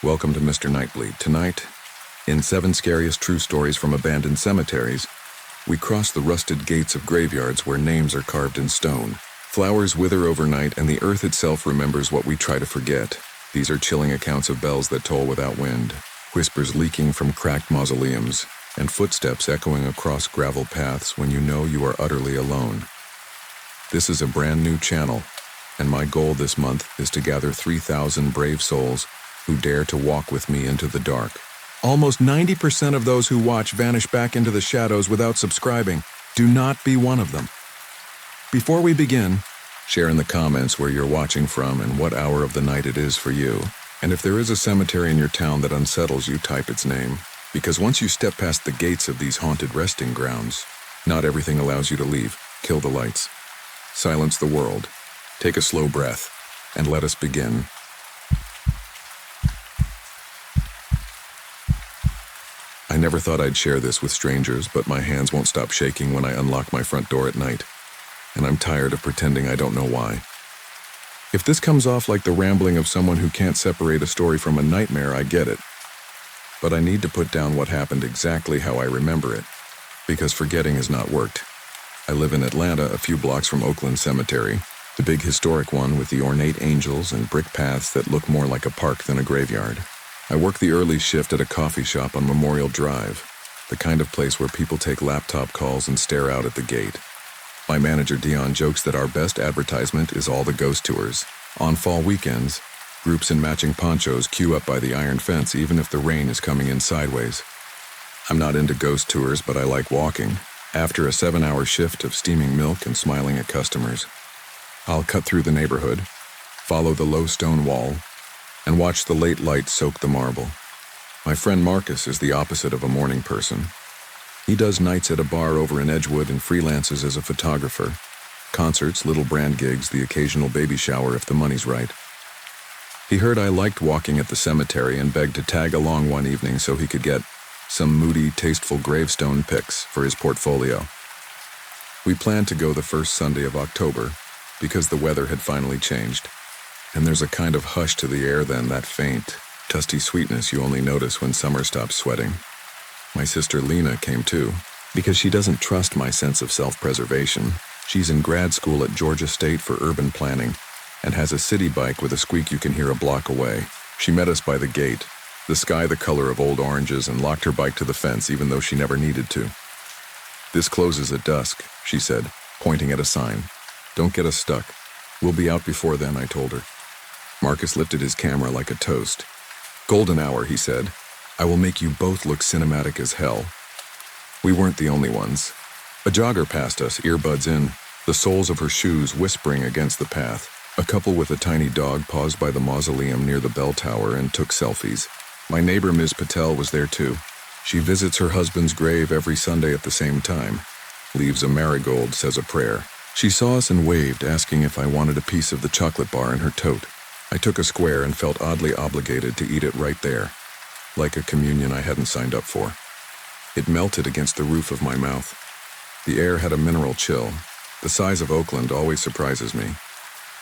Welcome to Mr. Nightbleed. Tonight, in 7 Scariest True Stories from Abandoned Cemeteries, we cross the rusted gates of graveyards where names are carved in stone. Flowers wither overnight and the earth itself remembers what we try to forget. These are chilling accounts of bells that toll without wind, whispers leaking from cracked mausoleums, and footsteps echoing across gravel paths when you know you are utterly alone. This is a brand new channel, and my goal this month is to gather 3,000 brave souls who dare to walk with me into the dark. Almost 90% of those who watch vanish back into the shadows without subscribing. Do not be one of them. Before we begin, share in the comments where you're watching from and what hour of the night it is for you. And if there is a cemetery in your town that unsettles you, type its name. Because once you step past the gates of these haunted resting grounds, not everything allows you to leave. Kill the lights. Silence the world. Take a slow breath, and let us begin. I never thought I'd share this with strangers, but my hands won't stop shaking when I unlock my front door at night, and I'm tired of pretending I don't know why. If this comes off like the rambling of someone who can't separate a story from a nightmare, I get it. But I need to put down what happened exactly how I remember it, because forgetting has not worked. I live in Atlanta, a few blocks from Oakland Cemetery, the big historic one with the ornate angels and brick paths that look more like a park than a graveyard. I work the early shift at a coffee shop on Memorial Drive, the kind of place where people take laptop calls and stare out at the gate. My manager Dion jokes that our best advertisement is all the ghost tours. On fall weekends, groups in matching ponchos queue up by the iron fence even if the rain is coming in sideways. I'm not into ghost tours, but I like walking. After a 7-hour shift of steaming milk and smiling at customers, I'll cut through the neighborhood, follow the low stone wall, and watch the late light soak the marble. My friend Marcus is the opposite of a morning person. He does nights at a bar over in Edgewood and freelances as a photographer. Concerts, little brand gigs, the occasional baby shower if the money's right. He heard I liked walking at the cemetery and begged to tag along one evening so he could get some moody, tasteful gravestone pics for his portfolio. We planned to go the first Sunday of October because the weather had finally changed. And there's a kind of hush to the air then, that faint, dusty sweetness you only notice when summer stops sweating. My sister Lena came too, because she doesn't trust my sense of self-preservation. She's in grad school at Georgia State for urban planning and has a city bike with a squeak you can hear a block away. She met us by the gate, the sky the color of old oranges, and locked her bike to the fence even though she never needed to. "This closes at dusk," she said, pointing at a sign. "Don't get us stuck. We'll be out before then," I told her. Marcus lifted his camera like a toast. "Golden hour," he said. "I will make you both look cinematic as hell." We weren't the only ones. A jogger passed us, earbuds in, the soles of her shoes whispering against the path. A couple with a tiny dog paused by the mausoleum near the bell tower and took selfies. My neighbor Ms. Patel was there too. She visits her husband's grave every Sunday at the same time. Leaves a marigold, says a prayer. She saw us and waved, asking if I wanted a piece of the chocolate bar in her tote. I took a square and felt oddly obligated to eat it right there, like a communion I hadn't signed up for. It melted against the roof of my mouth. The air had a mineral chill. The size of Oakland always surprises me.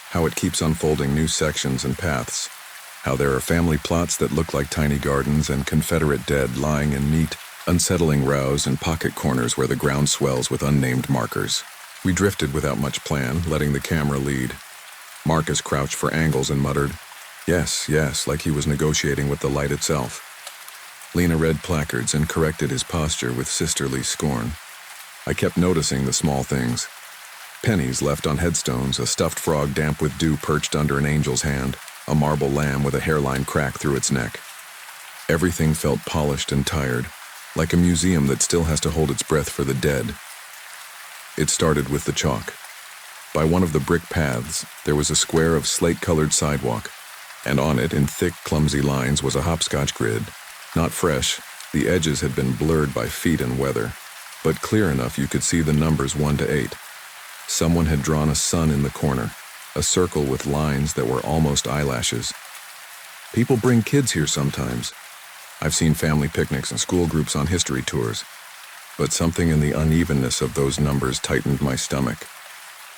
How it keeps unfolding new sections and paths. How there are family plots that look like tiny gardens and Confederate dead lying in neat, unsettling rows and pocket corners where the ground swells with unnamed markers. We drifted without much plan, letting the camera lead. Marcus crouched for angles and muttered, "Yes, yes," like he was negotiating with the light itself. Lena read placards and corrected his posture with sisterly scorn. I kept noticing the small things. Pennies left on headstones, a stuffed frog damp with dew perched under an angel's hand, a marble lamb with a hairline crack through its neck. Everything felt polished and tired, like a museum that still has to hold its breath for the dead. It started with the chalk. By one of the brick paths, there was a square of slate-colored sidewalk, and on it, in thick, clumsy lines, was a hopscotch grid. Not fresh, the edges had been blurred by feet and weather, but clear enough you could see the numbers 1 to 8. Someone had drawn a sun in the corner, a circle with lines that were almost eyelashes. People bring kids here sometimes. I've seen family picnics and school groups on history tours, but something in the unevenness of those numbers tightened my stomach.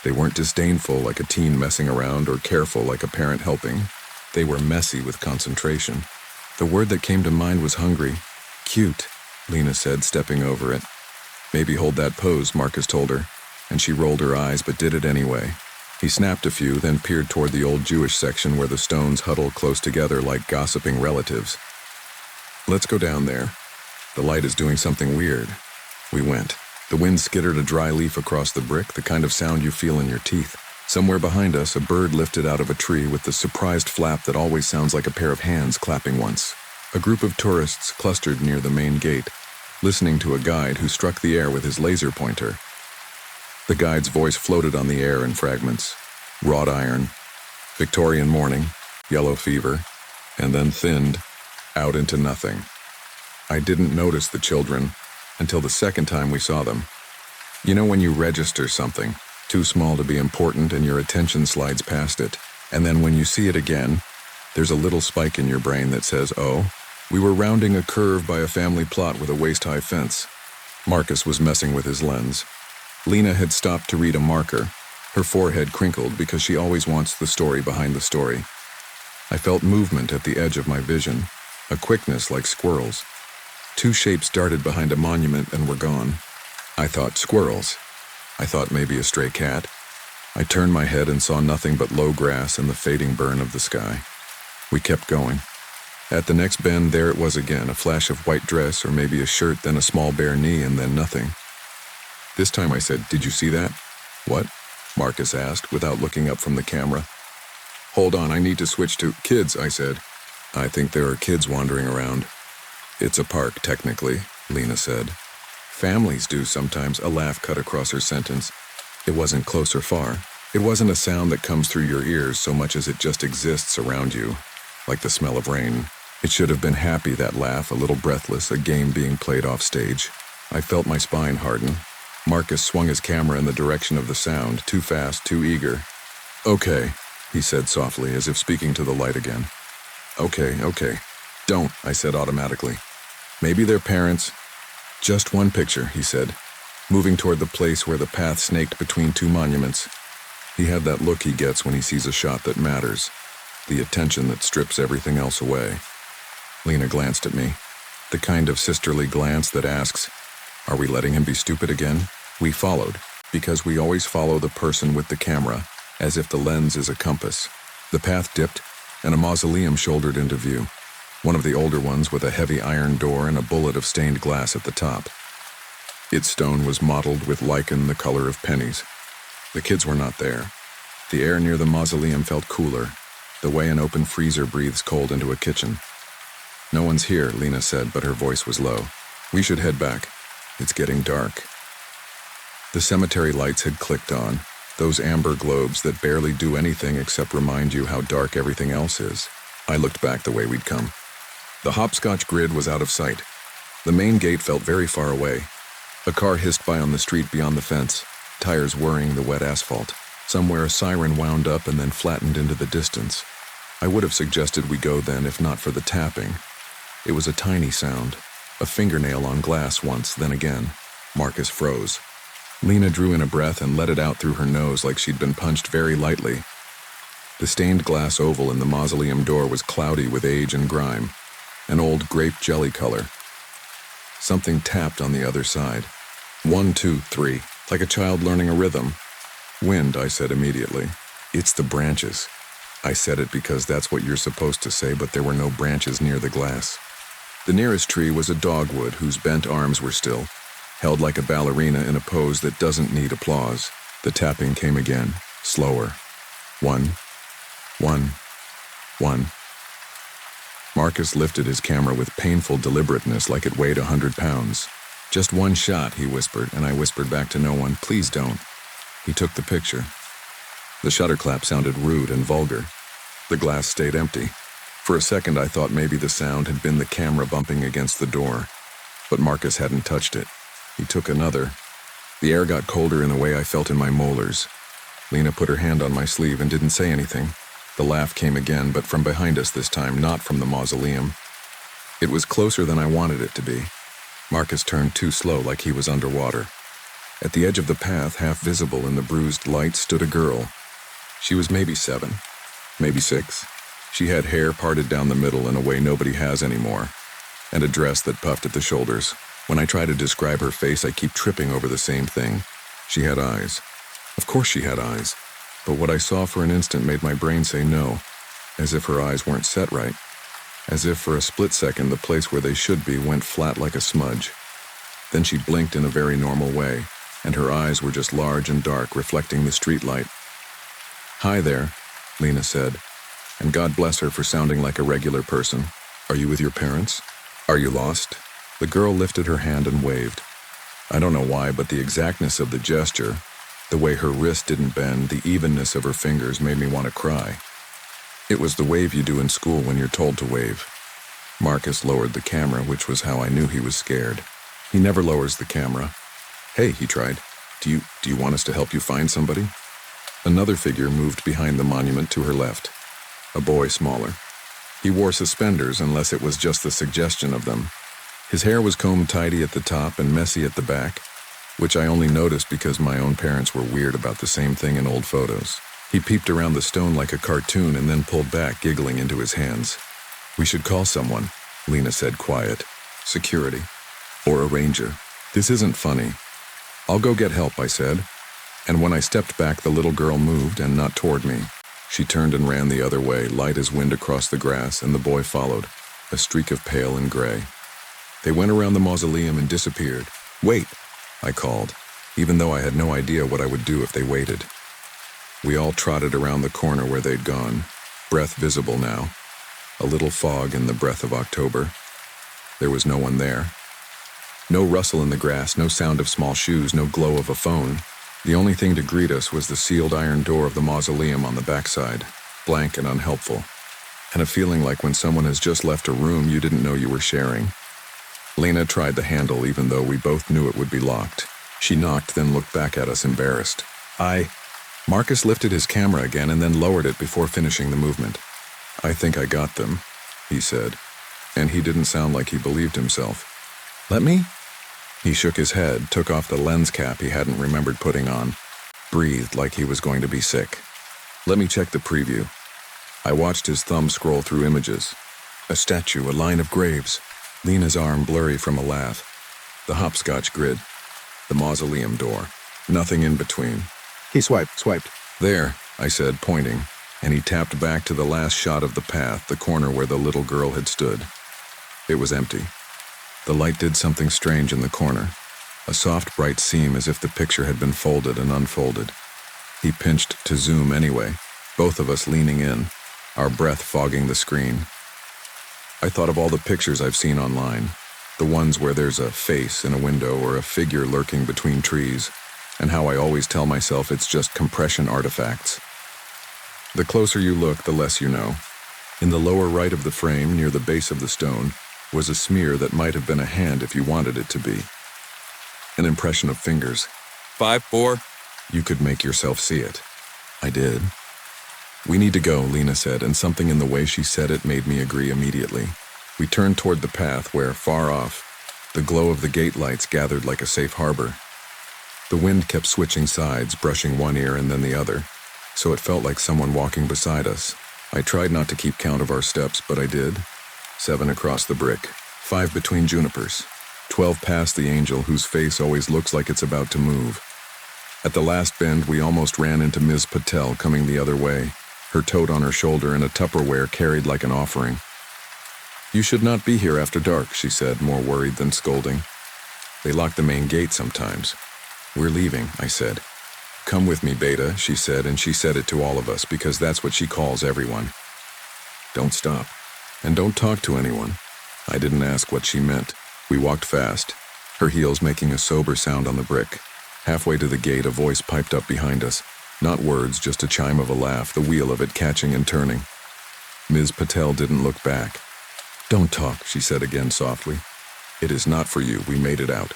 They weren't disdainful like a teen messing around or careful like a parent helping. They were messy with concentration. The word that came to mind was hungry. Cute, Lena said, stepping over it. Maybe hold that pose, Marcus told her, and she rolled her eyes but did it anyway. He snapped a few, then peered toward the old Jewish section where the stones huddle close together like gossiping relatives. Let's go down there. The light is doing something weird. We went. The wind skittered a dry leaf across the brick, the kind of sound you feel in your teeth. Somewhere behind us, a bird lifted out of a tree with the surprised flap that always sounds like a pair of hands clapping once. A group of tourists clustered near the main gate, listening to a guide who struck the air with his laser pointer. The guide's voice floated on the air in fragments. Wrought iron, Victorian morning, yellow fever, and then thinned out into nothing. I didn't notice the children until the second time we saw them. You know when you register something, too small to be important and your attention slides past it, and then when you see it again, there's a little spike in your brain that says, oh, we were rounding a curve by a family plot with a waist-high fence. Marcus was messing with his lens. Lena had stopped to read a marker. Her forehead crinkled because she always wants the story behind the story. I felt movement at the edge of my vision, a quickness like squirrels. Two shapes darted behind a monument and were gone. I thought squirrels. I thought maybe a stray cat. I turned my head and saw nothing but low grass and the fading burn of the sky. We kept going. At the next bend, there it was again, a flash of white dress or maybe a shirt, then a small bare knee, and then nothing. This time I said, "Did you see that?" "What?" Marcus asked, without looking up from the camera. "Hold on, I need to switch to kids," I said. "I think there are kids wandering around." "It's a park, technically," Lena said. "Families do sometimes," a laugh cut across her sentence. It wasn't close or far. It wasn't a sound that comes through your ears so much as it just exists around you, like the smell of rain. It should have been happy, that laugh, a little breathless, a game being played off stage. I felt my spine harden. Marcus swung his camera in the direction of the sound, too fast, too eager. "Okay," he said softly, as if speaking to the light again. Okay. "Don't," I said automatically. "Maybe they're parents." "Just one picture," he said, moving toward the place where the path snaked between two monuments. He had that look he gets when he sees a shot that matters, the attention that strips everything else away. Lena glanced at me, the kind of sisterly glance that asks, "Are we letting him be stupid again?" We followed, because we always follow the person with the camera, as if the lens is a compass. The path dipped, and a mausoleum shouldered into view, one of the older ones with a heavy iron door and a bullet of stained glass at the top. Its stone was mottled with lichen the color of pennies. The kids were not there. The air near the mausoleum felt cooler, the way an open freezer breathes cold into a kitchen. "No one's here," Lena said, but her voice was low. "We should head back. It's getting dark." The cemetery lights had clicked on, those amber globes that barely do anything except remind you how dark everything else is. I looked back the way we'd come. The hopscotch grid was out of sight. The main gate felt very far away. A car hissed by on the street beyond the fence, tires whirring the wet asphalt. Somewhere a siren wound up and then flattened into the distance. I would have suggested we go then if not for the tapping. It was a tiny sound, a fingernail on glass once, then again. Marcus froze. Lena drew in a breath and let it out through her nose like she'd been punched very lightly. The stained glass oval in the mausoleum door was cloudy with age and grime, an old grape jelly color. Something tapped on the other side. 1, 2, 3, like a child learning a rhythm. "Wind," I said immediately. "It's the branches." I said it because that's what you're supposed to say, but there were no branches near the glass. The nearest tree was a dogwood whose bent arms were still, held like a ballerina in a pose that doesn't need applause. The tapping came again, slower. 1, 1, 1. Marcus lifted his camera with painful deliberateness like it weighed 100 pounds. "Just one shot," he whispered, and I whispered back to no one, "Please don't." He took the picture. The shutter clap sounded rude and vulgar. The glass stayed empty. For a second I thought maybe the sound had been the camera bumping against the door, but Marcus hadn't touched it. He took another. The air got colder in the way I felt in my molars. Lena put her hand on my sleeve and didn't say anything. The laugh came again, but from behind us this time, not from the mausoleum. It was closer than I wanted it to be. Marcus turned too slow, like he was underwater. At the edge of the path, half visible in the bruised light, stood a girl. She was maybe 7, maybe 6. She had hair parted down the middle in a way nobody has anymore, and a dress that puffed at the shoulders. When I try to describe her face, I keep tripping over the same thing. She had eyes. Of course she had eyes. But what I saw for an instant made my brain say no, as if her eyes weren't set right. As if for a split second the place where they should be went flat like a smudge. Then she blinked in a very normal way, and her eyes were just large and dark, reflecting the streetlight. "Hi there," Lena said, and God bless her for sounding like a regular person. "Are you with your parents? Are you lost?" The girl lifted her hand and waved. I don't know why, but the exactness of the gesture, the way her wrist didn't bend, the evenness of her fingers made me want to cry. It was the wave you do in school when you're told to wave. Marcus lowered the camera, which was how I knew he was scared. He never lowers the camera. "Hey," he tried. Do you want us to help you find somebody?" Another figure moved behind the monument to her left. A boy smaller. He wore suspenders unless it was just the suggestion of them. His hair was combed tidy at the top and messy at the back, which I only noticed because my own parents were weird about the same thing in old photos. He peeped around the stone like a cartoon and then pulled back, giggling into his hands. "We should call someone," Lena said, quiet. "Security. Or a ranger. This isn't funny." "I'll go get help," I said. And when I stepped back, the little girl moved, and not toward me. She turned and ran the other way, light as wind across the grass, and the boy followed, a streak of pale and gray. They went around the mausoleum and disappeared. "Wait," I called, even though I had no idea what I would do if they waited. We all trotted around the corner where they'd gone, breath visible now, a little fog in the breath of October. There was no one there. No rustle in the grass, no sound of small shoes, no glow of a phone. The only thing to greet us was the sealed iron door of the mausoleum on the backside, blank and unhelpful, and a feeling like when someone has just left a room you didn't know you were sharing. Lena tried the handle even though we both knew it would be locked. She knocked, then looked back at us embarrassed. Marcus lifted his camera again and then lowered it before finishing the movement. "I think I got them," he said, and he didn't sound like he believed himself. "Let me?" He shook his head, took off the lens cap he hadn't remembered putting on, breathed like he was going to be sick. "Let me check the preview." I watched his thumb scroll through images. A statue, a line of graves, Lena's arm blurry from a laugh, the hopscotch grid, the mausoleum door, nothing in between. He swiped. "There," I said, pointing, and he tapped back to the last shot of the path, the corner where the little girl had stood. It was empty. The light did something strange in the corner, a soft, bright seam as if the picture had been folded and unfolded. He pinched to zoom anyway, both of us leaning in, our breath fogging the screen. I thought of all the pictures I've seen online, the ones where there's a face in a window or a figure lurking between trees, and how I always tell myself it's just compression artifacts. The closer you look, the less you know. In the lower right of the frame, near the base of the stone, was a smear that might have been a hand if you wanted it to be. An impression of fingers. 5-4. You could make yourself see it. I did. "We need to go," Lena said, and something in the way she said it made me agree immediately. We turned toward the path where, far off, the glow of the gate lights gathered like a safe harbor. The wind kept switching sides, brushing one ear and then the other, so it felt like someone walking beside us. I tried not to keep count of our steps, but I did. 7 across the brick, 5 between junipers, 12 past the angel whose face always looks like it's about to move. At the last bend, we almost ran into Ms. Patel coming the other way, her tote on her shoulder and a Tupperware carried like an offering. "You should not be here after dark," she said, more worried than scolding. "They lock the main gate sometimes." "We're leaving," I said. "Come with me, Beta," she said, and she said it to all of us because that's what she calls everyone. "Don't stop. And don't talk to anyone." I didn't ask what she meant. We walked fast, her heels making a sober sound on the brick. Halfway to the gate, a voice piped up behind us. Not words, just a chime of a laugh, the wheel of it catching and turning. Ms. Patel didn't look back. "Don't talk," she said again softly. "It is not for you. We made it out."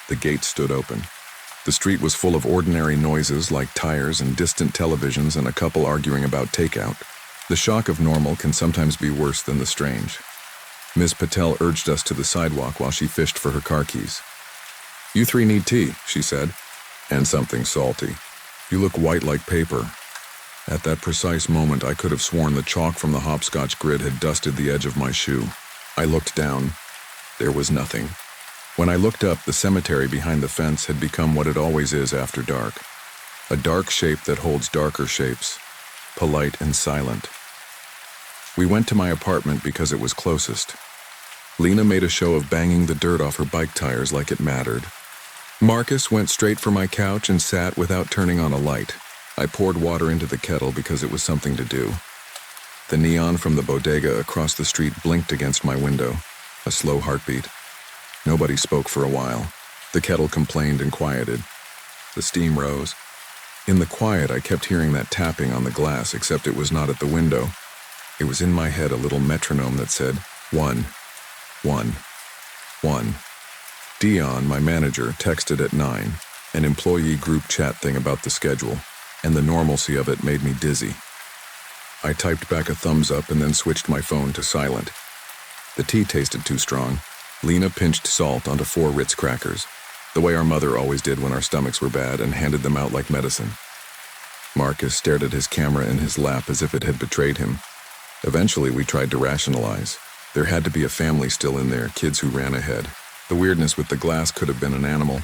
The gate stood open. The street was full of ordinary noises like tires and distant televisions and a couple arguing about takeout. The shock of normal can sometimes be worse than the strange. Ms. Patel urged us to the sidewalk while she fished for her car keys. "You 3 need tea," she said, "and something salty. You look white like paper." At that precise moment, I could have sworn the chalk from the hopscotch grid had dusted the edge of my shoe. I looked down. There was nothing. When I looked up, the cemetery behind the fence had become what it always is after dark. A dark shape that holds darker shapes, polite and silent. We went to my apartment because it was closest. Lena made a show of banging the dirt off her bike tires like it mattered. Marcus went straight for my couch and sat without turning on a light. I poured water into the kettle because it was something to do. The neon from the bodega across the street blinked against my window, a slow heartbeat. Nobody spoke for a while. The kettle complained and quieted. The steam rose. In the quiet, I kept hearing that tapping on the glass, except it was not at the window. It was in my head, a little metronome that said, 1, 1, 1. Dion, my manager, texted at 9, an employee group chat thing about the schedule, and the normalcy of it made me dizzy. I typed back a thumbs up and then switched my phone to silent. The tea tasted too strong. Lena pinched salt onto 4 Ritz crackers, the way our mother always did when our stomachs were bad, and handed them out like medicine. Marcus stared at his camera in his lap as if it had betrayed him. Eventually, we tried to rationalize. There had to be a family still in there, kids who ran ahead. The weirdness with the glass could have been an animal,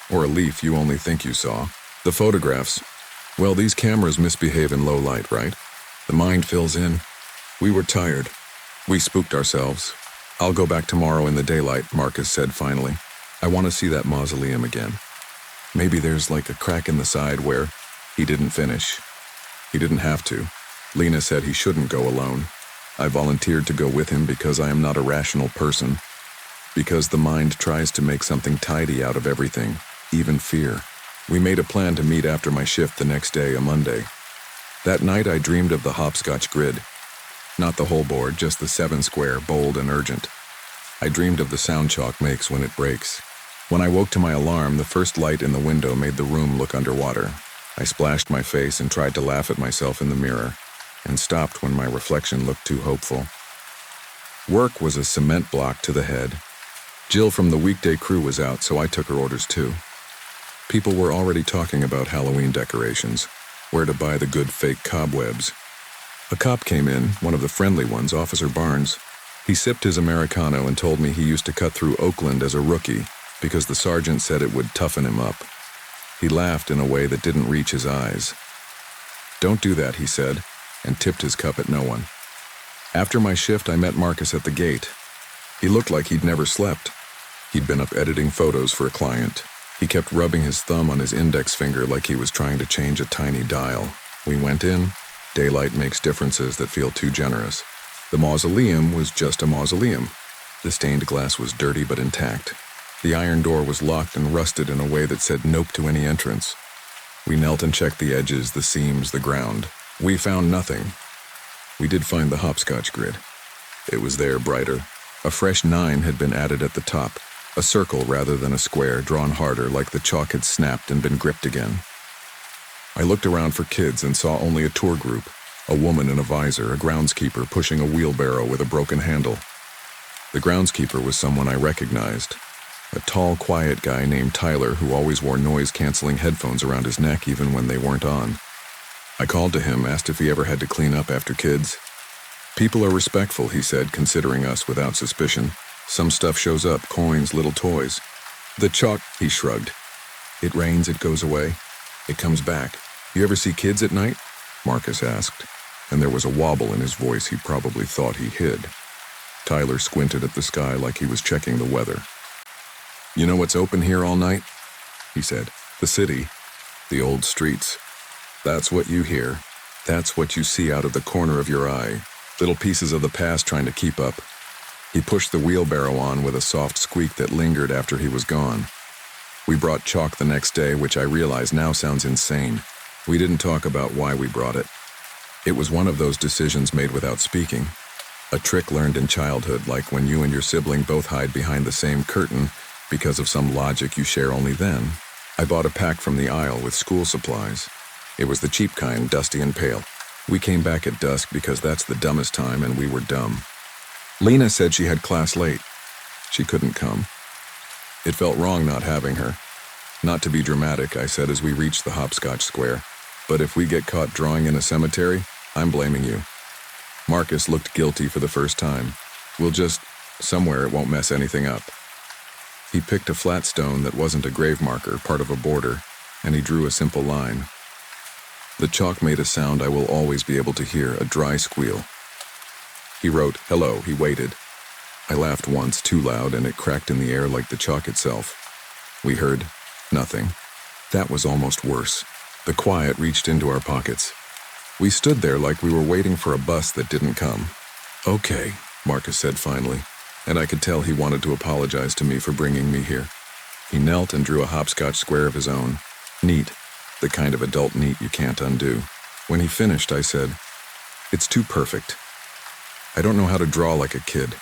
or a leaf you only think you saw. The photographs. Well, these cameras misbehave in low light, right? The mind fills in. We were tired. We spooked ourselves. I'll go back tomorrow in the daylight, Marcus said finally. I want to see that mausoleum again. Maybe there's like a crack in the side where he didn't finish. He didn't have to. Lena said he shouldn't go alone. I volunteered to go with him because I am not a rational person. Because the mind tries to make something tidy out of everything, even fear. We made a plan to meet after my shift the next day, a Monday. That night I dreamed of the hopscotch grid. Not the whole board, just the 7 square, bold and urgent. I dreamed of the sound chalk makes when it breaks. When I woke to my alarm, the first light in the window made the room look underwater. I splashed my face and tried to laugh at myself in the mirror, and stopped when my reflection looked too hopeful. Work was a cement block to the head. Jill from the weekday crew was out, so I took her orders too. People were already talking about Halloween decorations, where to buy the good fake cobwebs. A cop came in, one of the friendly ones, Officer Barnes. He sipped his Americano and told me he used to cut through Oakland as a rookie because the sergeant said it would toughen him up. He laughed in a way that didn't reach his eyes. "Don't do that," he said, and tipped his cup at no one. After my shift, I met Marcus at the gate. He looked like he'd never slept. He'd been up editing photos for a client. He kept rubbing his thumb on his index finger like he was trying to change a tiny dial. We went in. Daylight makes differences that feel too generous. The mausoleum was just a mausoleum. The stained glass was dirty but intact. The iron door was locked and rusted in a way that said nope to any entrance. We knelt and checked the edges, the seams, the ground. We found nothing. We did find the hopscotch grid. It was there, brighter. A fresh 9 had been added at the top, a circle rather than a square, drawn harder like the chalk had snapped and been gripped again. I looked around for kids and saw only a tour group, a woman in a visor, a groundskeeper pushing a wheelbarrow with a broken handle. The groundskeeper was someone I recognized, a tall, quiet guy named Tyler who always wore noise-canceling headphones around his neck even when they weren't on. I called to him, asked if he ever had to clean up after kids. "People are respectful," he said, considering us without suspicion. "Some stuff shows up, coins, little toys. The chalk," he shrugged. "It rains, it goes away. It comes back. You ever see kids at night?" Marcus asked, and there was a wobble in his voice he probably thought he hid. Tyler squinted at the sky like he was checking the weather. "You know what's open here all night?" he said. "The city. The old streets. That's what you hear. That's what you see out of the corner of your eye. Little pieces of the past trying to keep up." He pushed the wheelbarrow on with a soft squeak that lingered after he was gone. We brought chalk the next day, which I realize now sounds insane. We didn't talk about why we brought it. It was one of those decisions made without speaking. A trick learned in childhood, like when you and your sibling both hide behind the same curtain because of some logic you share only then. I bought a pack from the aisle with school supplies. It was the cheap kind, dusty and pale. We came back at dusk because that's the dumbest time and we were dumb. Lena said she had class late. She couldn't come. It felt wrong not having her. "Not to be dramatic," I said as we reached the hopscotch square. But if we get caught drawing in a cemetery, I'm blaming you. Marcus looked guilty for the first time. We'll just, somewhere it won't mess anything up. He picked a flat stone that wasn't a grave marker, part of a border, and he drew a simple line. The chalk made a sound I will always be able to hear, a dry squeal. He wrote, "Hello." He waited. I laughed once, too loud, and it cracked in the air like the chalk itself. We heard nothing. That was almost worse. The quiet reached into our pockets. We stood there like we were waiting for a bus that didn't come. "Okay," Marcus said finally, and I could tell he wanted to apologize to me for bringing me here. He knelt and drew a hopscotch square of his own. Neat. The kind of adult neat you can't undo. When he finished, I said, "It's too perfect. I don't know how to draw like a kid."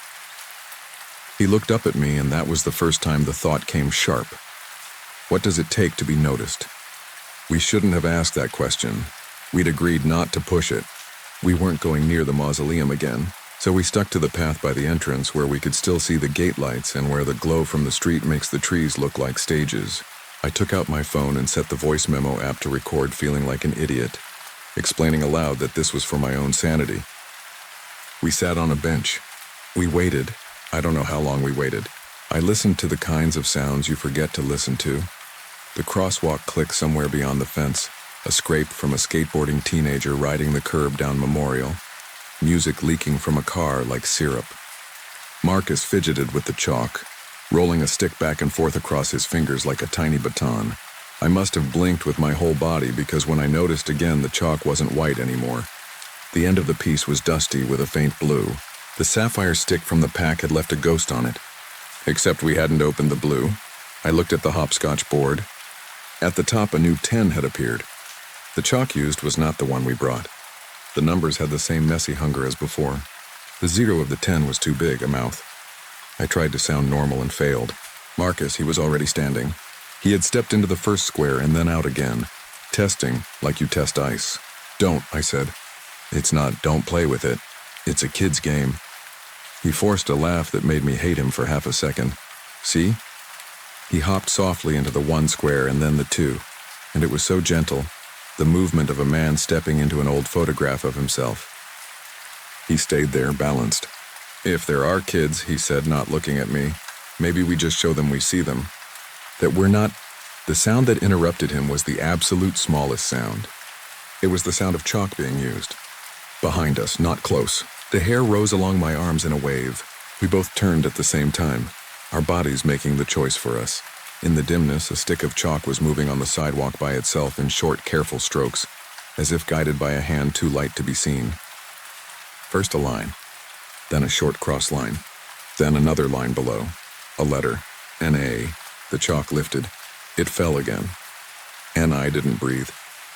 He looked up at me, and that was the first time the thought came sharp. What does it take to be noticed? We shouldn't have asked that question. We'd agreed not to push it. We weren't going near the mausoleum again, so we stuck to the path by the entrance where we could still see the gate lights and where the glow from the street makes the trees look like stages. I took out my phone and set the voice memo app to record, feeling like an idiot, explaining aloud that this was for my own sanity. We sat on a bench. We waited. I don't know how long we waited. I listened to the kinds of sounds you forget to listen to. The crosswalk click somewhere beyond the fence, a scrape from a skateboarding teenager riding the curb down Memorial, music leaking from a car like syrup. Marcus fidgeted with the chalk, rolling a stick back and forth across his fingers like a tiny baton. I must have blinked with my whole body because when I noticed again, the chalk wasn't white anymore. The end of the piece was dusty with a faint blue. The sapphire stick from the pack had left a ghost on it. Except we hadn't opened the blue. I looked at the hopscotch board. At the top, a new 10 had appeared. The chalk used was not the one we brought. The numbers had the same messy hunger as before. The 0 of the 10 was too big, a mouth. I tried to sound normal and failed. Marcus, he was already standing. He had stepped into the first square and then out again, testing like you test ice. "Don't," I said. "It's not, don't play with it. It's a kid's game." He forced a laugh that made me hate him for half a second. "See?" He hopped softly into the 1 square and then the 2, and it was so gentle, the movement of a man stepping into an old photograph of himself. He stayed there, balanced. "If there are kids," he said, not looking at me, "maybe we just show them we see them. That we're not..." The sound that interrupted him was the absolute smallest sound. It was the sound of chalk being used. Behind us, not close. The hair rose along my arms in a wave. We both turned at the same time, our bodies making the choice for us. In the dimness, a stick of chalk was moving on the sidewalk by itself in short, careful strokes, as if guided by a hand too light to be seen. First a line, then a short cross line, then another line below, a letter, an A. The chalk lifted. It fell again. And I didn't breathe.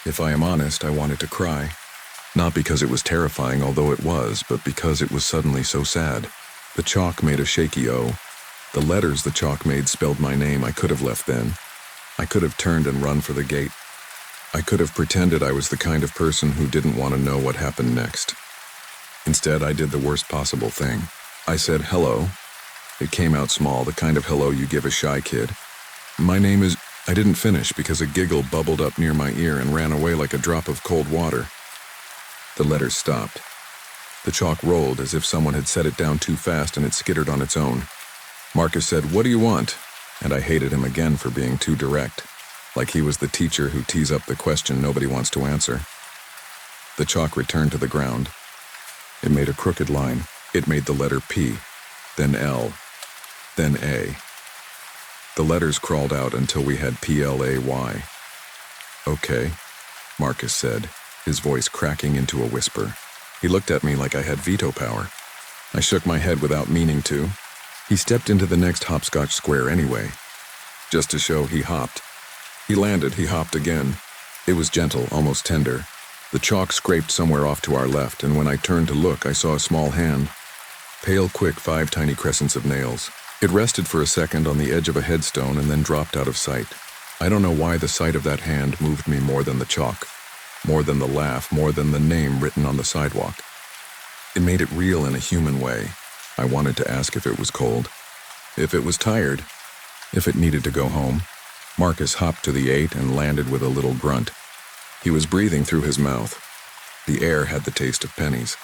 If I am honest, I wanted to cry. Not because it was terrifying, although it was, but because it was suddenly so sad. The chalk made a shaky O. The letters the chalk made spelled my name. I could have left then. I could have turned and run for the gate. I could have pretended I was the kind of person who didn't want to know what happened next. Instead, I did the worst possible thing. I said, "Hello." It came out small, the kind of hello you give a shy kid. "My name is..." I didn't finish because a giggle bubbled up near my ear and ran away like a drop of cold water. The letters stopped. The chalk rolled as if someone had set it down too fast and it skittered on its own. Marcus said, "What do you want?" And I hated him again for being too direct, like he was the teacher who tees up the question nobody wants to answer. The chalk returned to the ground. It made a crooked line. It made the letter P, then L, then A. The letters crawled out until we had PLAY. "Okay," Marcus said, his voice cracking into a whisper. He looked at me like I had veto power. I shook my head without meaning to. He stepped into the next hopscotch square anyway. Just to show, he hopped. He landed, he hopped again. It was gentle, almost tender. The chalk scraped somewhere off to our left, and when I turned to look, I saw a small hand. Pale, quick, 5 tiny crescents of nails. It rested for a second on the edge of a headstone and then dropped out of sight. I don't know why the sight of that hand moved me more than the chalk, more than the laugh, more than the name written on the sidewalk. It made it real in a human way. I wanted to ask if it was cold, if it was tired, if it needed to go home. Marcus hopped to the 8 and landed with a little grunt. He was breathing through his mouth. The air had the taste of pennies.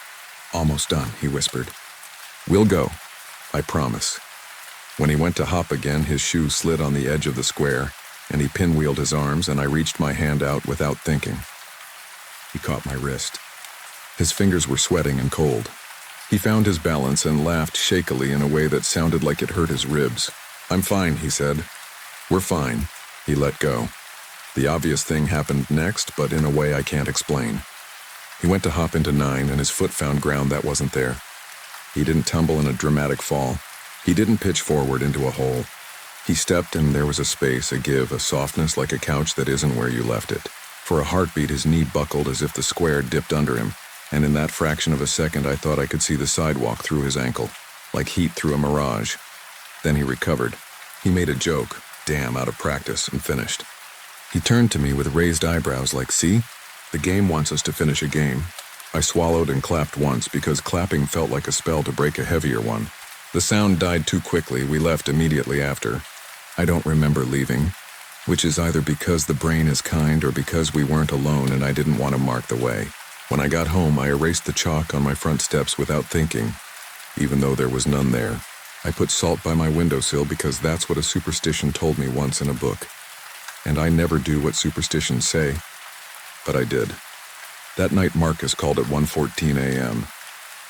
"Almost done," he whispered. "We'll go, I promise." When he went to hop again, his shoe slid on the edge of the square, and he pinwheeled his arms, and I reached my hand out without thinking. He caught my wrist. His fingers were sweating and cold. He found his balance and laughed shakily in a way that sounded like it hurt his ribs. "I'm fine," he said. "We're fine." He let go. The obvious thing happened next, but in a way I can't explain. He went to hop into 9, and his foot found ground that wasn't there. He didn't tumble in a dramatic fall. He didn't pitch forward into a hole. He stepped, and there was a space, a give, a softness like a couch that isn't where you left it. For a heartbeat, his knee buckled as if the square dipped under him, and in that fraction of a second I thought I could see the sidewalk through his ankle, like heat through a mirage. Then he recovered. He made a joke, damn out of practice, and finished. He turned to me with raised eyebrows like, "See? The game wants us to finish a game." I swallowed and clapped once because clapping felt like a spell to break a heavier one. The sound died too quickly. We left immediately after. I don't remember leaving, which is either because the brain is kind or because we weren't alone and I didn't want to mark the way. When I got home, I erased the chalk on my front steps without thinking, even though there was none there. I put salt by my windowsill because that's what a superstition told me once in a book. And I never do what superstitions say, but I did. That night Marcus called at 1:14 a.m.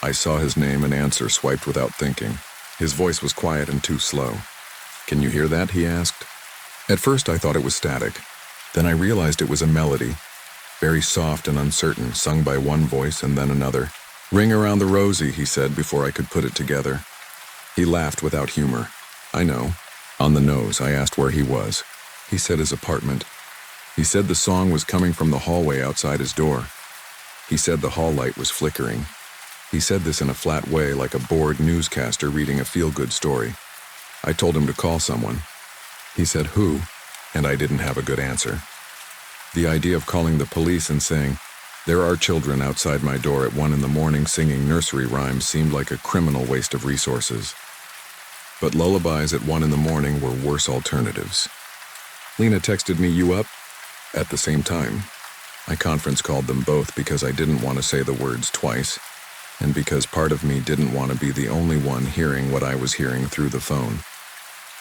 I saw his name and answer swiped without thinking. His voice was quiet and too slow. "Can you hear that?" he asked. At first I thought it was static. Then I realized it was a melody, very soft and uncertain, sung by one voice and then another. "Ring around the rosy," he said before I could put it together. He laughed without humor. "I know." On the nose, I asked where he was. He said his apartment. He said the song was coming from the hallway outside his door. He said the hall light was flickering. He said this in a flat way, like a bored newscaster reading a feel-good story. I told him to call someone. He said who, and I didn't have a good answer. The idea of calling the police and saying, "There are children outside my door at 1 a.m. singing nursery rhymes" seemed like a criminal waste of resources. But lullabies at 1 a.m. were worse alternatives. Lena texted me, "You up?" At the same time. I conference called them both because I didn't want to say the words twice, and because part of me didn't want to be the only one hearing what I was hearing through the phone.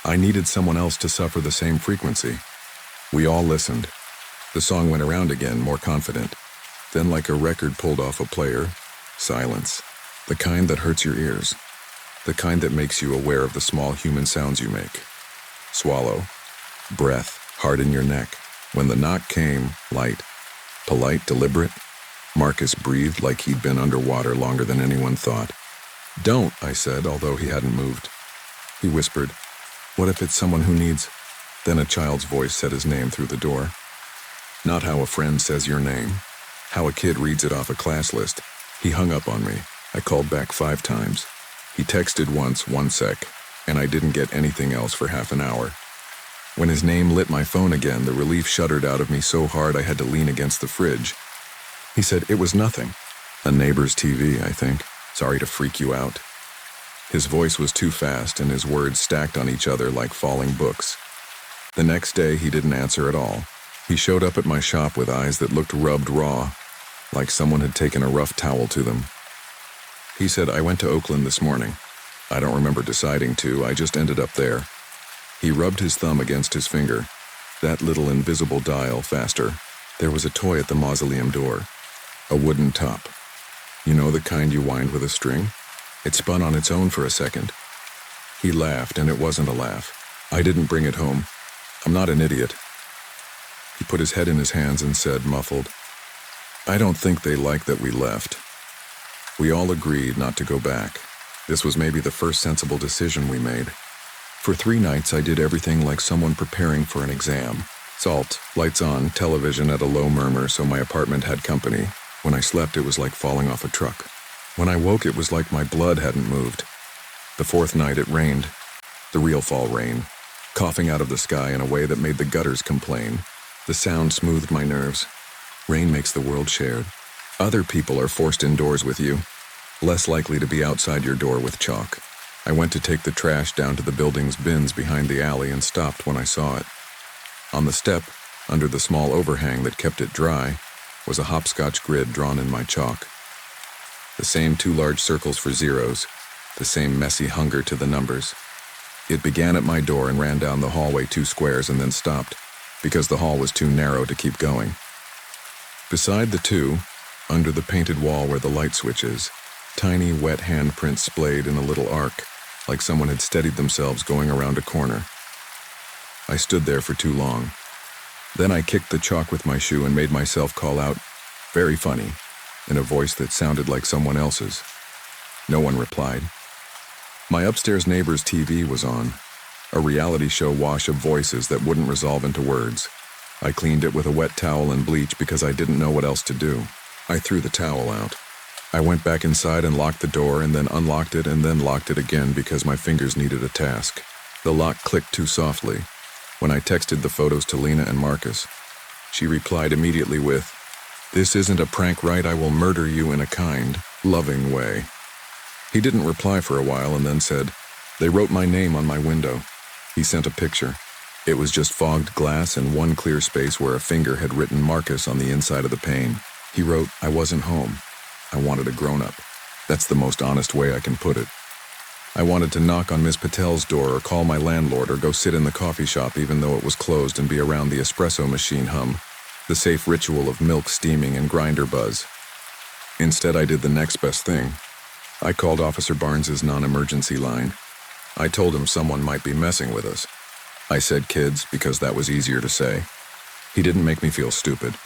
I needed someone else to suffer the same frequency. We all listened. The song went around again, more confident. Then, like a record pulled off a player, silence. The kind that hurts your ears. The kind that makes you aware of the small human sounds you make. Swallow. Breath, hard in your neck. When the knock came, light. Polite, deliberate. Marcus breathed like he'd been underwater longer than anyone thought. "Don't," I said, although he hadn't moved. He whispered, "What if it's someone who needs—" Then a child's voice said his name through the door. Not how a friend says your name. How a kid reads it off a class list. He hung up on me. I called back 5 times. He texted once, 1 sec, and I didn't get anything else for half an hour. When his name lit my phone again, the relief shuddered out of me so hard I had to lean against the fridge. He said it was nothing. A neighbor's TV, I think. Sorry to freak you out. His voice was too fast and his words stacked on each other like falling books. The next day, he didn't answer at all. He showed up at my shop with eyes that looked rubbed raw, like someone had taken a rough towel to them. He said, "I went to Oakland this morning. I don't remember deciding to, I just ended up there." He rubbed his thumb against his finger. That little invisible dial faster. There was a toy at the mausoleum door. A wooden top. You know the kind you wind with a string? It spun on its own for a second. He laughed, and it wasn't a laugh. I didn't bring it home. I'm not an idiot. He put his head in his hands and said, muffled, "I don't think they like that we left." We all agreed not to go back. This was maybe the first sensible decision we made. For 3 nights, I did everything like someone preparing for an exam. Salt, lights on, television at a low murmur so my apartment had company. When I slept, it was like falling off a truck. When I woke, it was like my blood hadn't moved. The 4th night, it rained. The real fall rain. Coughing out of the sky in a way that made the gutters complain. The sound smoothed my nerves. Rain makes the world shared. Other people are forced indoors with you. Less likely to be outside your door with chalk. I went to take the trash down to the building's bins behind the alley and stopped when I saw it. On the step, under the small overhang that kept it dry, was a hopscotch grid drawn in my chalk. The same 2 large circles for zeros, the same messy hunger to the numbers. It began at my door and ran down the hallway 2 squares and then stopped, because the hall was too narrow to keep going. Beside the 2, under the painted wall where the light switch is, tiny wet handprints splayed in a little arc, like someone had steadied themselves going around a corner. I stood there for too long. Then I kicked the chalk with my shoe and made myself call out, "Very funny," in a voice that sounded like someone else's. No one replied. My upstairs neighbor's TV was on, a reality show wash of voices that wouldn't resolve into words. I cleaned it with a wet towel and bleach because I didn't know what else to do. I threw the towel out. I went back inside and locked the door and then unlocked it and then locked it again because my fingers needed a task. The lock clicked too softly. When I texted the photos to Lena and Marcus, she replied immediately with, "This isn't a prank, right? I will murder you in a kind, loving way." He didn't reply for a while and then said, "They wrote my name on my window." He sent a picture. It was just fogged glass and one clear space where a finger had written Marcus on the inside of the pane. He wrote, "I wasn't home. I wanted a grown-up." That's the most honest way I can put it. I wanted to knock on Miss Patel's door or call my landlord or go sit in the coffee shop even though it was closed and be around the espresso machine hum, the safe ritual of milk steaming and grinder buzz. Instead, I did the next best thing. I called Officer Barnes's non-emergency line. I told him someone might be messing with us. I said kids because that was easier to say. He didn't make me feel stupid.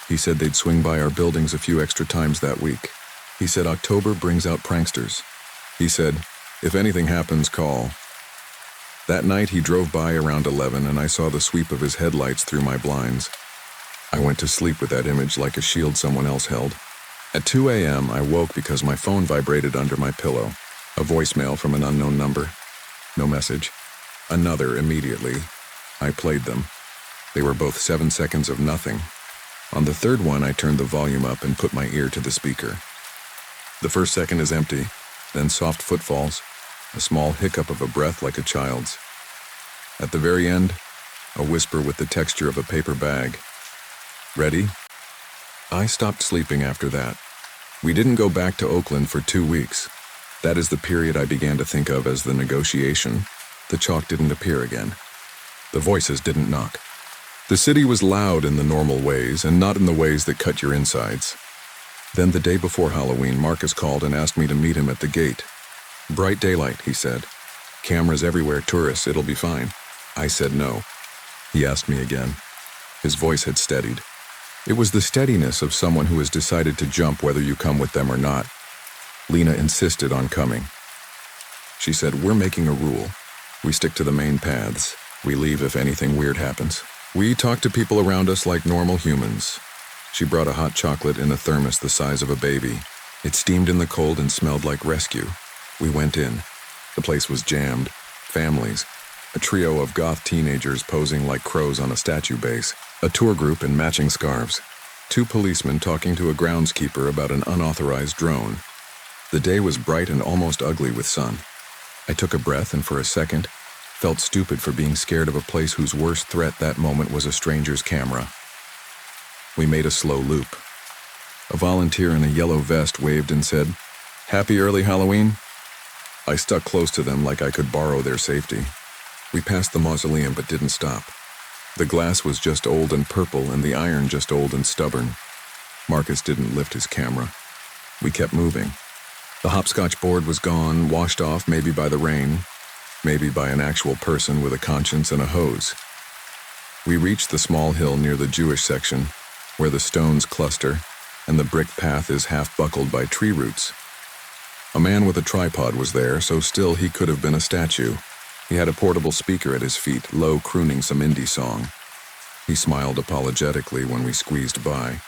He said they'd swing by our buildings a few extra times that week. He said October brings out pranksters. He said, "If anything happens, call." That night he drove by around 11 and I saw the sweep of his headlights through my blinds. I went to sleep with that image like a shield someone else held. At 2 a.m. I woke because my phone vibrated under my pillow. A voicemail from an unknown number. No message. Another immediately. I played them. They were both 7 seconds of nothing. On the third one, I turned the volume up and put my ear to the speaker. The first second is empty, then soft footfalls, a small hiccup of a breath like a child's. At the very end, a whisper with the texture of a paper bag. "Ready?" I stopped sleeping after that. We didn't go back to Oakland for 2 weeks. That is the period I began to think of as the negotiation. The chalk didn't appear again. The voices didn't knock. The city was loud in the normal ways and not in the ways that cut your insides. Then the day before Halloween, Marcus called and asked me to meet him at the gate. "Bright daylight," he said. "Cameras everywhere, tourists, it'll be fine." I said no. He asked me again. His voice had steadied. It was the steadiness of someone who has decided to jump whether you come with them or not. Lena insisted on coming. She said, "We're making a rule. We stick to the main paths. We leave if anything weird happens. We talk to people around us like normal humans." She brought a hot chocolate in a thermos the size of a baby. It steamed in the cold and smelled like rescue. We went in. The place was jammed. Families. A trio of goth teenagers posing like crows on a statue base. A tour group in matching scarves. 2 policemen talking to a groundskeeper about an unauthorized drone. The day was bright and almost ugly with sun. I took a breath and for a second, felt stupid for being scared of a place whose worst threat that moment was a stranger's camera. We made a slow loop. A volunteer in a yellow vest waved and said, "Happy early Halloween?" I stuck close to them like I could borrow their safety. We passed the mausoleum but didn't stop. The glass was just old and purple and the iron just old and stubborn. Marcus didn't lift his camera. We kept moving. The hopscotch board was gone, washed off maybe by the rain, maybe by an actual person with a conscience and a hose. We reached the small hill near the Jewish section, where the stones cluster and the brick path is half buckled by tree roots. A man with a tripod was there, so still he could have been a statue. He had a portable speaker at his feet, low crooning some indie song. He smiled apologetically when we squeezed by,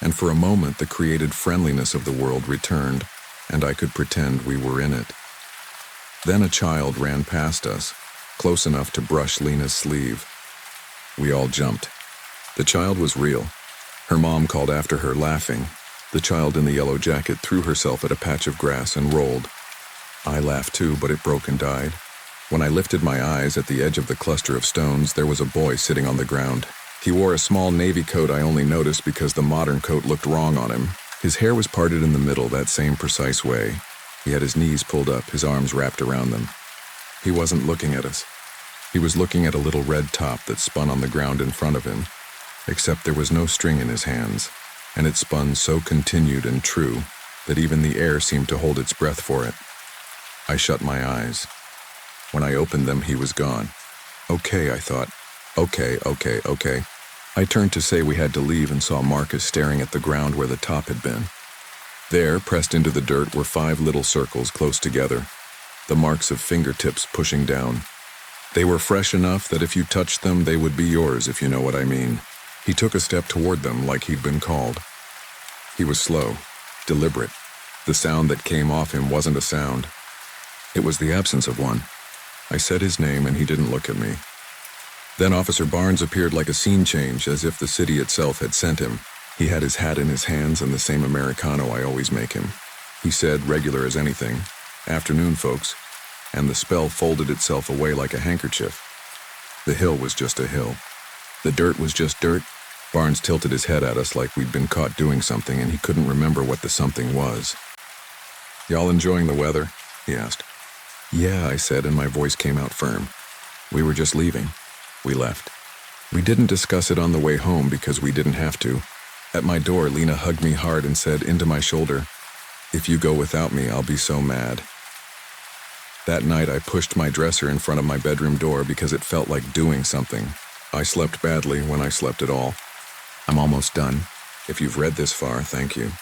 and for a moment the created friendliness of the world returned, and I could pretend we were in it. Then a child ran past us, close enough to brush Lena's sleeve. We all jumped. The child was real. Her mom called after her, laughing. The child in the yellow jacket threw herself at a patch of grass and rolled. I laughed too, but it broke and died. When I lifted my eyes at the edge of the cluster of stones, there was a boy sitting on the ground. He wore a small navy coat I only noticed because the modern coat looked wrong on him. His hair was parted in the middle that same precise way. He had his knees pulled up, his arms wrapped around them. He wasn't looking at us. He was looking at a little red top that spun on the ground in front of him, except there was no string in his hands, and it spun so continued and true that even the air seemed to hold its breath for it. I shut my eyes. When I opened them, he was gone. Okay, I thought. Okay. I turned to say we had to leave and saw Marcus staring at the ground where the top had been. There, pressed into the dirt, were 5 little circles close together, the marks of fingertips pushing down. They were fresh enough that if you touched them, they would be yours, if you know what I mean. He took a step toward them like he'd been called. He was slow, deliberate. The sound that came off him wasn't a sound. It was the absence of one. I said his name and he didn't look at me. Then Officer Barnes appeared like a scene change, as if the city itself had sent him. He had his hat in his hands and the same Americano I always make him. He said, regular as anything, "Afternoon, folks," and the spell folded itself away like a handkerchief. The hill was just a hill. The dirt was just dirt. Barnes tilted his head at us like we'd been caught doing something and he couldn't remember what the something was. "Y'all enjoying the weather?" he asked. "Yeah," I said, and my voice came out firm. "We were just leaving." We left. We didn't discuss it on the way home because we didn't have to. At my door, Lena hugged me hard and said into my shoulder, "If you go without me, I'll be so mad." That night, I pushed my dresser in front of my bedroom door because it felt like doing something. I slept badly when I slept at all. I'm almost done. If you've read this far, thank you.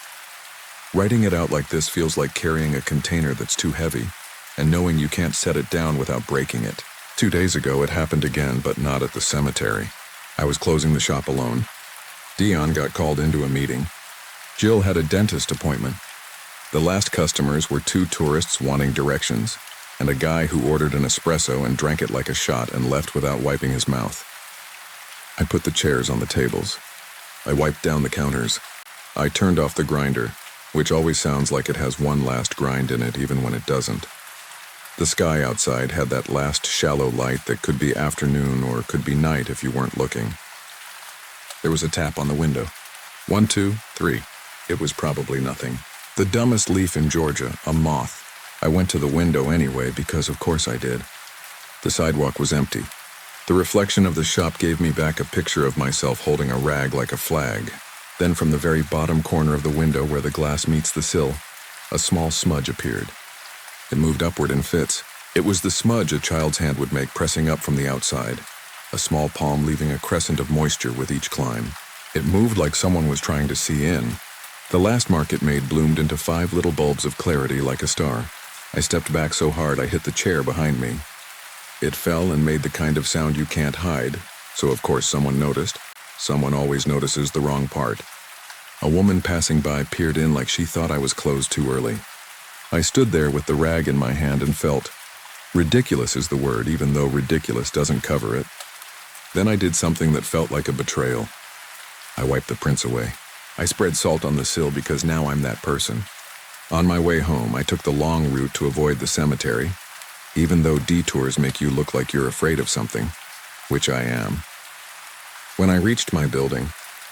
Writing it out like this feels like carrying a container that's too heavy, and knowing you can't set it down without breaking it. 2 days ago, it happened again, but not at the cemetery. I was closing the shop alone. Dion got called into a meeting. Jill had a dentist appointment. The last customers were 2 tourists wanting directions, and a guy who ordered an espresso and drank it like a shot and left without wiping his mouth. I put the chairs on the tables. I wiped down the counters. I turned off the grinder, which always sounds like it has one last grind in it even when it doesn't. The sky outside had that last shallow light that could be afternoon or could be night if you weren't looking. There was a tap on the window. 1, 2, 3. It was probably nothing. The dumbest leaf in Georgia, a moth. I went to the window anyway because of course I did. The sidewalk was empty. The reflection of the shop gave me back a picture of myself holding a rag like a flag. Then from the very bottom corner of the window where the glass meets the sill, a small smudge appeared. It moved upward in fits. It was the smudge a child's hand would make pressing up from the outside, a small palm leaving a crescent of moisture with each climb. It moved like someone was trying to see in. The last mark it made bloomed into 5 little bulbs of clarity like a star. I stepped back so hard I hit the chair behind me. It fell and made the kind of sound you can't hide, so of course someone noticed. Someone always notices the wrong part. A woman passing by peered in like she thought I was closed too early. I stood there with the rag in my hand and felt. Ridiculous is the word, even though ridiculous doesn't cover it. Then I did something that felt like a betrayal. I wiped the prints away. I spread salt on the sill because now I'm that person. On my way home, I took the long route to avoid the cemetery, even though detours make you look like you're afraid of something, which I am. When I reached my building,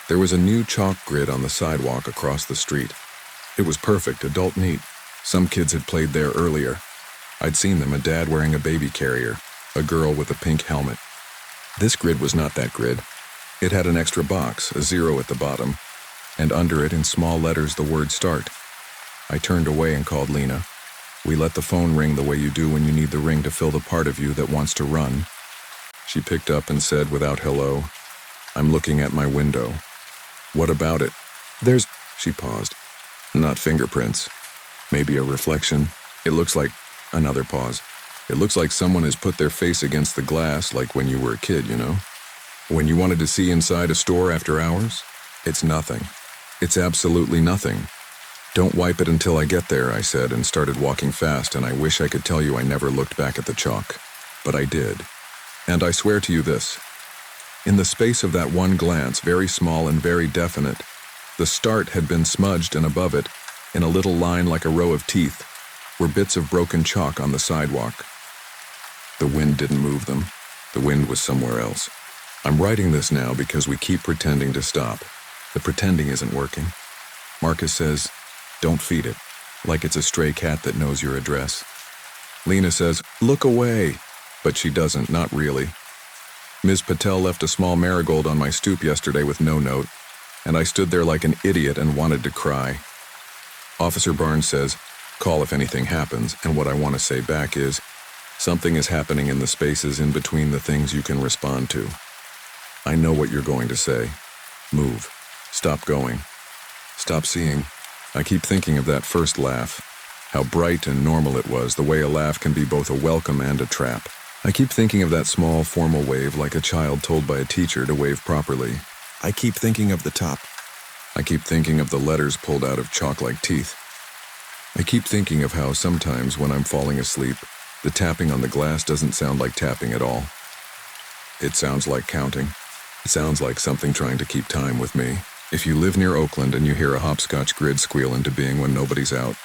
there was a new chalk grid on the sidewalk across the street. It was perfect, adult neat. Some kids had played there earlier. I'd seen them, a dad wearing a baby carrier, a girl with a pink helmet. This grid was not that grid. It had an extra box, a 0 at the bottom, and under it in small letters the word start. I turned away and called Lena. We let the phone ring the way you do when you need the ring to fill the part of you that wants to run. She picked up and said without hello, "I'm looking at my window." "What about it?" "There's..." She paused. "Not fingerprints. Maybe a reflection. It looks like..." Another pause. "It looks like someone has put their face against the glass like when you were a kid, you know? When you wanted to see inside a store after hours? It's nothing. It's absolutely nothing. Don't wipe it until I get there," I said, and started walking fast, and I wish I could tell you I never looked back at the chalk. But I did. And I swear to you this. In the space of that one glance, very small and very definite, the start had been smudged, and above it, in a little line like a row of teeth, were bits of broken chalk on the sidewalk. The wind didn't move them. The wind was somewhere else. I'm writing this now because we keep pretending to stop. The pretending isn't working. Marcus says, "Don't feed it," like it's a stray cat that knows your address. Lena says, "Look away," but she doesn't, not really. Ms. Patel left a small marigold on my stoop yesterday with no note, and I stood there like an idiot and wanted to cry. Officer Barnes says, "Call if anything happens," and what I want to say back is, something is happening in the spaces in between the things you can respond to. I know what you're going to say. Move. Stop going. Stop seeing. I keep thinking of that first laugh. How bright and normal it was, the way a laugh can be both a welcome and a trap. I keep thinking of that small, formal wave like a child told by a teacher to wave properly. I keep thinking of the top. I keep thinking of the letters pulled out of chalk like teeth. I keep thinking of how sometimes when I'm falling asleep, the tapping on the glass doesn't sound like tapping at all. It sounds like counting. It sounds like something trying to keep time with me. If you live near Oakland and you hear a hopscotch grid squeal into being when nobody's out,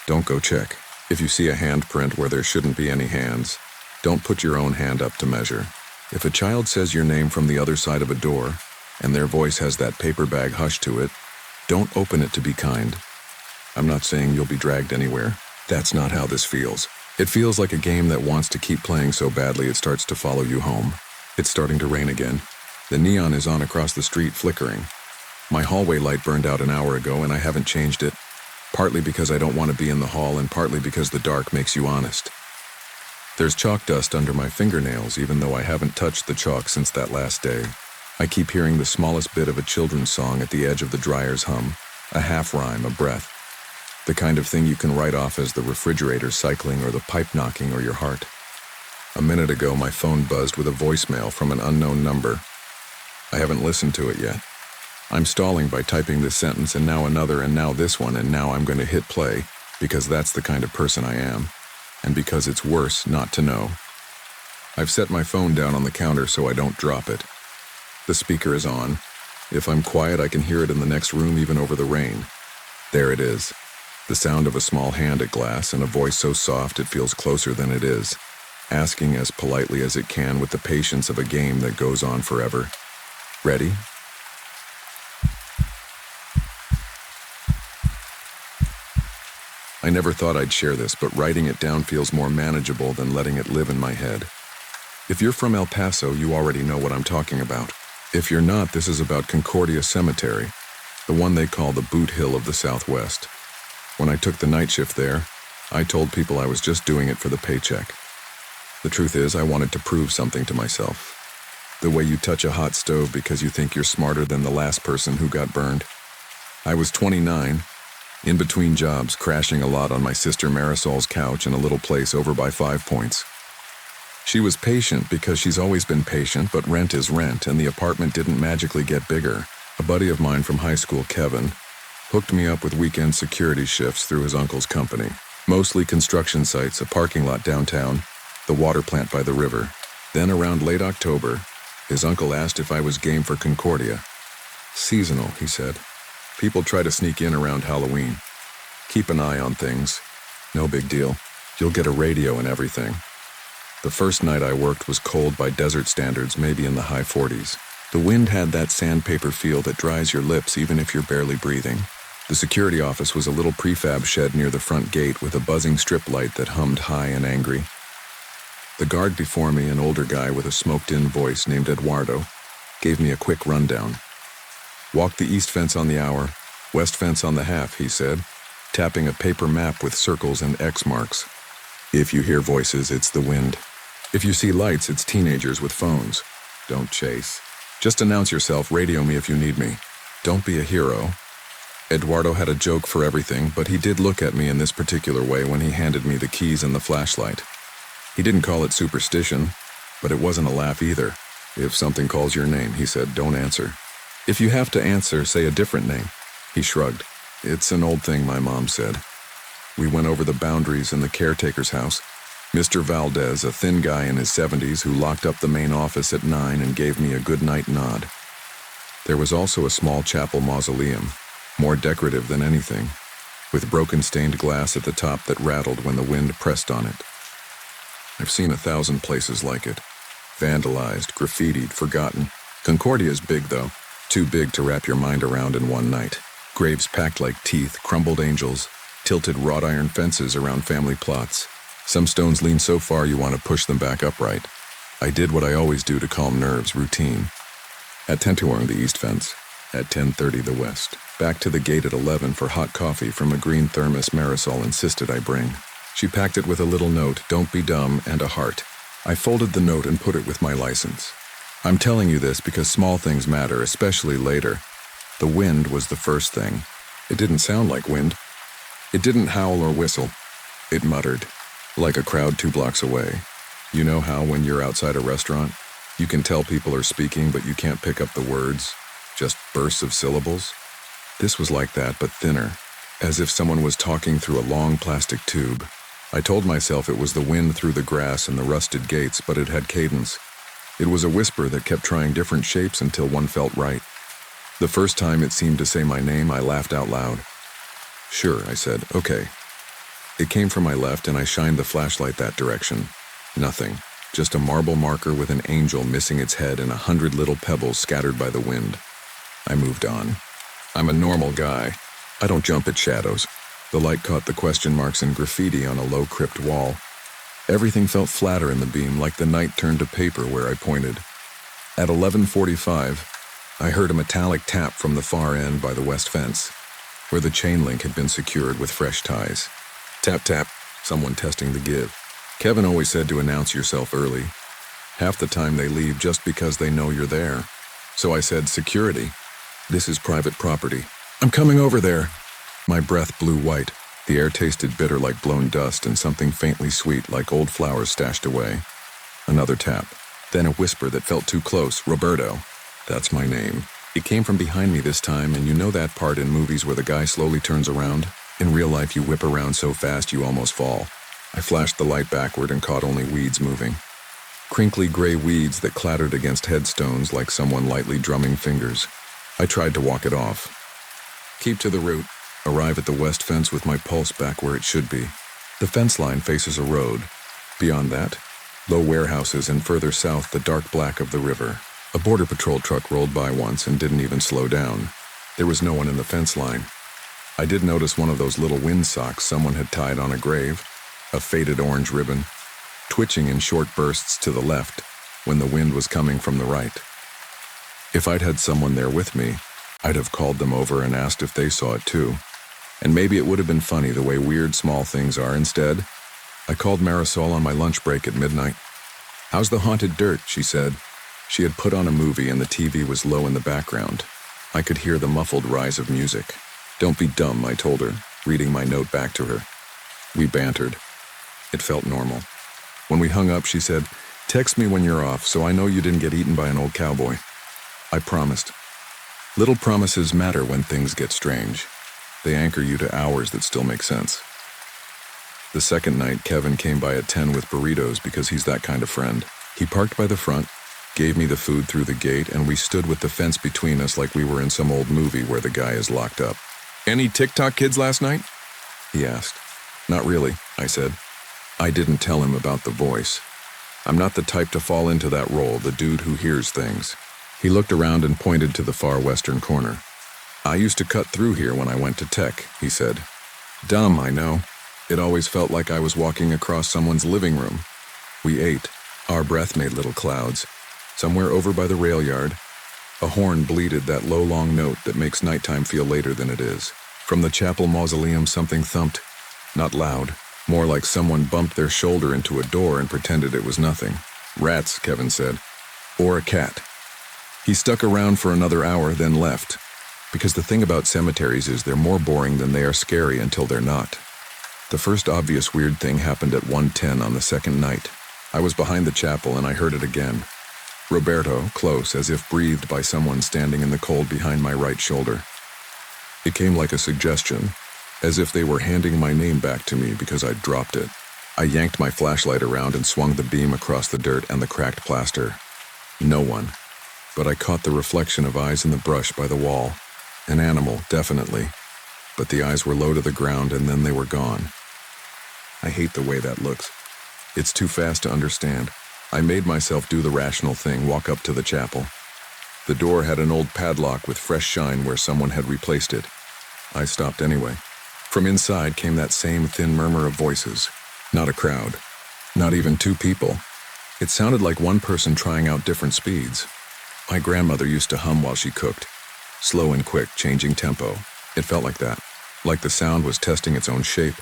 don't go check. If you see a handprint where there shouldn't be any hands, don't put your own hand up to measure. If a child says your name from the other side of a door, and their voice has that paper bag hush to it, don't open it to be kind. I'm not saying you'll be dragged anywhere. That's not how this feels. It feels like a game that wants to keep playing so badly it starts to follow you home. It's starting to rain again. The neon is on across the street, flickering. My hallway light burned out an hour ago and I haven't changed it, partly because I don't want to be in the hall and partly because the dark makes you honest. There's chalk dust under my fingernails even though I haven't touched the chalk since that last day. I keep hearing the smallest bit of a children's song at the edge of the dryer's hum, a half rhyme, a breath. The kind of thing you can write off as the refrigerator cycling or the pipe knocking or your heart. A minute ago my phone buzzed with a voicemail from an unknown number. I haven't listened to it yet. I'm stalling by typing this sentence and now another and now this one and now I'm going to hit play because that's the kind of person I am and because it's worse not to know. I've set my phone down on the counter so I don't drop it. The speaker is on. If I'm quiet, I can hear it in the next room even over the rain. There it is. The sound of a small hand at glass and a voice so soft it feels closer than it is, asking as politely as it can with the patience of a game that goes on forever. Ready? I never thought I'd share this, but writing it down feels more manageable than letting it live in my head. If you're from El Paso, you already know what I'm talking about. If you're not, this is about Concordia Cemetery, the one they call the Boot Hill of the Southwest. When I took the night shift there, I told people I was just doing it for the paycheck. The truth is, I wanted to prove something to myself. The way you touch a hot stove because you think you're smarter than the last person who got burned. I was 29, in between jobs, crashing a lot on my sister Marisol's couch in a little place over by 5 Points. She was patient because she's always been patient, but rent is rent, and the apartment didn't magically get bigger. A buddy of mine from high school, Kevin, hooked me up with weekend security shifts through his uncle's company. Mostly construction sites, a parking lot downtown, the water plant by the river. Then around late October, his uncle asked if I was game for Concordia. Seasonal, he said. People try to sneak in around Halloween. Keep an eye on things. No big deal. You'll get a radio and everything. The first night I worked was cold by desert standards, maybe in the high 40s. The wind had that sandpaper feel that dries your lips even if you're barely breathing. The security office was a little prefab shed near the front gate with a buzzing strip light that hummed high and angry. The guard before me, an older guy with a smoked-in voice named Eduardo, gave me a quick rundown. Walk the east fence on the hour, west fence on the half, he said, tapping a paper map with circles and X marks. If you hear voices, it's the wind. If you see lights, it's teenagers with phones. Don't chase. Just announce yourself, radio me if you need me. Don't be a hero. Eduardo had a joke for everything, but he did look at me in this particular way when he handed me the keys and the flashlight. He didn't call it superstition, but it wasn't a laugh either. If something calls your name, he said, don't answer. If you have to answer, say a different name. He shrugged. It's an old thing, my mom said. We went over the boundaries in the caretaker's house. Mr. Valdez, a thin guy in his 70s who locked up the main office at 9 and gave me a goodnight nod. There was also a small chapel mausoleum, more decorative than anything, with broken stained glass at the top that rattled when the wind pressed on it. I've seen 1,000 places like it. Vandalized, graffitied, forgotten. Concordia's big, though. Too big to wrap your mind around in one night. Graves packed like teeth, crumbled angels, tilted wrought iron fences around family plots. Some stones lean so far you want to push them back upright. I did what I always do to calm nerves, routine. At 10 along the east fence. At 10:30 the west. Back to the gate at 11 for hot coffee from a green thermos Marisol insisted I bring. She packed it with a little note, "Don't be dumb," and a heart. I folded the note and put it with my license. I'm telling you this because small things matter, especially later. The wind was the first thing. It didn't sound like wind. It didn't howl or whistle. It muttered, like a crowd 2 blocks away. You know how when you're outside a restaurant, you can tell people are speaking but you can't pick up the words? Just bursts of syllables? This was like that, but thinner, as if someone was talking through a long plastic tube. I told myself it was the wind through the grass and the rusted gates, but it had cadence. It was a whisper that kept trying different shapes until one felt right. The first time it seemed to say my name, I laughed out loud. "Sure," I said, "okay." It came from my left and I shined the flashlight that direction. Nothing. Just a marble marker with an angel missing its head and 100 little pebbles scattered by the wind. I moved on. I'm a normal guy. I don't jump at shadows. The light caught the question marks and graffiti on a low crypt wall. Everything felt flatter in the beam, like the night turned to paper where I pointed. At 11:45, I heard a metallic tap from the far end by the west fence, where the chain link had been secured with fresh ties. Tap, tap, someone testing the give. Kevin always said to announce yourself early. Half the time they leave just because they know you're there. So I said, "Security. This is private property. I'm coming over there." My breath blew white. The air tasted bitter like blown dust and something faintly sweet like old flowers stashed away. Another tap. Then a whisper that felt too close. "Roberto." That's my name. It came from behind me this time, and you know that part in movies where the guy slowly turns around? In real life, you whip around so fast you almost fall. I flashed the light backward and caught only weeds moving. Crinkly gray weeds that clattered against headstones like someone lightly drumming fingers. I tried to walk it off. Keep to the route. Arrive at the west fence with my pulse back where it should be. The fence line faces a road. Beyond that, low warehouses, and further south the dark black of the river. A border patrol truck rolled by once and didn't even slow down. There was no one in the fence line. I did notice one of those little wind socks someone had tied on a grave, a faded orange ribbon, twitching in short bursts to the left when the wind was coming from the right. If I'd had someone there with me, I'd have called them over and asked if they saw it too. And maybe it would have been funny the way weird small things are. Instead, I called Marisol on my lunch break at midnight. "How's the haunted dirt?" she said. She had put on a movie and the TV was low in the background. I could hear the muffled rise of music. "Don't be dumb," I told her, reading my note back to her. We bantered. It felt normal. When we hung up, she said, "Text me when you're off so I know you didn't get eaten by an old cowboy." I promised. Little promises matter when things get strange. They anchor you to hours that still make sense. The second night, Kevin came by at 10 with burritos because he's that kind of friend. He parked by the front, gave me the food through the gate, and we stood with the fence between us like we were in some old movie where the guy is locked up. "Any TikTok kids last night?" he asked. "Not really," I said. I didn't tell him about the voice. I'm not the type to fall into that role, the dude who hears things. He looked around and pointed to the far western corner. "I used to cut through here when I went to tech," he said. Dumb, I know. It always felt like I was walking across someone's living room. We ate. Our breath made little clouds. Somewhere over by the rail yard, a horn bleated that low, long note that makes nighttime feel later than it is. From the chapel mausoleum, something thumped. Not loud. More like someone bumped their shoulder into a door and pretended it was nothing. "Rats," Kevin said. "Or a cat." He stuck around for another hour, then left. Because the thing about cemeteries is they're more boring than they are scary until they're not. The first obvious weird thing happened at 1:10 on the second night. I was behind the chapel and I heard it again. Roberto, close, as if breathed by someone standing in the cold behind my right shoulder. It came like a suggestion, as if they were handing my name back to me because I'd dropped it. I yanked my flashlight around and swung the beam across the dirt and the cracked plaster. No one. But I caught the reflection of eyes in the brush by the wall. An animal, definitely. But the eyes were low to the ground and then they were gone. I hate the way that looks. It's too fast to understand. I made myself do the rational thing, walk up to the chapel. The door had an old padlock with fresh shine where someone had replaced it. I stopped anyway. From inside came that same thin murmur of voices. Not a crowd. Not even two people. It sounded like one person trying out different speeds. My grandmother used to hum while she cooked. Slow and quick, changing tempo. It felt like that. Like the sound was testing its own shape.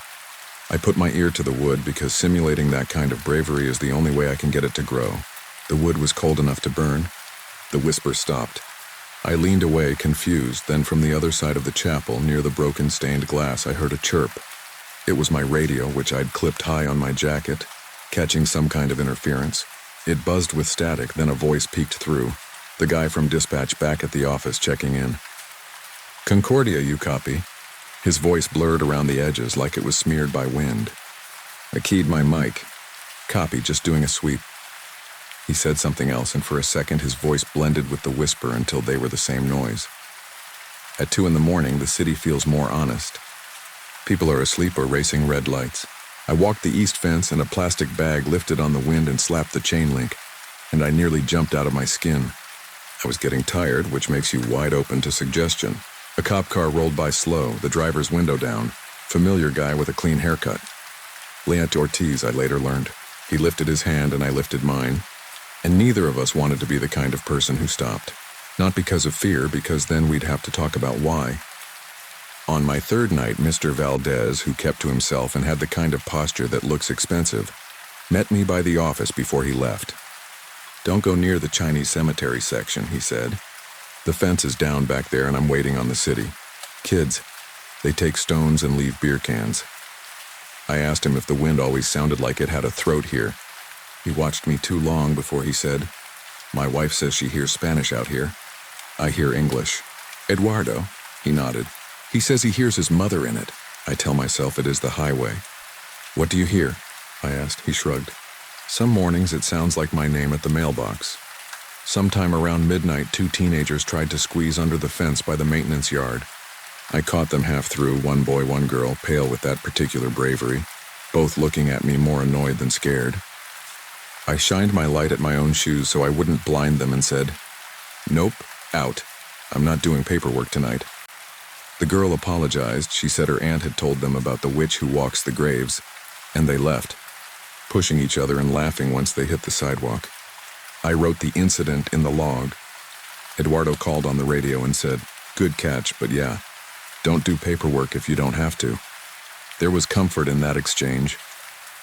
I put my ear to the wood because simulating that kind of bravery is the only way I can get it to grow. The wood was cold enough to burn. The whisper stopped. I leaned away, confused, then from the other side of the chapel, near the broken stained glass, I heard a chirp. It was my radio, which I'd clipped high on my jacket, catching some kind of interference. It buzzed with static, then a voice peeked through. The guy from dispatch back at the office checking in. "Concordia, you copy?" His voice blurred around the edges like it was smeared by wind. I keyed my mic. "Copy, just doing a sweep." He said something else, and for a second his voice blended with the whisper until they were the same noise. At 2 a.m, the city feels more honest. People are asleep or racing red lights. I walked the east fence and a plastic bag lifted on the wind and slapped the chain link, and I nearly jumped out of my skin. I was getting tired, which makes you wide open to suggestion. A cop car rolled by slow, the driver's window down. Familiar guy with a clean haircut. Leant Ortiz, I later learned. He lifted his hand and I lifted mine. And neither of us wanted to be the kind of person who stopped. Not because of fear, because then we'd have to talk about why. On my third night, Mr. Valdez, who kept to himself and had the kind of posture that looks expensive, met me by the office before he left. "Don't go near the Chinese cemetery section," he said. "The fence is down back there and I'm waiting on the city. Kids, they take stones and leave beer cans." I asked him if the wind always sounded like it had a throat here. He watched me too long before he said, "My wife says she hears Spanish out here." "I hear English." "Eduardo?" He nodded. "He says he hears his mother in it." I tell myself it is the highway. "What do you hear?" I asked. He shrugged. "Some mornings it sounds like my name at the mailbox. Sometime around midnight, 2 teenagers tried to squeeze under the fence by the maintenance yard. I caught them half through, one boy, one girl, pale with that particular bravery, both looking at me more annoyed than scared. I shined my light at my own shoes so I wouldn't blind them and said, "Nope, out. I'm not doing paperwork tonight." The girl apologized. She said her aunt had told them about the witch who walks the graves, and they left, pushing each other and laughing once they hit the sidewalk. I wrote the incident in the log. Eduardo called on the radio and said, "Good catch, but yeah, don't do paperwork if you don't have to." There was comfort in that exchange,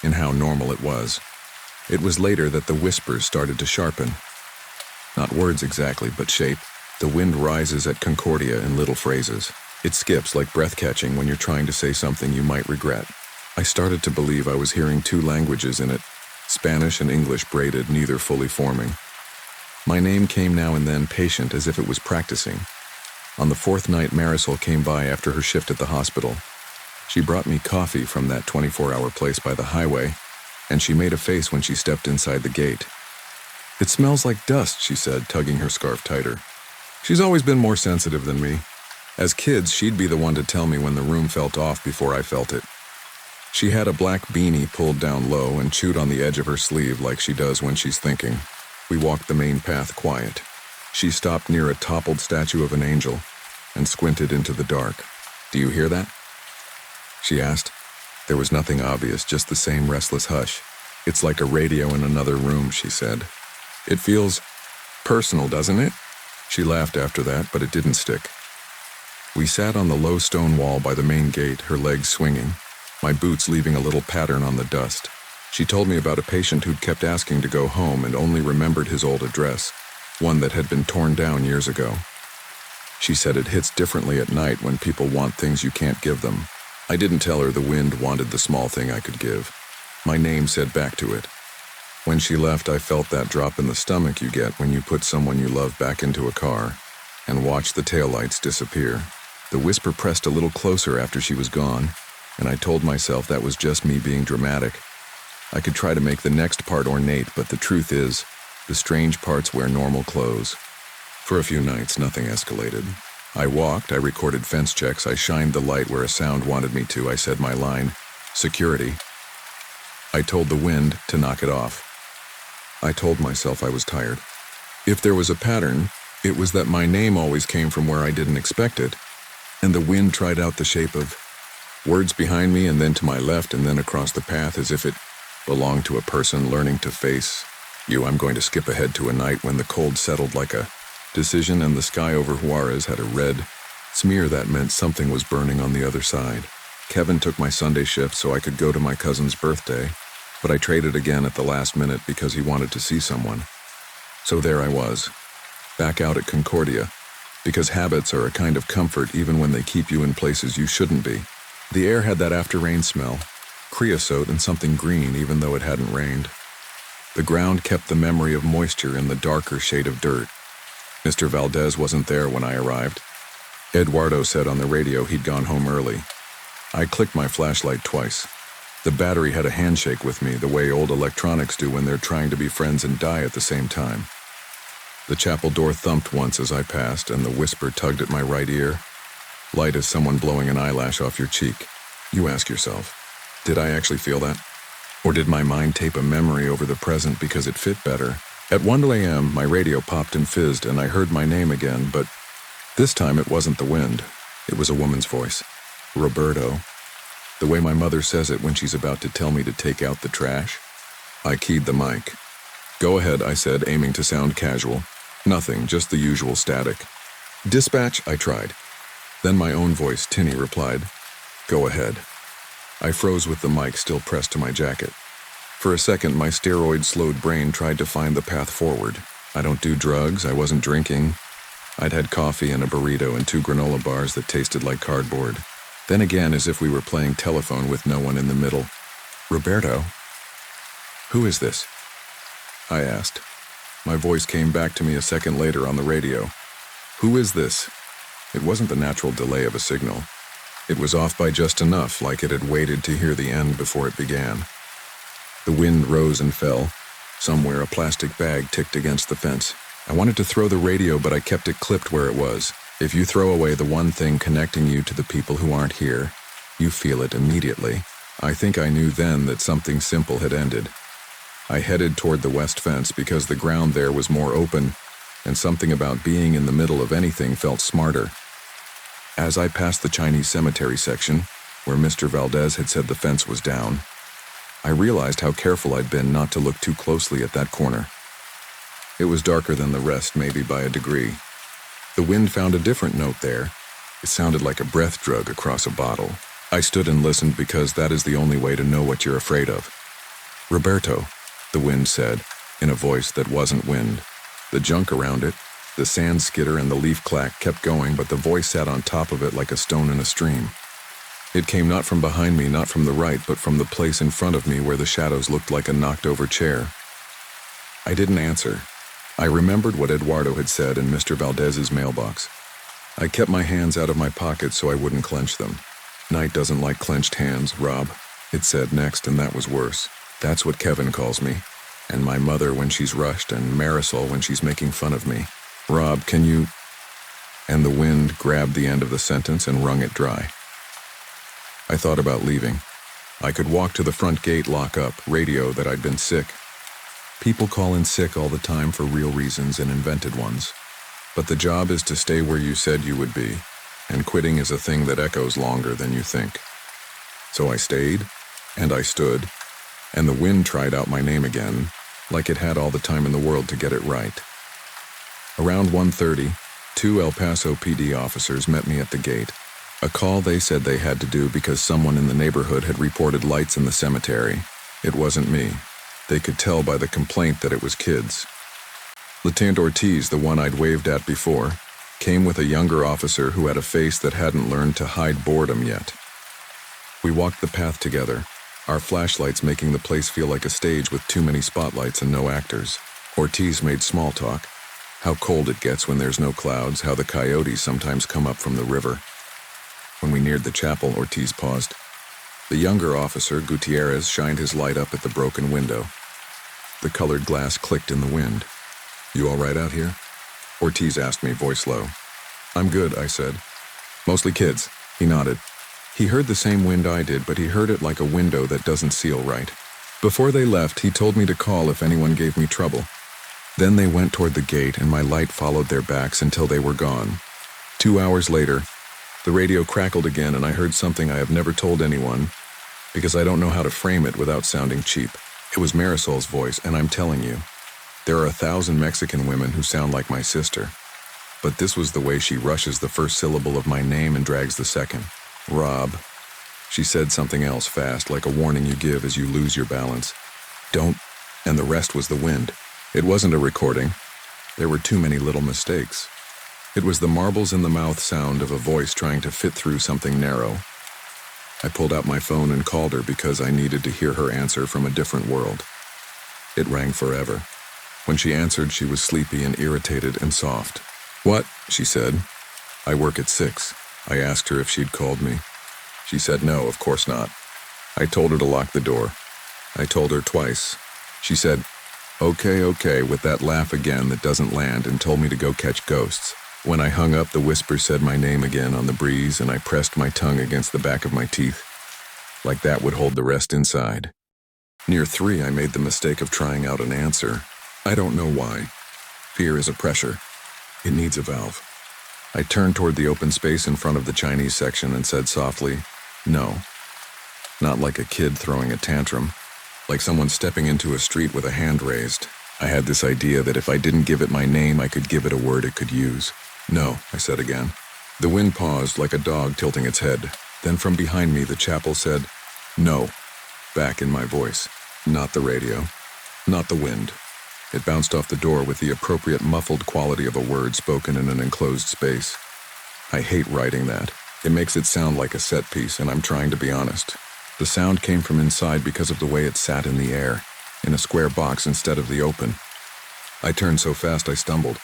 in how normal it was. It was later that the whispers started to sharpen. Not words exactly, but shape. The wind rises at Concordia in little phrases. It skips like breath-catching when you're trying to say something you might regret. I started to believe I was hearing 2 languages in it, Spanish and English braided, neither fully forming. My name came now and then, patient as if it was practicing. On the 4th night, Marisol came by after her shift at the hospital. She brought me coffee from that 24-hour place by the highway, and she made a face when she stepped inside the gate. "It smells like dust," she said, tugging her scarf tighter. She's always been more sensitive than me. As kids, she'd be the one to tell me when the room felt off before I felt it. She had a black beanie pulled down low and chewed on the edge of her sleeve like she does when she's thinking. We walked the main path quiet. She stopped near a toppled statue of an angel and squinted into the dark. "Do you hear that?" she asked. There was nothing obvious, just the same restless hush. "It's like a radio in another room," she said. "It feels personal, doesn't it?" She laughed after that, but it didn't stick. We sat on the low stone wall by the main gate, her legs swinging, my boots leaving a little pattern on the dust. She told me about a patient who'd kept asking to go home and only remembered his old address, one that had been torn down years ago. She said it hits differently at night when people want things you can't give them. I didn't tell her the wind wanted the small thing I could give. My name said back to it. When she left, I felt that drop in the stomach you get when you put someone you love back into a car and watch the taillights disappear. The whisper pressed a little closer after she was gone, and I told myself that was just me being dramatic. I could try to make the next part ornate, but the truth is, the strange parts wear normal clothes. For a few nights, nothing escalated. I walked, I recorded fence checks, I shined the light where a sound wanted me to, I said my line, "Security." I told the wind to knock it off. I told myself I was tired. If there was a pattern, it was that my name always came from where I didn't expect it, and the wind tried out the shape of words behind me and then to my left and then across the path as if it belonged to a person learning to face you. I'm going to skip ahead to a night when the cold settled like a decision and the sky over Juarez had a red smear that meant something was burning on the other side. Kevin took my Sunday shift so I could go to my cousin's birthday, but I traded again at the last minute because he wanted to see someone. So there I was, back out at Concordia, because habits are a kind of comfort even when they keep you in places you shouldn't be. The air had that after-rain smell, creosote and something green even though it hadn't rained. The ground kept the memory of moisture in the darker shade of dirt. Mr. Valdez wasn't there when I arrived. Eduardo said on the radio he'd gone home early. I clicked my flashlight twice. The battery had a handshake with me, the way old electronics do when they're trying to be friends and die at the same time. The chapel door thumped once as I passed, and the whisper tugged at my right ear. Light as someone blowing an eyelash off your cheek. You ask yourself, did I actually feel that? Or did my mind tape a memory over the present because it fit better? At 1 a.m., my radio popped and fizzed, and I heard my name again, but this time it wasn't the wind. It was a woman's voice. Roberto. The way my mother says it when she's about to tell me to take out the trash. I keyed the mic. Go ahead, I said, aiming to sound casual. Nothing, just the usual static. Dispatch, I tried. Then my own voice, tinny, replied, go ahead. I froze with the mic still pressed to my jacket. For a second, my steroid-slowed brain tried to find the path forward. I don't do drugs, I wasn't drinking. I'd had coffee and a burrito and 2 granola bars that tasted like cardboard. Then again, as if we were playing telephone with no one in the middle. Roberto? Who is this? I asked. My voice came back to me a second later on the radio. Who is this? It wasn't the natural delay of a signal. It was off by just enough, like it had waited to hear the end before it began. The wind rose and fell. Somewhere a plastic bag ticked against the fence. I wanted to throw the radio, but I kept it clipped where it was. If you throw away the one thing connecting you to the people who aren't here, you feel it immediately. I think I knew then that something simple had ended. I headed toward the west fence because the ground there was more open, and something about being in the middle of anything felt smarter. As I passed the Chinese cemetery section, where Mr. Valdez had said the fence was down, I realized how careful I'd been not to look too closely at that corner. It was darker than the rest, maybe by a degree. The wind found a different note there. It sounded like a breath drug across a bottle. I stood and listened because that is the only way to know what you're afraid of. Roberto, the wind said, in a voice that wasn't wind. The junk around it, the sand skitter and the leaf clack kept going, but the voice sat on top of it like a stone in a stream. It came not from behind me, not from the right, but from the place in front of me where the shadows looked like a knocked-over chair. I didn't answer. I remembered what Eduardo had said in Mr. Valdez's mailbox. I kept my hands out of my pockets so I wouldn't clench them. Night doesn't like clenched hands, Rob, it said next, and that was worse. That's what Kevin calls me, and my mother when she's rushed, and Marisol when she's making fun of me. Rob, can you... And the wind grabbed the end of the sentence and wrung it dry. I thought about leaving. I could walk to the front gate, lock up, radio that I'd been sick. People call in sick all the time for real reasons and invented ones. But the job is to stay where you said you would be, and quitting is a thing that echoes longer than you think. So I stayed, and I stood, and the wind tried out my name again, like it had all the time in the world to get it right. Around 1:30, 2 El Paso PD officers met me at the gate. A call they said they had to do because someone in the neighborhood had reported lights in the cemetery. It wasn't me. They could tell by the complaint that it was kids. Lieutenant Ortiz, the one I'd waved at before, came with a younger officer who had a face that hadn't learned to hide boredom yet. We walked the path together, our flashlights making the place feel like a stage with too many spotlights and no actors. Ortiz made small talk. How cold it gets when there's no clouds, how the coyotes sometimes come up from the river. When we neared the chapel, Ortiz paused. The younger officer, Gutierrez, shined his light up at the broken window. The colored glass clicked in the wind. You all right out here? Ortiz asked me, voice low. I'm good, I said. Mostly kids, he nodded. He heard the same wind I did, but he heard it like a window that doesn't seal right. Before they left, he told me to call if anyone gave me trouble. Then they went toward the gate and my light followed their backs until they were gone. 2 hours later, the radio crackled again and I heard something I have never told anyone because I don't know how to frame it without sounding cheap. It was Marisol's voice, and I'm telling you, there are 1,000 Mexican women who sound like my sister. But this was the way she rushes the first syllable of my name and drags the second. Rob. She said something else fast, like a warning you give as you lose your balance. Don't, and the rest was the wind. It wasn't a recording. There were too many little mistakes. It was the marbles in the mouth sound of a voice trying to fit through something narrow. I pulled out my phone and called her because I needed to hear her answer from a different world. It rang forever. When she answered, she was sleepy and irritated and soft. "What?" she said. "I work at 6. I asked her if she'd called me. She said no, of course not. I told her to lock the door. I told her twice. She said, okay, with that laugh again that doesn't land, and told me to go catch ghosts. When I hung up, the whisper said my name again on the breeze, and I pressed my tongue against the back of my teeth. Like that would hold the rest inside. Near 3, I made the mistake of trying out an answer. I don't know why. Fear is a pressure. It needs a valve. I turned toward the open space in front of the Chinese section and said softly, no. Not like a kid throwing a tantrum, like someone stepping into a street with a hand raised. I had this idea that if I didn't give it my name, I could give it a word it could use. No, I said again. The wind paused like a dog tilting its head. Then from behind me, the chapel said, no, back in my voice. Not the radio, not the wind. It bounced off the door with the appropriate muffled quality of a word spoken in an enclosed space. I hate writing that. It makes it sound like a set piece, and I'm trying to be honest. The sound came from inside because of the way it sat in the air, in a square box instead of the open. I turned so fast I stumbled.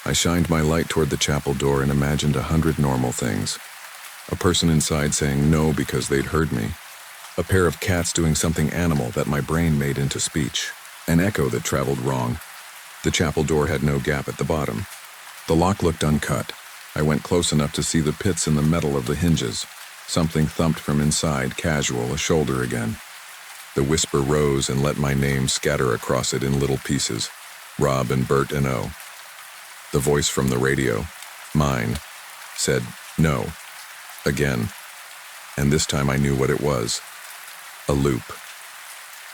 I shined my light toward the chapel door and imagined 100 normal things. A person inside saying no because they'd heard me. A pair of cats doing something animal that my brain made into speech. An echo that traveled wrong. The chapel door had no gap at the bottom. The lock looked uncut. I went close enough to see the pits in the metal of the hinges. Something thumped from inside, casual, a shoulder again. The whisper rose and let my name scatter across it in little pieces. Rob and Bert and O. The voice from the radio, mine, said no. Again. And this time I knew what it was. A loop.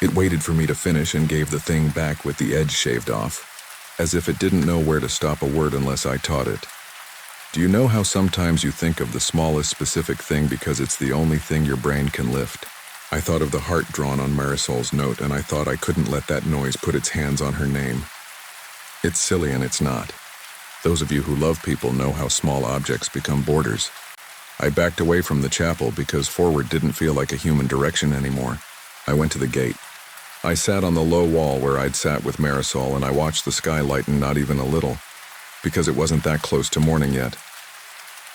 It waited for me to finish and gave the thing back with the edge shaved off, as if it didn't know where to stop a word unless I taught it. Do you know how sometimes you think of the smallest specific thing because it's the only thing your brain can lift? I thought of the heart drawn on Marisol's note, and I thought I couldn't let that noise put its hands on her name. It's silly and it's not. Those of you who love people know how small objects become borders. I backed away from the chapel because forward didn't feel like a human direction anymore. I went to the gate. I sat on the low wall where I'd sat with Marisol, and I watched the sky lighten not even a little, because it wasn't that close to morning yet.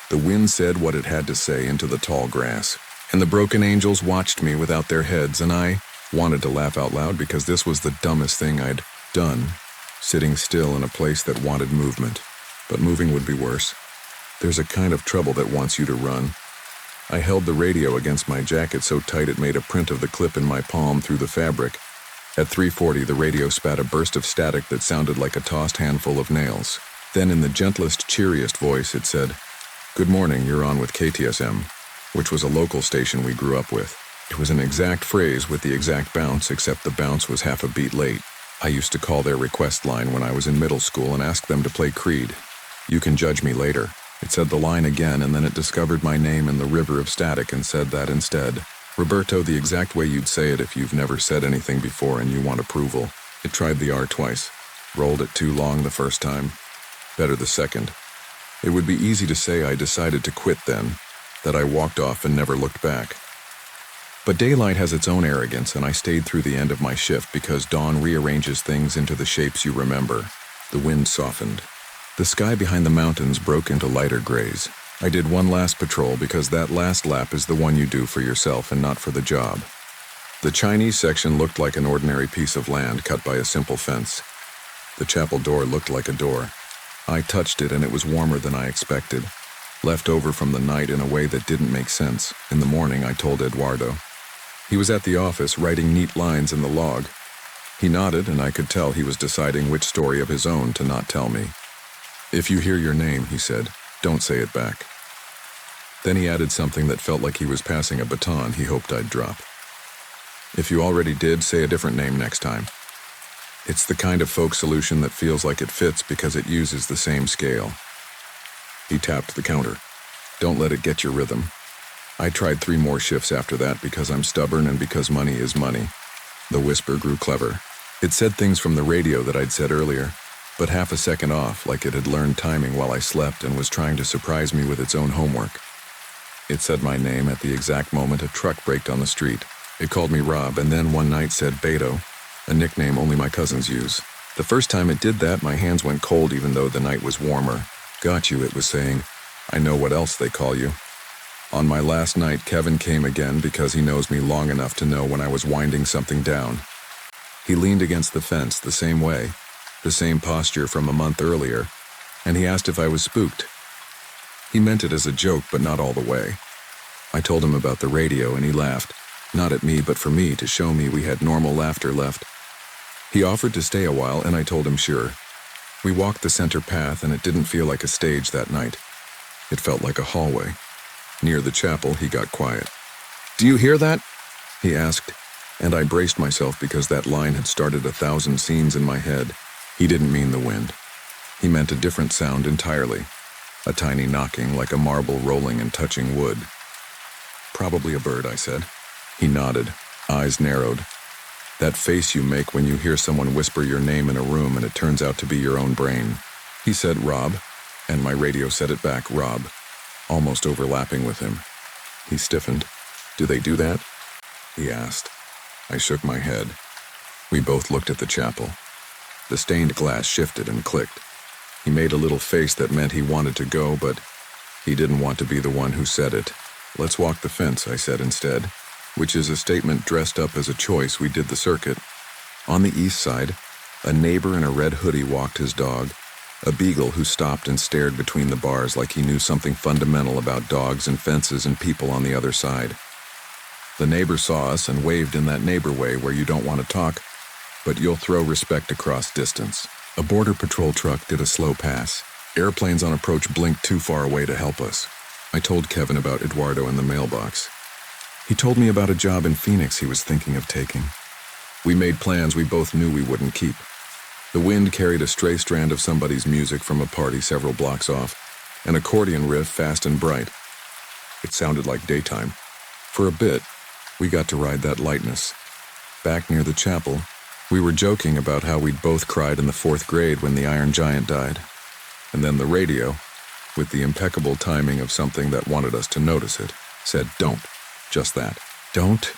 The wind said what it had to say into the tall grass, and the broken angels watched me without their heads, and I wanted to laugh out loud because this was the dumbest thing I'd done, sitting still in a place that wanted movement. But moving would be worse. There's a kind of trouble that wants you to run. I held the radio against my jacket so tight it made a print of the clip in my palm through the fabric. At 3:40, the radio spat a burst of static that sounded like a tossed handful of nails. Then in the gentlest, cheeriest voice, it said, "Good morning, you're on with KTSM," which was a local station we grew up with. It was an exact phrase with the exact bounce, except the bounce was half a beat late. I used to call their request line when I was in middle school and ask them to play Creed. You can judge me later. It said the line again, and then it discovered my name in the river of static and said that instead. Roberto, the exact way you'd say it if you've never said anything before and you want approval. It tried the R twice. Rolled it too long the first time. Better the second. It would be easy to say I decided to quit then, that I walked off and never looked back. But daylight has its own arrogance, and I stayed through the end of my shift because dawn rearranges things into the shapes you remember. The wind softened. The sky behind the mountains broke into lighter grays. I did one last patrol because that last lap is the one you do for yourself and not for the job. The Chinese section looked like an ordinary piece of land cut by a simple fence. The chapel door looked like a door. I touched it and it was warmer than I expected. Left over from the night in a way that didn't make sense. In the morning, I told Eduardo. He was at the office writing neat lines in the log. He nodded, and I could tell he was deciding which story of his own to not tell me. "If you hear your name," he said, "don't say it back." Then he added something that felt like he was passing a baton he hoped I'd drop. "If you already did, say a different name next time. It's the kind of folk solution that feels like it fits because it uses the same scale." He tapped the counter. "Don't let it get your rhythm." I tried 3 more shifts after that because I'm stubborn and because money is money. The whisper grew clever. It said things from the radio that I'd said earlier, but half a second off, like it had learned timing while I slept and was trying to surprise me with its own homework. It said my name at the exact moment a truck braked on the street. It called me Rob, and then one night said Beto, a nickname only my cousins use. The first time it did that, my hands went cold even though the night was warmer. "Got you," it was saying. "I know what else they call you." On my last night, Kevin came again because he knows me long enough to know when I was winding something down. He leaned against the fence the same way, the same posture from a month earlier, and he asked if I was spooked. He meant it as a joke, but not all the way. I told him about the radio, and he laughed, not at me, but for me, to show me we had normal laughter left. He offered to stay a while, and I told him sure. We walked the center path, and it didn't feel like a stage that night. It felt like a hallway. Near the chapel, he got quiet. "Do you hear that?" he asked, and I braced myself because that line had started 1,000 scenes in my head. He didn't mean the wind. He meant a different sound entirely, a tiny knocking like a marble rolling and touching wood. "Probably a bird," I said. He nodded, eyes narrowed. That face you make when you hear someone whisper your name in a room and it turns out to be your own brain. He said Rob, and my radio said it back, Rob, almost overlapping with him. He stiffened. "Do they do that?" he asked. I shook my head. We both looked at the chapel. The stained glass shifted and clicked. He made a little face that meant he wanted to go, but he didn't want to be the one who said it. "Let's walk the fence," I said instead, which is a statement dressed up as a choice. We did the circuit. On the east side, a neighbor in a red hoodie walked his dog, a beagle who stopped and stared between the bars like he knew something fundamental about dogs and fences and people on the other side. The neighbor saw us and waved in that neighbor way where you don't want to talk, but you'll throw respect across distance. A border patrol truck did a slow pass. Airplanes on approach blinked too far away to help us. I told Kevin about Eduardo in the mailbox. He told me about a job in Phoenix he was thinking of taking. We made plans we both knew we wouldn't keep. The wind carried a stray strand of somebody's music from a party several blocks off, an accordion riff fast and bright. It sounded like daytime. For a bit, we got to ride that lightness. Back near the chapel, we were joking about how we'd both cried in the 4th grade when the Iron Giant died. And then the radio, with the impeccable timing of something that wanted us to notice it, said, "Don't." Just that. "Don't?"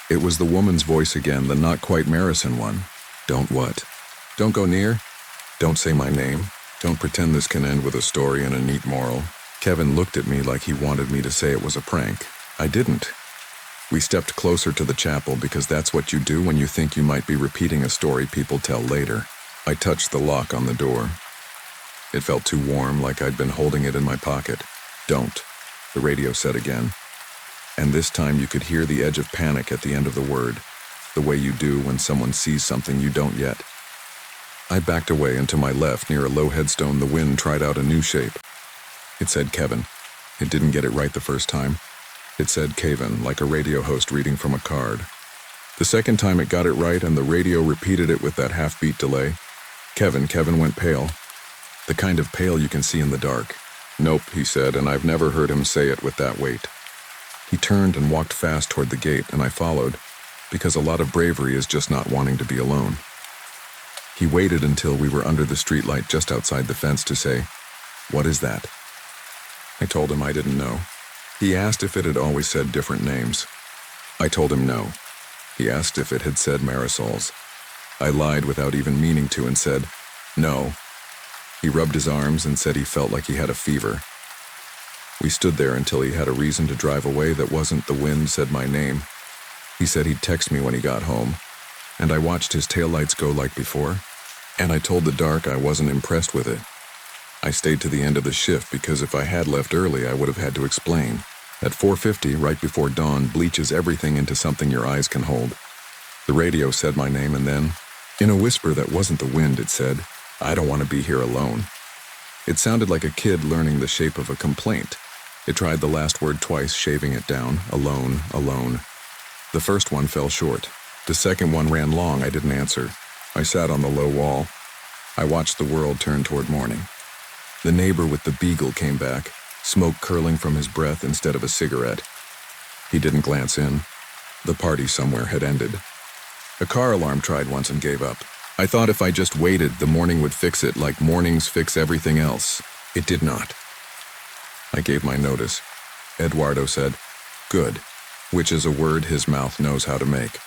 It was the woman's voice again, the not quite Marison one. "Don't what?" "Don't go near. Don't say my name. Don't pretend this can end with a story and a neat moral." Kevin looked at me like he wanted me to say it was a prank. I didn't. We stepped closer to the chapel because that's what you do when you think you might be repeating a story people tell later. I touched the lock on the door. It felt too warm, like I'd been holding it in my pocket. "Don't," the radio said again. And this time you could hear the edge of panic at the end of the word, the way you do when someone sees something you don't yet. I backed away, and to my left, near a low headstone, the wind tried out a new shape. It said Kevin. It didn't get it right the first time. It said Kevin, like a radio host reading from a card. The second time it got it right, and the radio repeated it with that half-beat delay. Kevin went pale. The kind of pale you can see in the dark. "Nope," he said, and I've never heard him say it with that weight. He turned and walked fast toward the gate, and I followed, because a lot of bravery is just not wanting to be alone. He waited until we were under the streetlight just outside the fence to say, "What is that?" I told him I didn't know. He asked if it had always said different names. I told him no. He asked if it had said Marisol's. I lied without even meaning to and said, "No." He rubbed his arms and said he felt like he had a fever. We stood there until he had a reason to drive away that wasn't the wind said my name. He said he'd text me when he got home, and I watched his taillights go like before, and I told the dark I wasn't impressed with it. I stayed to the end of the shift because if I had left early, I would have had to explain. At 4:50, right before dawn, bleaches everything into something your eyes can hold. The radio said my name, and then, in a whisper that wasn't the wind, it said, "I don't want to be here alone." It sounded like a kid learning the shape of a complaint. It tried the last word twice, shaving it down. Alone, alone. The first one fell short. The second one ran long. I didn't answer. I sat on the low wall. I watched the world turn toward morning. The neighbor with the beagle came back, smoke curling from his breath instead of a cigarette. He didn't glance in. The party somewhere had ended. A car alarm tried once and gave up. I thought if I just waited, the morning would fix it like mornings fix everything else. It did not. I gave my notice. Eduardo said, "Good," which is a word his mouth knows how to make.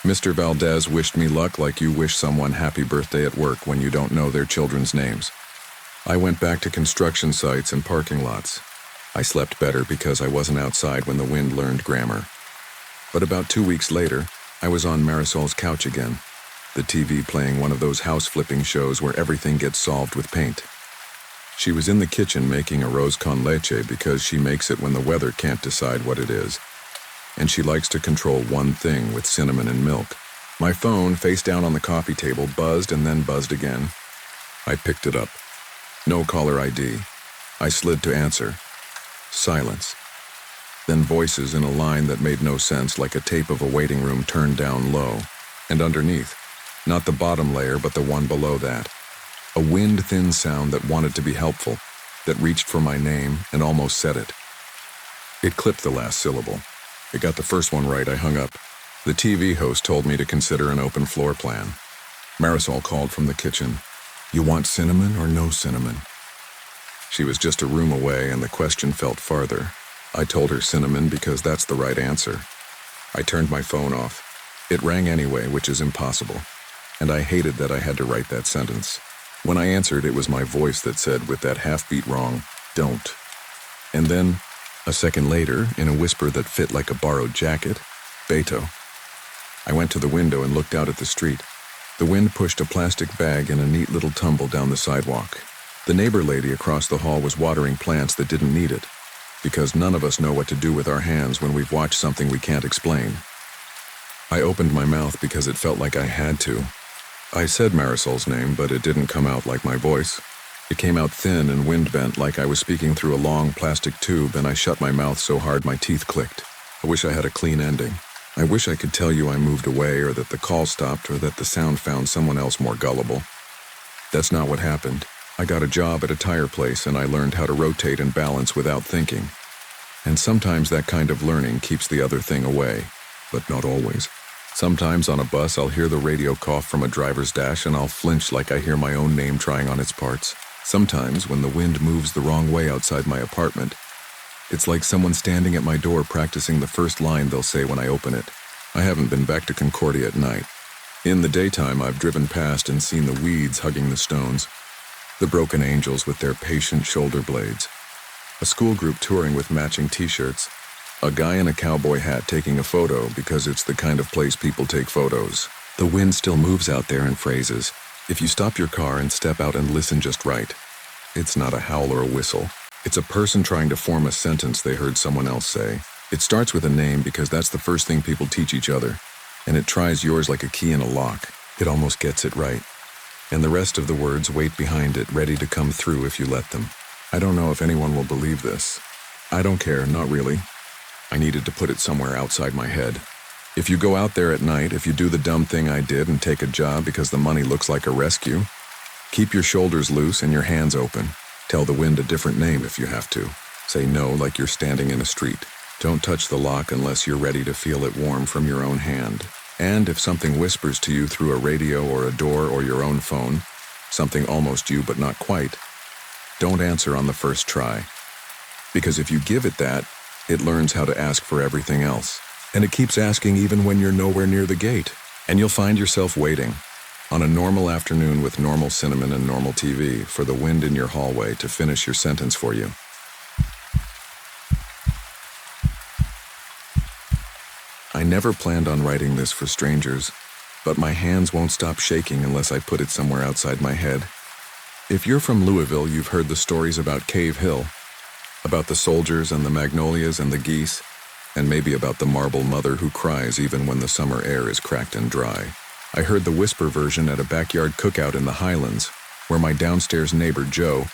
Mr. Valdez wished me luck like you wish someone happy birthday at work when you don't know their children's names. I went back to construction sites and parking lots. I slept better because I wasn't outside when the wind learned grammar. But about 2 weeks later, I was on Marisol's couch again, the TV playing one of those house-flipping shows where everything gets solved with paint. She was in the kitchen making arroz con leche because she makes it when the weather can't decide what it is. And she likes to control one thing with cinnamon and milk. My phone, face down on the coffee table, buzzed and then buzzed again. I picked it up. No caller ID. I slid to answer. Silence. Then voices in a line that made no sense, like a tape of a waiting room turned down low. And underneath, not the bottom layer, but the one below that. A wind-thin sound that wanted to be helpful, that reached for my name and almost said it. It clipped the last syllable. It got the first one right. I hung up. The TV host told me to consider an open floor plan. Marisol called from the kitchen. "You want cinnamon or no cinnamon?" She was just a room away, and the question felt farther. I told her cinnamon because that's the right answer. I turned my phone off. It rang anyway, which is impossible. And I hated that I had to write that sentence. When I answered, it was my voice that said, with that half-beat wrong, "Don't." And then, a second later, in a whisper that fit like a borrowed jacket, "Beto." I went to the window and looked out at the street. The wind pushed a plastic bag in a neat little tumble down the sidewalk. The neighbor lady across the hall was watering plants that didn't need it, because none of us know what to do with our hands when we've watched something we can't explain. I opened my mouth because it felt like I had to. I said Marisol's name, but it didn't come out like my voice. It came out thin and wind-bent, like I was speaking through a long plastic tube, and I shut my mouth so hard my teeth clicked. I wish I had a clean ending. I wish I could tell you I moved away, or that the call stopped, or that the sound found someone else more gullible. That's not what happened. I got a job at a tire place, and I learned how to rotate and balance without thinking. And sometimes that kind of learning keeps the other thing away, but not always. Sometimes on a bus, I'll hear the radio cough from a driver's dash, and I'll flinch like I hear my own name trying on its parts. Sometimes, when the wind moves the wrong way outside my apartment, it's like someone standing at my door practicing the first line they'll say when I open it. I haven't been back to Concordia at night. In the daytime, I've driven past and seen the weeds hugging the stones, the broken angels with their patient shoulder blades, a school group touring with matching t-shirts, a guy in a cowboy hat taking a photo because it's the kind of place people take photos. The wind still moves out there in phrases. If you stop your car and step out and listen just right, it's not a howl or a whistle. It's a person trying to form a sentence they heard someone else say. It starts with a name because that's the first thing people teach each other, and it tries yours like a key in a lock. It almost gets it right. And the rest of the words wait behind it, ready to come through if you let them. I don't know if anyone will believe this. I don't care, not really. I needed to put it somewhere outside my head. If you go out there at night, if you do the dumb thing I did and take a job because the money looks like a rescue, keep your shoulders loose and your hands open. Tell the wind a different name if you have to. Say no like you're standing in a street. Don't touch the lock unless you're ready to feel it warm from your own hand. And if something whispers to you through a radio or a door or your own phone, something almost you but not quite, don't answer on the first try. Because if you give it that, it learns how to ask for everything else. And it keeps asking even when you're nowhere near the gate. And you'll find yourself waiting, on a normal afternoon with normal cinnamon and normal TV, for the wind in your hallway to finish your sentence for you. I never planned on writing this for strangers, but my hands won't stop shaking unless I put it somewhere outside my head. If you're from Louisville, you've heard the stories about Cave Hill. About the soldiers and the magnolias and the geese, and maybe about the marble mother who cries even when the summer air is cracked and dry. I heard the whisper version at a backyard cookout in the Highlands, where my downstairs neighbor Joe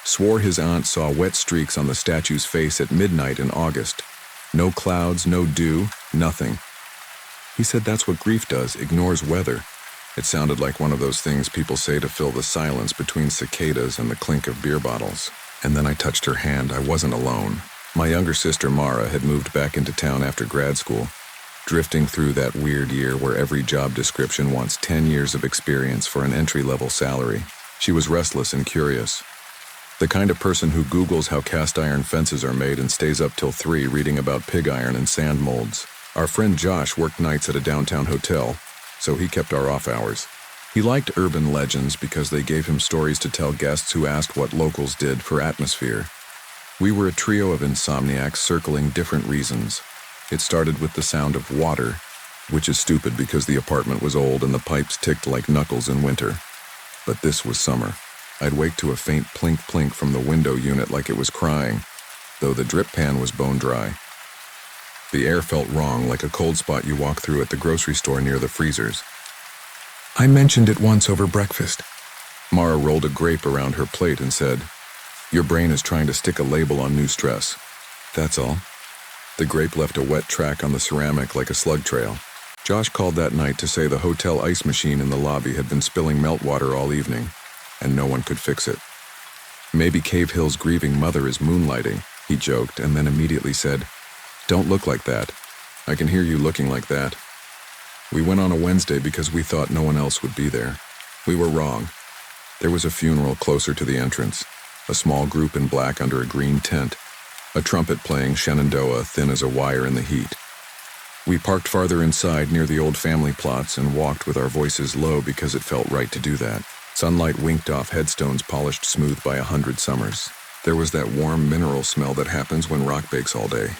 swore his aunt saw wet streaks on the statue's face at midnight in August. No clouds, no dew, nothing. He said that's what grief does, ignores weather. It sounded like one of those things people say to fill the silence between cicadas and the clink of beer bottles. And then I touched her hand. I wasn't alone. My younger sister Mara had moved back into town after grad school, drifting through that weird year where every job description wants 10 years of experience for an entry-level salary. She was restless and curious. The kind of person who Googles how cast iron fences are made and stays up till 3 reading about pig iron and sand molds. Our friend Josh worked nights at a downtown hotel, so he kept our off hours. He liked urban legends because they gave him stories to tell guests who asked what locals did for atmosphere. We were a trio of insomniacs circling different reasons. It started with the sound of water, which is stupid because the apartment was old and the pipes ticked like knuckles in winter. But this was summer. I'd wake to a faint plink-plink from the window unit like it was crying, though the drip pan was bone dry. The air felt wrong, like a cold spot you walk through at the grocery store near the freezers. I mentioned it once over breakfast. Mara rolled a grape around her plate and said, "Your brain is trying to stick a label on new stress. That's all." The grape left a wet track on the ceramic like a slug trail. Josh called that night to say the hotel ice machine in the lobby had been spilling meltwater all evening, and no one could fix it. "Maybe Cave Hill's grieving mother is moonlighting," he joked, and then immediately said, "Don't look like that. I can hear you looking like that." We went on a Wednesday because we thought no one else would be there. We were wrong. There was a funeral closer to the entrance, a small group in black under a green tent, a trumpet playing Shenandoah thin as a wire in the heat. We parked farther inside near the old family plots and walked with our voices low because it felt right to do that. Sunlight winked off headstones polished smooth by 100 summers. There was that warm mineral smell that happens when rock bakes all day.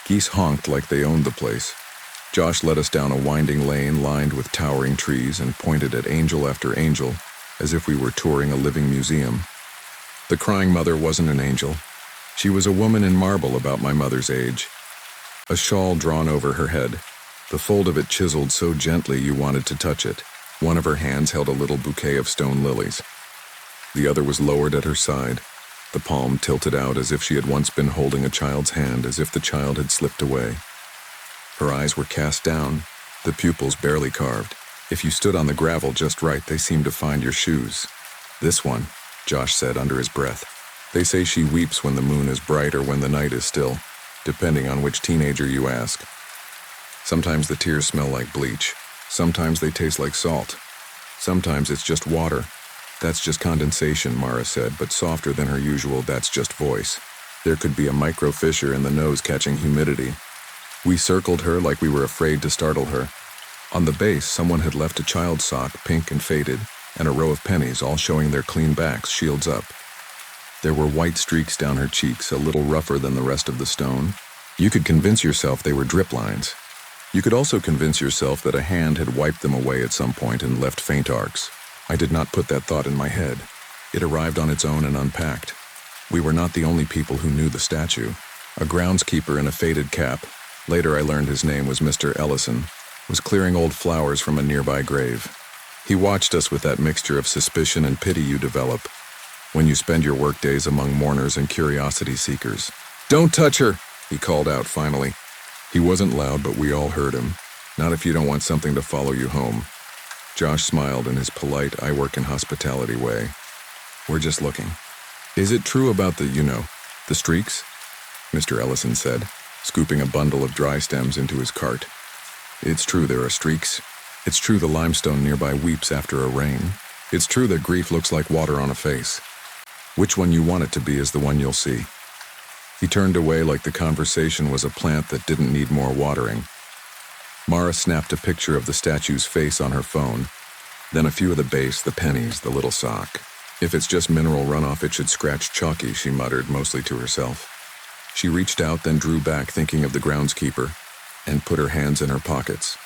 Geese honked like they owned the place. Josh led us down a winding lane lined with towering trees and pointed at angel after angel as if we were touring a living museum. The crying mother wasn't an angel. She was a woman in marble about my mother's age. A shawl drawn over her head, the fold of it chiseled so gently you wanted to touch it. One of her hands held a little bouquet of stone lilies. The other was lowered at her side, the palm tilted out as if she had once been holding a child's hand, as if the child had slipped away. Her eyes were cast down, the pupils barely carved. If you stood on the gravel just right, they seemed to find your shoes. "This one," Josh said under his breath. "They say she weeps when the moon is bright or when the night is still, depending on which teenager you ask. Sometimes the tears smell like bleach. Sometimes they taste like salt. Sometimes it's just water. That's just condensation," Mara said, but softer than her usual "that's just" voice. There could be a micro fissure in the nose catching humidity. We circled her like we were afraid to startle her. On the base, someone had left a child's sock, pink and faded, and a row of pennies, all showing their clean backs, shields up. There were white streaks down her cheeks, a little rougher than the rest of the stone. You could convince yourself they were drip lines. You could also convince yourself that a hand had wiped them away at some point and left faint arcs. I did not put that thought in my head. It arrived on its own and unpacked. We were not the only people who knew the statue. A groundskeeper in a faded cap, later I learned his name was Mr. Ellison, was clearing old flowers from a nearby grave. He watched us with that mixture of suspicion and pity you develop when you spend your workdays among mourners and curiosity seekers. "Don't touch her," he called out finally. He wasn't loud, but we all heard him. "Not if you don't want something to follow you home." Josh smiled in his polite, "I work in hospitality" way. "We're just looking." "Is it true about the streaks?" Mr. Ellison said, scooping a bundle of dry stems into his cart. "It's true there are streaks. It's true the limestone nearby weeps after a rain. It's true that grief looks like water on a face. Which one you want it to be is the one you'll see." He turned away like the conversation was a plant that didn't need more watering. Mara snapped a picture of the statue's face on her phone, then a few of the base, the pennies, the little sock. "If it's just mineral runoff, it should scratch chalky," she muttered, mostly to herself. She reached out, then drew back, thinking of the groundskeeper, and put her hands in her pockets.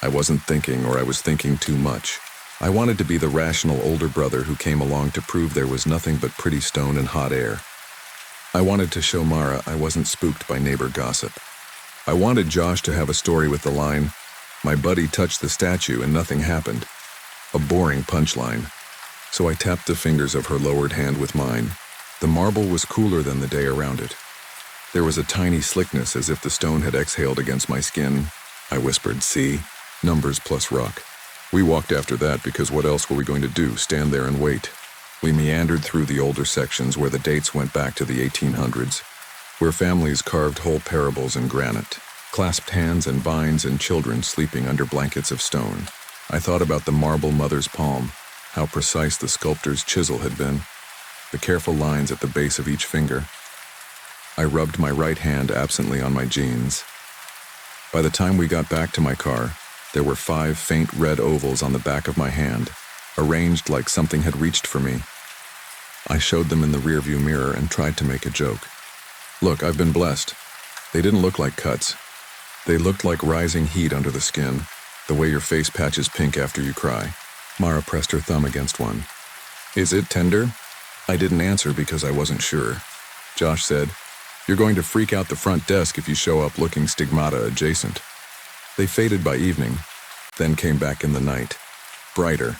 I wasn't thinking, or I was thinking too much. I wanted to be the rational older brother who came along to prove there was nothing but pretty stone and hot air. I wanted to show Mara I wasn't spooked by neighbor gossip. I wanted Josh to have a story with the line, "My buddy touched the statue and nothing happened." A boring punchline. So I tapped the fingers of her lowered hand with mine. The marble was cooler than the day around it. There was a tiny slickness as if the stone had exhaled against my skin. I whispered, "See? Numbers plus rock." We walked after that because what else were we going to do, stand there and wait? We meandered through the older sections where the dates went back to the 1800s, where families carved whole parables in granite, clasped hands and vines and children sleeping under blankets of stone. I thought about the marble mother's palm, how precise the sculptor's chisel had been, the careful lines at the base of each finger. I rubbed my right hand absently on my jeans. By the time we got back to my car, there were 5 faint red ovals on the back of my hand, arranged like something had reached for me. I showed them in the rearview mirror and tried to make a joke. "Look, I've been blessed." They didn't look like cuts. They looked like rising heat under the skin, the way your face patches pink after you cry. Mara pressed her thumb against one. "Is it tender?" I didn't answer because I wasn't sure. Josh said, "You're going to freak out the front desk if you show up looking stigmata adjacent." They faded by evening, then came back in the night, brighter,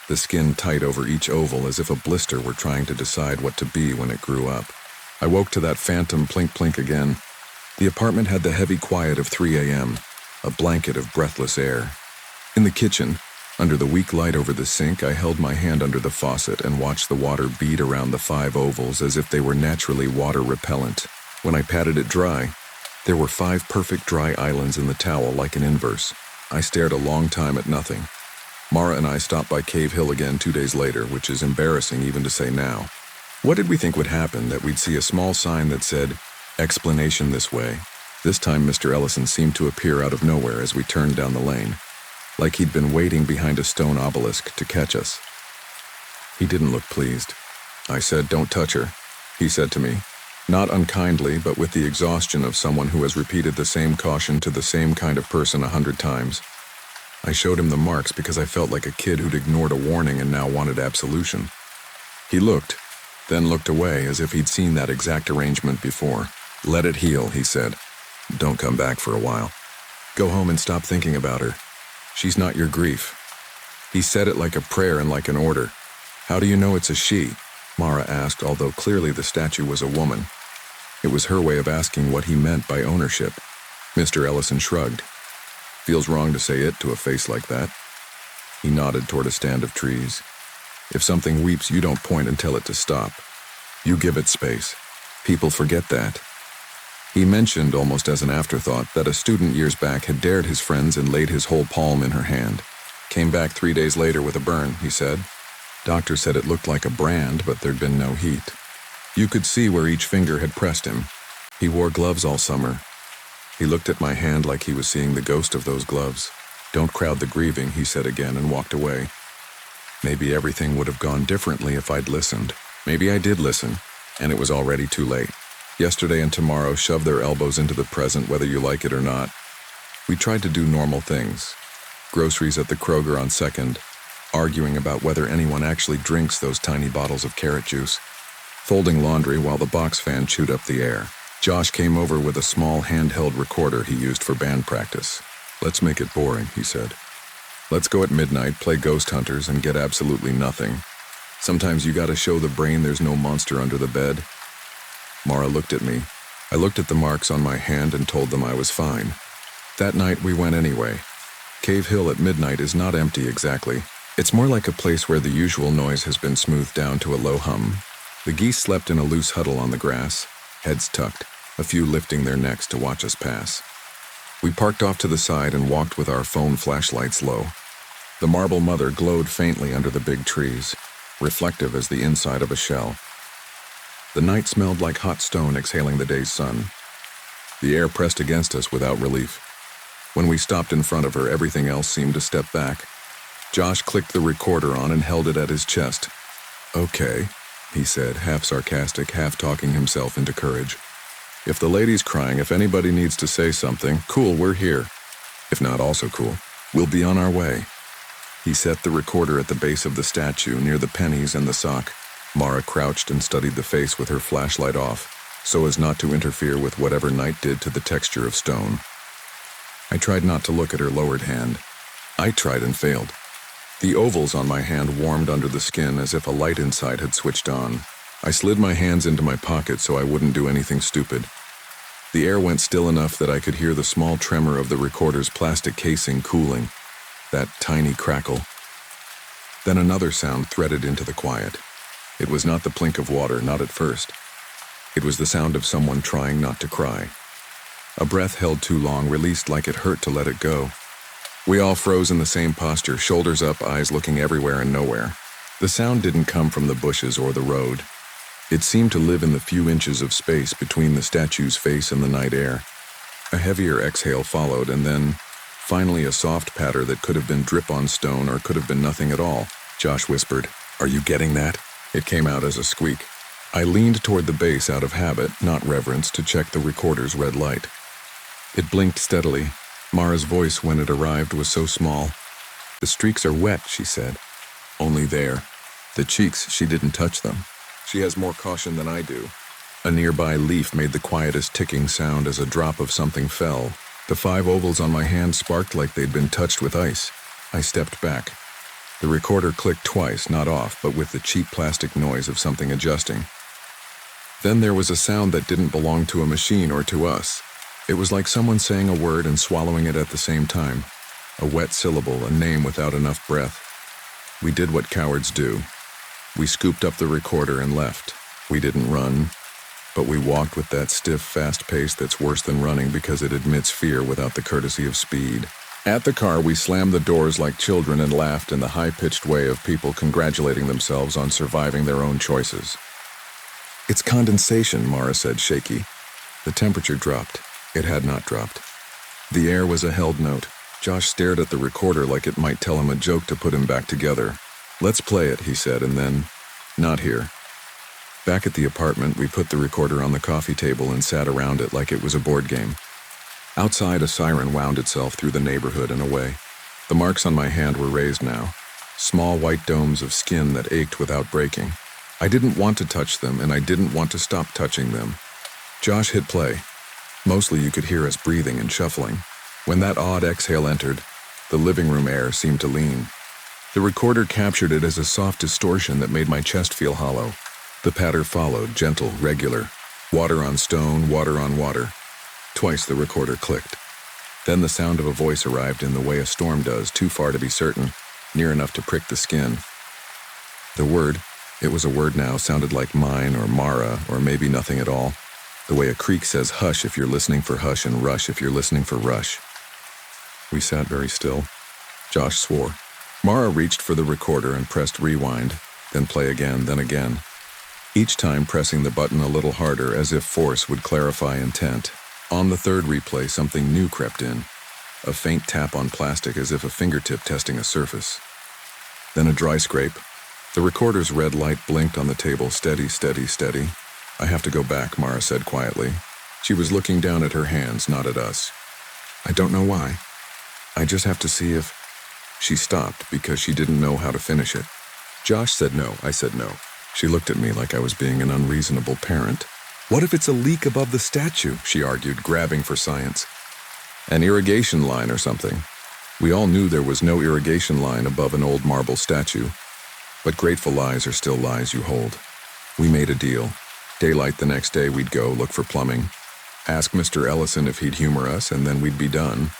the skin tight over each oval as if a blister were trying to decide what to be when it grew up. I woke to that phantom plink-plink again. The apartment had the heavy quiet of 3 a.m., a blanket of breathless air. In the kitchen, under the weak light over the sink, I held my hand under the faucet and watched the water bead around the 5 ovals as if they were naturally water repellent. When I patted it dry, there were 5 perfect dry islands in the towel like an inverse. I stared a long time at nothing. Mara and I stopped by Cave Hill again 2 days later, which is embarrassing even to say now. What did we think would happen? That we'd see a small sign that said, "Explanation this way." This time Mr. Ellison seemed to appear out of nowhere as we turned down the lane, like he'd been waiting behind a stone obelisk to catch us. He didn't look pleased. I said, "Don't touch her," he said to me. Not unkindly, but with the exhaustion of someone who has repeated the same caution to the same kind of person 100 times. I showed him the marks because I felt like a kid who'd ignored a warning and now wanted absolution. He looked, then looked away as if he'd seen that exact arrangement before. "Let it heal," he said. "Don't come back for a while. Go home and stop thinking about her. She's not your grief." He said it like a prayer and like an order. "How do you know it's a she?" Mara asked, although clearly the statue was a woman. It was her way of asking what he meant by ownership. Mr. Ellison shrugged. "Feels wrong to say it to a face like that." He nodded toward a stand of trees. "If something weeps, you don't point and tell it to stop. You give it space. People forget that." He mentioned, almost as an afterthought, that a student years back had dared his friends and laid his whole palm in her hand. Came back 3 days later with a burn, he said. Doctor said it looked like a brand, but there'd been no heat. You could see where each finger had pressed him. He wore gloves all summer. He looked at my hand like he was seeing the ghost of those gloves. "Don't crowd the grieving," he said again and walked away. Maybe everything would have gone differently if I'd listened. Maybe I did listen, and it was already too late. Yesterday and tomorrow shove their elbows into the present whether you like it or not. We tried to do normal things. Groceries at the Kroger on 2nd, arguing about whether anyone actually drinks those tiny bottles of carrot juice. Folding laundry while the box fan chewed up the air. Josh came over with a small handheld recorder he used for band practice. "Let's make it boring," he said. "Let's go at midnight, play ghost hunters, and get absolutely nothing. Sometimes you gotta show the brain there's no monster under the bed." Mara looked at me. I looked at the marks on my hand and told them I was fine. That night we went anyway. Cave Hill at midnight is not empty exactly. It's more like a place where the usual noise has been smoothed down to a low hum. The geese slept in a loose huddle on the grass, heads tucked, a few lifting their necks to watch us pass. We parked off to the side and walked with our phone flashlights low. The marble mother glowed faintly under the big trees, reflective as the inside of a shell. The night smelled like hot stone exhaling the day's sun. The air pressed against us without relief. When we stopped in front of her, everything else seemed to step back. Josh clicked the recorder on and held it at his chest. "Okay," he said, half sarcastic, half talking himself into courage. "If the lady's crying, if anybody needs to say something, cool, we're here. If not, also cool. We'll be on our way." He set the recorder at the base of the statue near the pennies and the sock. Mara crouched and studied the face with her flashlight off. so as not to interfere with whatever night did to the texture of stone. I tried not to look at her lowered hand. I tried and failed. The ovals on my hand warmed under the skin as if a light inside had switched on. I slid my hands into my pocket so I wouldn't do anything stupid. The air went still enough that I could hear the small tremor of the recorder's plastic casing cooling, that tiny crackle. Then another sound threaded into the quiet. It was not the plink of water, not at first. It was the sound of someone trying not to cry. A breath held too long, released like it hurt to let it go. We all froze in the same posture, shoulders up, eyes looking everywhere and nowhere. The sound didn't come from the bushes or the road. It seemed to live in the few inches of space between the statue's face and the night air. A heavier exhale followed, and then, finally, a soft patter that could have been drip on stone or could have been nothing at all. Josh whispered, "Are you getting that?" It came out as a squeak. I leaned toward the base out of habit, not reverence, to check the recorder's red light. It blinked steadily. Mara's voice, when it arrived, was so small. "The streaks are wet," she said. "Only there. The cheeks, she didn't touch them. She has more caution than I do." A nearby leaf made the quietest ticking sound as a drop of something fell. The 5 ovals on my hand sparked like they'd been touched with ice. I stepped back. The recorder clicked twice, not off, but with the cheap plastic noise of something adjusting. Then there was a sound that didn't belong to a machine or to us. It was like someone saying a word and swallowing it at the same time. A wet syllable, a name without enough breath. We did what cowards do. We scooped up the recorder and left. We didn't run, but we walked with that stiff, fast pace that's worse than running because it admits fear without the courtesy of speed. At the car, we slammed the doors like children and laughed in the high-pitched way of people congratulating themselves on surviving their own choices. "It's condensation," Mara said, shaky. The temperature dropped. It had not dropped. The air was a held note. Josh stared at the recorder like it might tell him a joke to put him back together. "Let's play it," he said, and then, "Not here." Back at the apartment, we put the recorder on the coffee table and sat around it like it was a board game. Outside, a siren wound itself through the neighborhood and away. The marks on my hand were raised now, small white domes of skin that ached without breaking. I didn't want to touch them, and I didn't want to stop touching them. Josh hit play. Mostly you could hear us breathing and shuffling. When that odd exhale entered, the living room air seemed to lean. The recorder captured it as a soft distortion that made my chest feel hollow. The patter followed, gentle, regular. Water on stone, water on water. Twice the recorder clicked. Then the sound of a voice arrived in the way a storm does, too far to be certain, near enough to prick the skin. The word, it was a word now, sounded like mine or Mara, or maybe nothing at all. The way a creek says hush if you're listening for hush and rush if you're listening for rush. We sat very still. Josh swore. Mara reached for the recorder and pressed rewind, then play again, then again. Each time pressing the button a little harder as if force would clarify intent. On the third replay, something new crept in. A faint tap on plastic as if a fingertip testing a surface. Then a dry scrape. The recorder's red light blinked on the table, steady, steady, steady. "I have to go back," Mara said quietly. She was looking down at her hands, not at us. "I don't know why. I just have to see if..." She stopped because she didn't know how to finish it. Josh said no. I said no. She looked at me like I was being an unreasonable parent. "What if it's a leak above the statue?" she argued, grabbing for science. "An irrigation line or something." We all knew there was no irrigation line above an old marble statue. But grateful lies are still lies you hold. We made a deal. Daylight the next day we'd go look for plumbing. Ask Mr. Ellison if he'd humor us, and then we'd be done.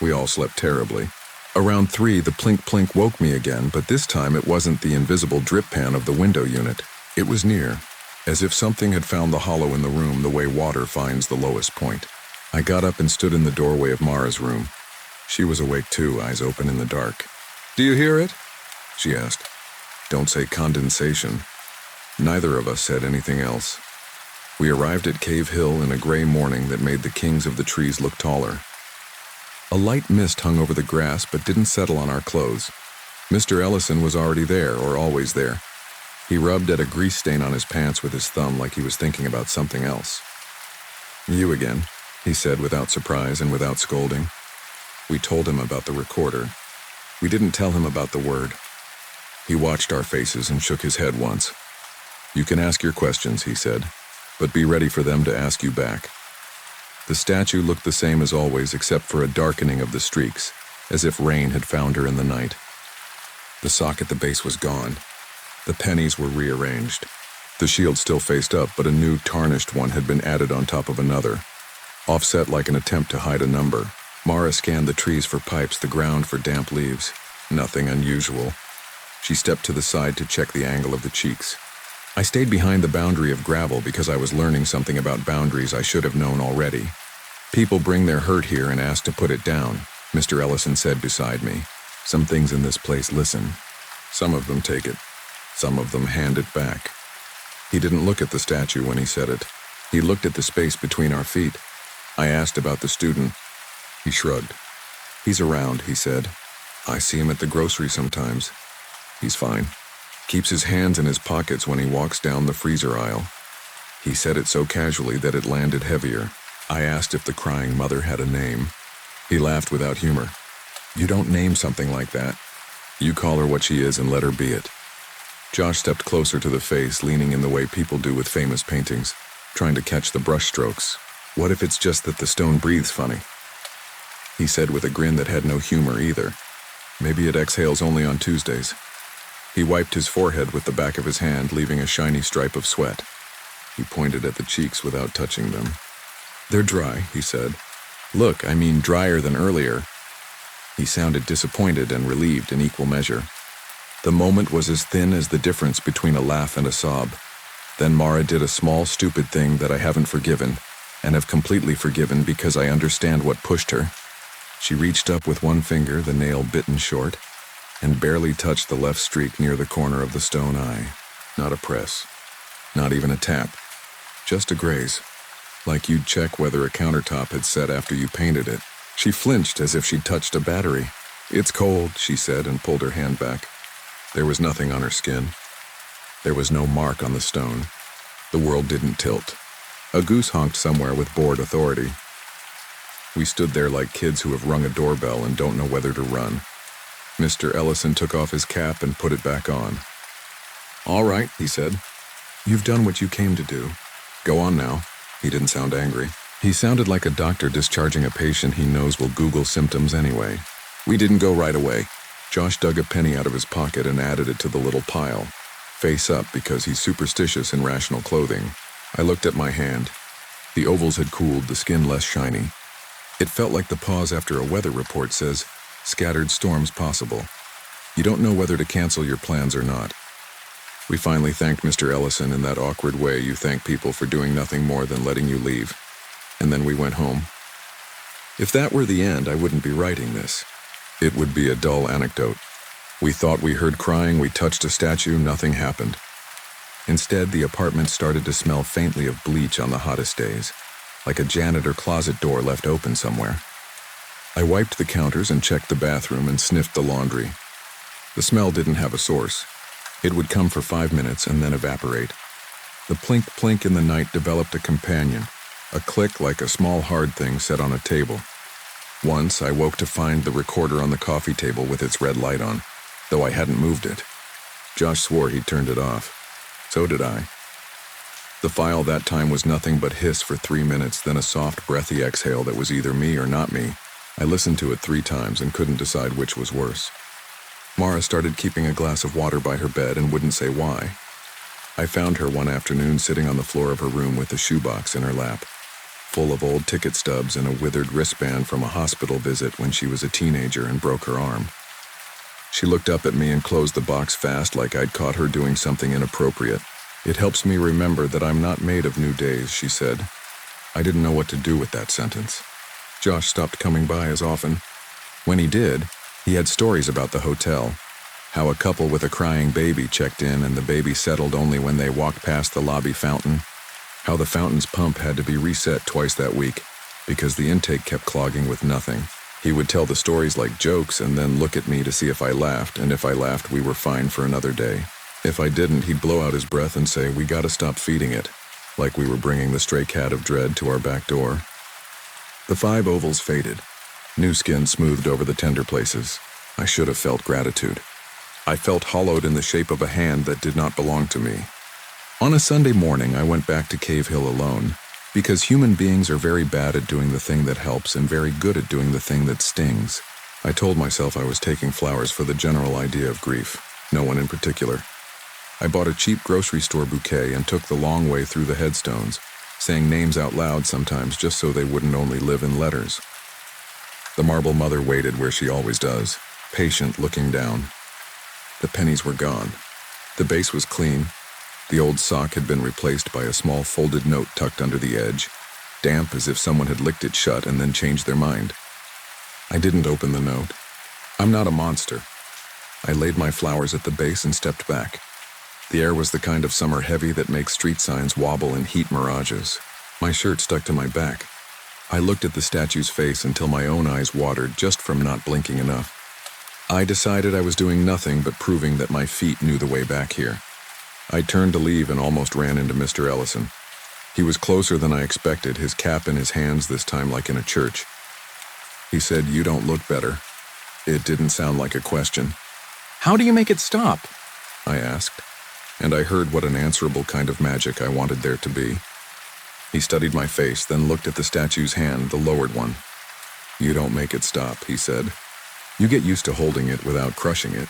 We all slept terribly. Around 3, the plink-plink woke me again, but this time it wasn't the invisible drip pan of the window unit. It was near, as if something had found the hollow in the room the way water finds the lowest point. I got up and stood in the doorway of Mara's room. She was awake too, eyes open in the dark. "Do you hear it?" she asked. "Don't say condensation." Neither of us said anything else. We arrived at Cave Hill in a gray morning that made the kings of the trees look taller. A light mist hung over the grass but didn't settle on our clothes. Mr. Ellison was already there, or always there. He rubbed at a grease stain on his pants with his thumb like he was thinking about something else. "You again," he said without surprise and without scolding. We told him about the recorder. We didn't tell him about the word. He watched our faces and shook his head once. "You can ask your questions," he said. but be ready for them to ask you back. The statue looked the same as always except for a darkening of the streaks, as if rain had found her in the night. The sock at the base was gone. The pennies were rearranged. The shield still faced up, but a new tarnished one had been added on top of another, offset like an attempt to hide a number. Mara scanned the trees for pipes, the ground for damp leaves. Nothing unusual. She stepped to the side to check the angle of the cheeks. I stayed behind the boundary of gravel because I was learning something about boundaries I should have known already. People bring their hurt here and ask to put it down, Mr. Ellison said beside me. Some things in this place listen. Some of them take it. Some of them hand it back. He didn't look at the statue when he said it. He looked at the space between our feet. I asked about the student. He shrugged. He's around, he said. I see him at the grocery sometimes. He's fine. Keeps his hands in his pockets when he walks down the freezer aisle. He said it so casually that it landed heavier. I asked if the crying mother had a name. He laughed without humor. You don't name something like that. You call her what she is and let her be it. Josh stepped closer to the face, leaning in the way people do with famous paintings, trying to catch the brush strokes. What if it's just that the stone breathes funny? He said with a grin that had no humor either. Maybe it exhales only on Tuesdays. He wiped his forehead with the back of his hand, leaving a shiny stripe of sweat. He pointed at the cheeks without touching them. They're dry, he said. Look, I mean drier than earlier. He sounded disappointed and relieved in equal measure. The moment was as thin as the difference between a laugh and a sob. Then Mara did a small, stupid thing that I haven't forgiven, and have completely forgiven because I understand what pushed her. She reached up with one finger, the nail bitten short, and barely touched the left streak near the corner of the stone eye. Not a press. Not even a tap. Just a graze. Like you'd check whether a countertop had set after you painted it. She flinched as if she'd touched a battery. It's cold, she said, and pulled her hand back. There was nothing on her skin. There was no mark on the stone. The world didn't tilt. A goose honked somewhere with bored authority. We stood there like kids who have rung a doorbell and don't know whether to run. Mr. Ellison took off his cap and put it back on. All right, he said. You've done what you came to do. Go on now. He didn't sound angry. He sounded like a doctor discharging a patient he knows will Google symptoms anyway. We didn't go right away. Josh dug a penny out of his pocket and added it to the little pile, face up because he's superstitious in rational clothing. I looked at my hand. The ovals had cooled, the skin less shiny. It felt like the pause after a weather report says, scattered storms possible. You don't know whether to cancel your plans or not. We finally thanked Mr. Ellison in that awkward way you thank people for doing nothing more than letting you leave. And then we went home. If that were the end, I wouldn't be writing this. It would be a dull anecdote. We thought we heard crying, we touched a statue, nothing happened. Instead, the apartment started to smell faintly of bleach on the hottest days, like a janitor closet door left open somewhere. I wiped the counters and checked the bathroom and sniffed the laundry. The smell didn't have a source. It would come for 5 minutes and then evaporate. The plink-plink in the night developed a companion, a click like a small hard thing set on a table. Once, I woke to find the recorder on the coffee table with its red light on, though I hadn't moved it. Josh swore he'd turned it off. So did I. The file that time was nothing but hiss for 3 minutes, then a soft, breathy exhale that was either me or not me. I listened to it 3 times and couldn't decide which was worse. Mara started keeping a glass of water by her bed and wouldn't say why. I found her one afternoon sitting on the floor of her room with a shoebox in her lap, full of old ticket stubs and a withered wristband from a hospital visit when she was a teenager and broke her arm. She looked up at me and closed the box fast like I'd caught her doing something inappropriate. It helps me remember that I'm not made of new days, she said. I didn't know what to do with that sentence. Josh stopped coming by as often. When he did, he had stories about the hotel, how a couple with a crying baby checked in and the baby settled only when they walked past the lobby fountain, how the fountain's pump had to be reset twice that week because the intake kept clogging with nothing. He would tell the stories like jokes and then look at me to see if I laughed, and if I laughed, we were fine for another day. If I didn't, he'd blow out his breath and say, "We gotta stop feeding it," like we were bringing the stray cat of dread to our back door. The 5 ovals faded. New skin smoothed over the tender places. I should have felt gratitude. I felt hollowed in the shape of a hand that did not belong to me. On a Sunday morning, I went back to Cave Hill alone, because human beings are very bad at doing the thing that helps and very good at doing the thing that stings. I told myself I was taking flowers for the general idea of grief, no one in particular. I bought a cheap grocery store bouquet and took the long way through the headstones, saying names out loud sometimes just so they wouldn't only live in letters. The marble mother waited where she always does, patient, looking down. The pennies were gone. The base was clean. The old sock had been replaced by a small folded note tucked under the edge, damp as if someone had licked it shut and then changed their mind. I didn't open the note. I'm not a monster. I laid my flowers at the base and stepped back. The air was the kind of summer heavy that makes street signs wobble in heat mirages. My shirt stuck to my back. I looked at the statue's face until my own eyes watered just from not blinking enough. I decided I was doing nothing but proving that my feet knew the way back here. I turned to leave and almost ran into Mr. Ellison. He was closer than I expected, his cap in his hands this time like in a church. He said, "You don't look better." It didn't sound like a question. "How do you make it stop?" I asked, and I heard what an answerable kind of magic I wanted there to be. He studied my face, then looked at the statue's hand, the lowered one. "You don't make it stop," he said. "You get used to holding it without crushing it.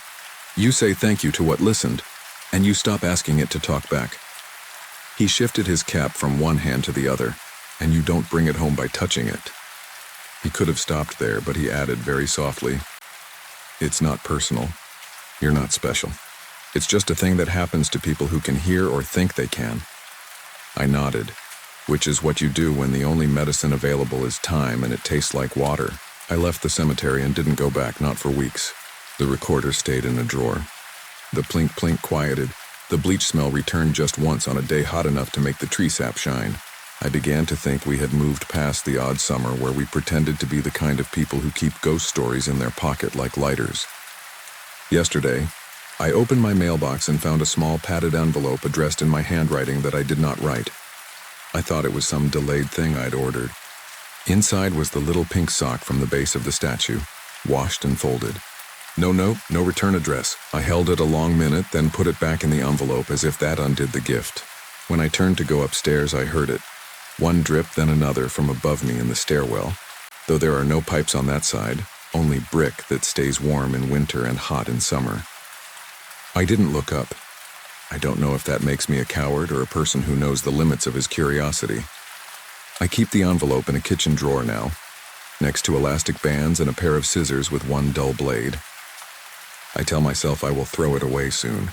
You say thank you to what listened, and you stop asking it to talk back." He shifted his cap from one hand to the other, "And you don't bring it home by touching it." He could have stopped there, but he added very softly, "It's not personal. You're not special. It's just a thing that happens to people who can hear or think they can." I nodded, which is what you do when the only medicine available is time and it tastes like water. I left the cemetery and didn't go back, not for weeks. The recorder stayed in a drawer. The plink-plink quieted. The bleach smell returned just once on a day hot enough to make the tree sap shine. I began to think we had moved past the odd summer where we pretended to be the kind of people who keep ghost stories in their pocket like lighters. Yesterday, I opened my mailbox and found a small padded envelope addressed in my handwriting that I did not write. I thought it was some delayed thing I'd ordered. Inside was the little pink sock from the base of the statue, washed and folded. No note, no return address. I held it a long minute, then put it back in the envelope as if that undid the gift. When I turned to go upstairs, I heard it. One drip, then another from above me in the stairwell. Though there are no pipes on that side, only brick that stays warm in winter and hot in summer. I didn't look up. I don't know if that makes me a coward or a person who knows the limits of his curiosity. I keep the envelope in a kitchen drawer now, next to elastic bands and a pair of scissors with one dull blade. I tell myself I will throw it away soon.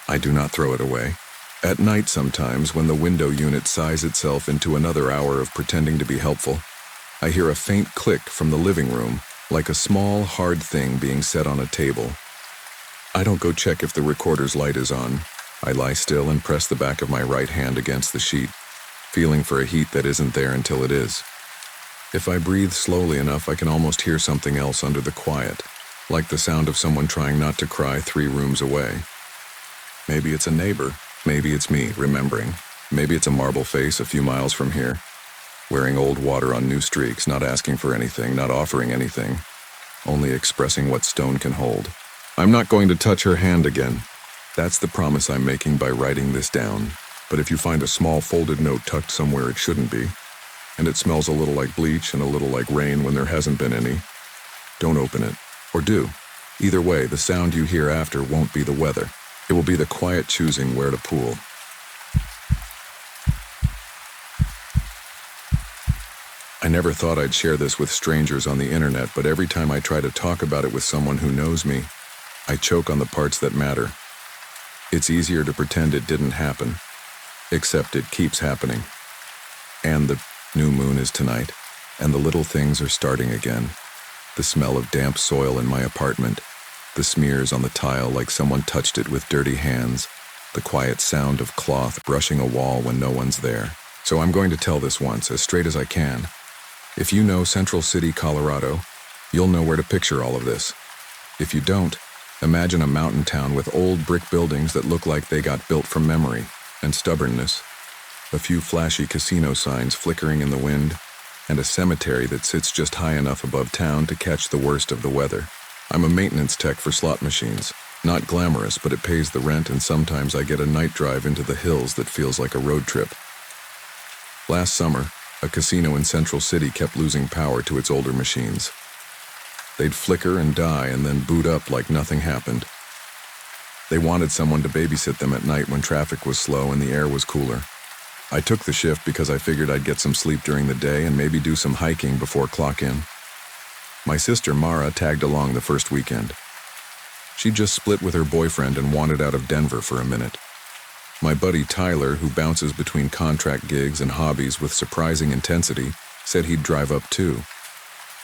I do not throw it away. At night sometimes, when the window unit sighs itself into another hour of pretending to be helpful, I hear a faint click from the living room, like a small, hard thing being set on a table. I don't go check if the recorder's light is on. I lie still and press the back of my right hand against the sheet, feeling for a heat that isn't there until it is. If I breathe slowly enough, I can almost hear something else under the quiet, like the sound of someone trying not to cry 3 rooms away. Maybe it's a neighbor. Maybe it's me, remembering. Maybe it's a marble face a few miles from here, wearing old water on new streaks, not asking for anything, not offering anything, only expressing what stone can hold. I'm not going to touch her hand again. That's the promise I'm making by writing this down. But if you find a small folded note tucked somewhere it shouldn't be, and it smells a little like bleach and a little like rain when there hasn't been any, don't open it. Or do. Either way, the sound you hear after won't be the weather. It will be the quiet choosing where to pool. I never thought I'd share this with strangers on the internet, but every time I try to talk about it with someone who knows me, I choke on the parts that matter. It's easier to pretend it didn't happen, except it keeps happening. And the new moon is tonight, and the little things are starting again. The smell of damp soil in my apartment, the smears on the tile like someone touched it with dirty hands, the quiet sound of cloth brushing a wall when no one's there. So I'm going to tell this once, as straight as I can. If you know Central City, Colorado, you'll know where to picture all of this. If you don't, imagine a mountain town with old brick buildings that look like they got built from memory and stubbornness, a few flashy casino signs flickering in the wind, and a cemetery that sits just high enough above town to catch the worst of the weather. I'm a maintenance tech for slot machines. Not glamorous, but it pays the rent, and sometimes I get a night drive into the hills that feels like a road trip. Last summer, a casino in Central City kept losing power to its older machines. They'd flicker and die and then boot up like nothing happened. They wanted someone to babysit them at night when traffic was slow and the air was cooler. I took the shift because I figured I'd get some sleep during the day and maybe do some hiking before clock in. My sister Mara tagged along the first weekend. She just split with her boyfriend and wanted out of Denver for a minute. My buddy Tyler, who bounces between contract gigs and hobbies with surprising intensity, said he'd drive up too.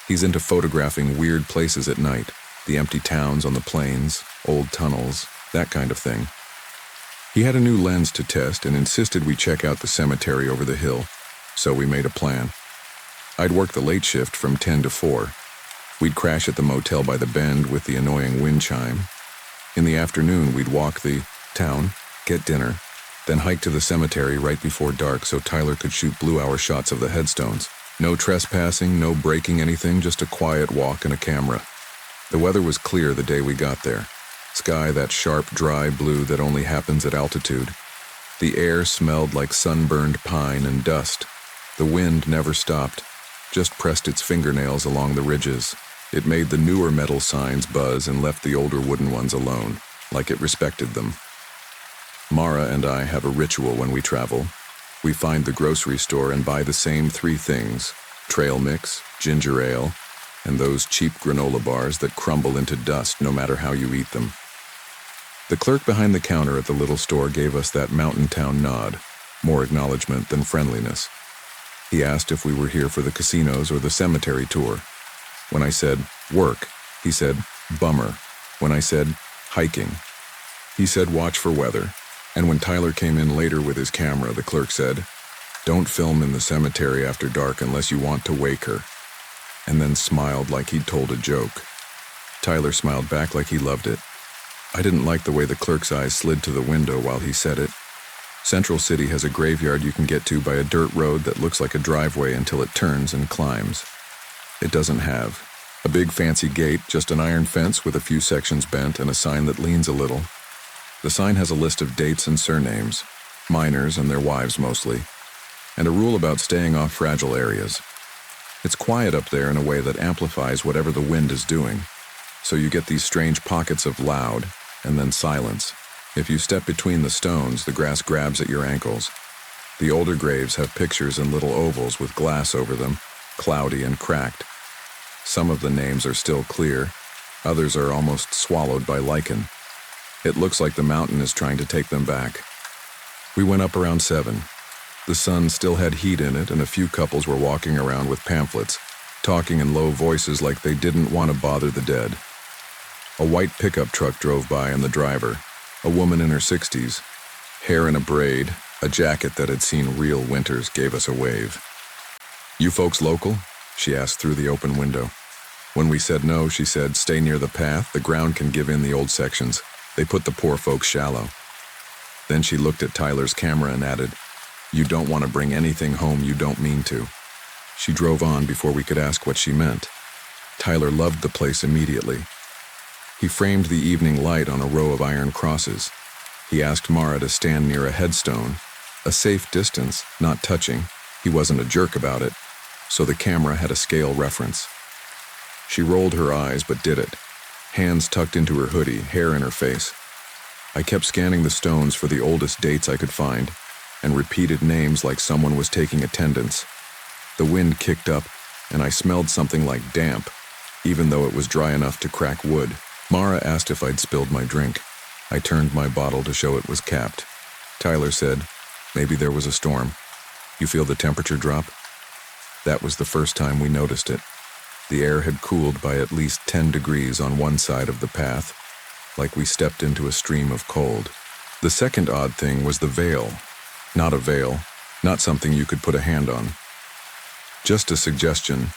He's into photographing weird places at night, the empty towns on the plains, old tunnels, that kind of thing. He had a new lens to test and insisted we check out the cemetery over the hill, so we made a plan. I'd work the late shift from 10 to 4. We'd crash at the motel by the bend with the annoying wind chime. In the afternoon, we'd walk the town, get dinner, then hike to the cemetery right before dark so Tyler could shoot blue-hour shots of the headstones. No trespassing, no breaking anything, just a quiet walk and a camera. The weather was clear the day we got there. Sky that sharp, dry blue that only happens at altitude. The air smelled like sunburned pine and dust. The wind never stopped, just pressed its fingernails along the ridges. It made the newer metal signs buzz and left the older wooden ones alone, like it respected them. Mara and I have a ritual when we travel. We find the grocery store and buy the same 3 things: trail mix, ginger ale, and those cheap granola bars that crumble into dust no matter how you eat them. The clerk behind the counter at the little store gave us that mountain town nod, more acknowledgement than friendliness. He asked if we were here for the casinos or the cemetery tour. When I said, work, he said, bummer. When I said, hiking, he said, watch for weather. And when Tyler came in later with his camera, the clerk said, don't film in the cemetery after dark unless you want to wake her. And then smiled like he'd told a joke. Tyler smiled back like he loved it. I didn't like the way the clerk's eyes slid to the window while he said it. Central City has a graveyard you can get to by a dirt road that looks like a driveway until it turns and climbs. It doesn't have a big fancy gate, just an iron fence with a few sections bent and a sign that leans a little. The sign has a list of dates and surnames, miners and their wives mostly, and a rule about staying off fragile areas. It's quiet up there in a way that amplifies whatever the wind is doing, so you get these strange pockets of loud and then silence. If you step between the stones, the grass grabs at your ankles. The older graves have pictures in little ovals with glass over them, cloudy and cracked. Some of the names are still clear, others are almost swallowed by lichen. It looks like the mountain is trying to take them back. We went up around 7. The sun still had heat in it, and a few couples were walking around with pamphlets, talking in low voices like they didn't want to bother the dead. A white pickup truck drove by, and the driver, a woman in her 60s, hair in a braid, a jacket that had seen real winters, gave us a wave. You folks local? She asked through the open window. When we said no, she said, stay near the path, the ground can give in the old sections. They put the poor folks shallow. Then she looked at Tyler's camera and added, you don't want to bring anything home you don't mean to. She drove on before we could ask what she meant. Tyler loved the place immediately. He framed the evening light on a row of iron crosses. He asked Mara to stand near a headstone, a safe distance, not touching. He wasn't a jerk about it, so the camera had a scale reference. She rolled her eyes but did it, hands tucked into her hoodie, hair in her face. I kept scanning the stones for the oldest dates I could find, and repeated names like someone was taking attendance. The wind kicked up, and I smelled something like damp, even though it was dry enough to crack wood. Mara asked if I'd spilled my drink. I turned my bottle to show it was capped. Tyler said, maybe there was a storm. You feel the temperature drop? That was the first time we noticed it. The air had cooled by at least 10 degrees on one side of the path, like we stepped into a stream of cold. The second odd thing was the veil. Not a veil, not something you could put a hand on. Just a suggestion.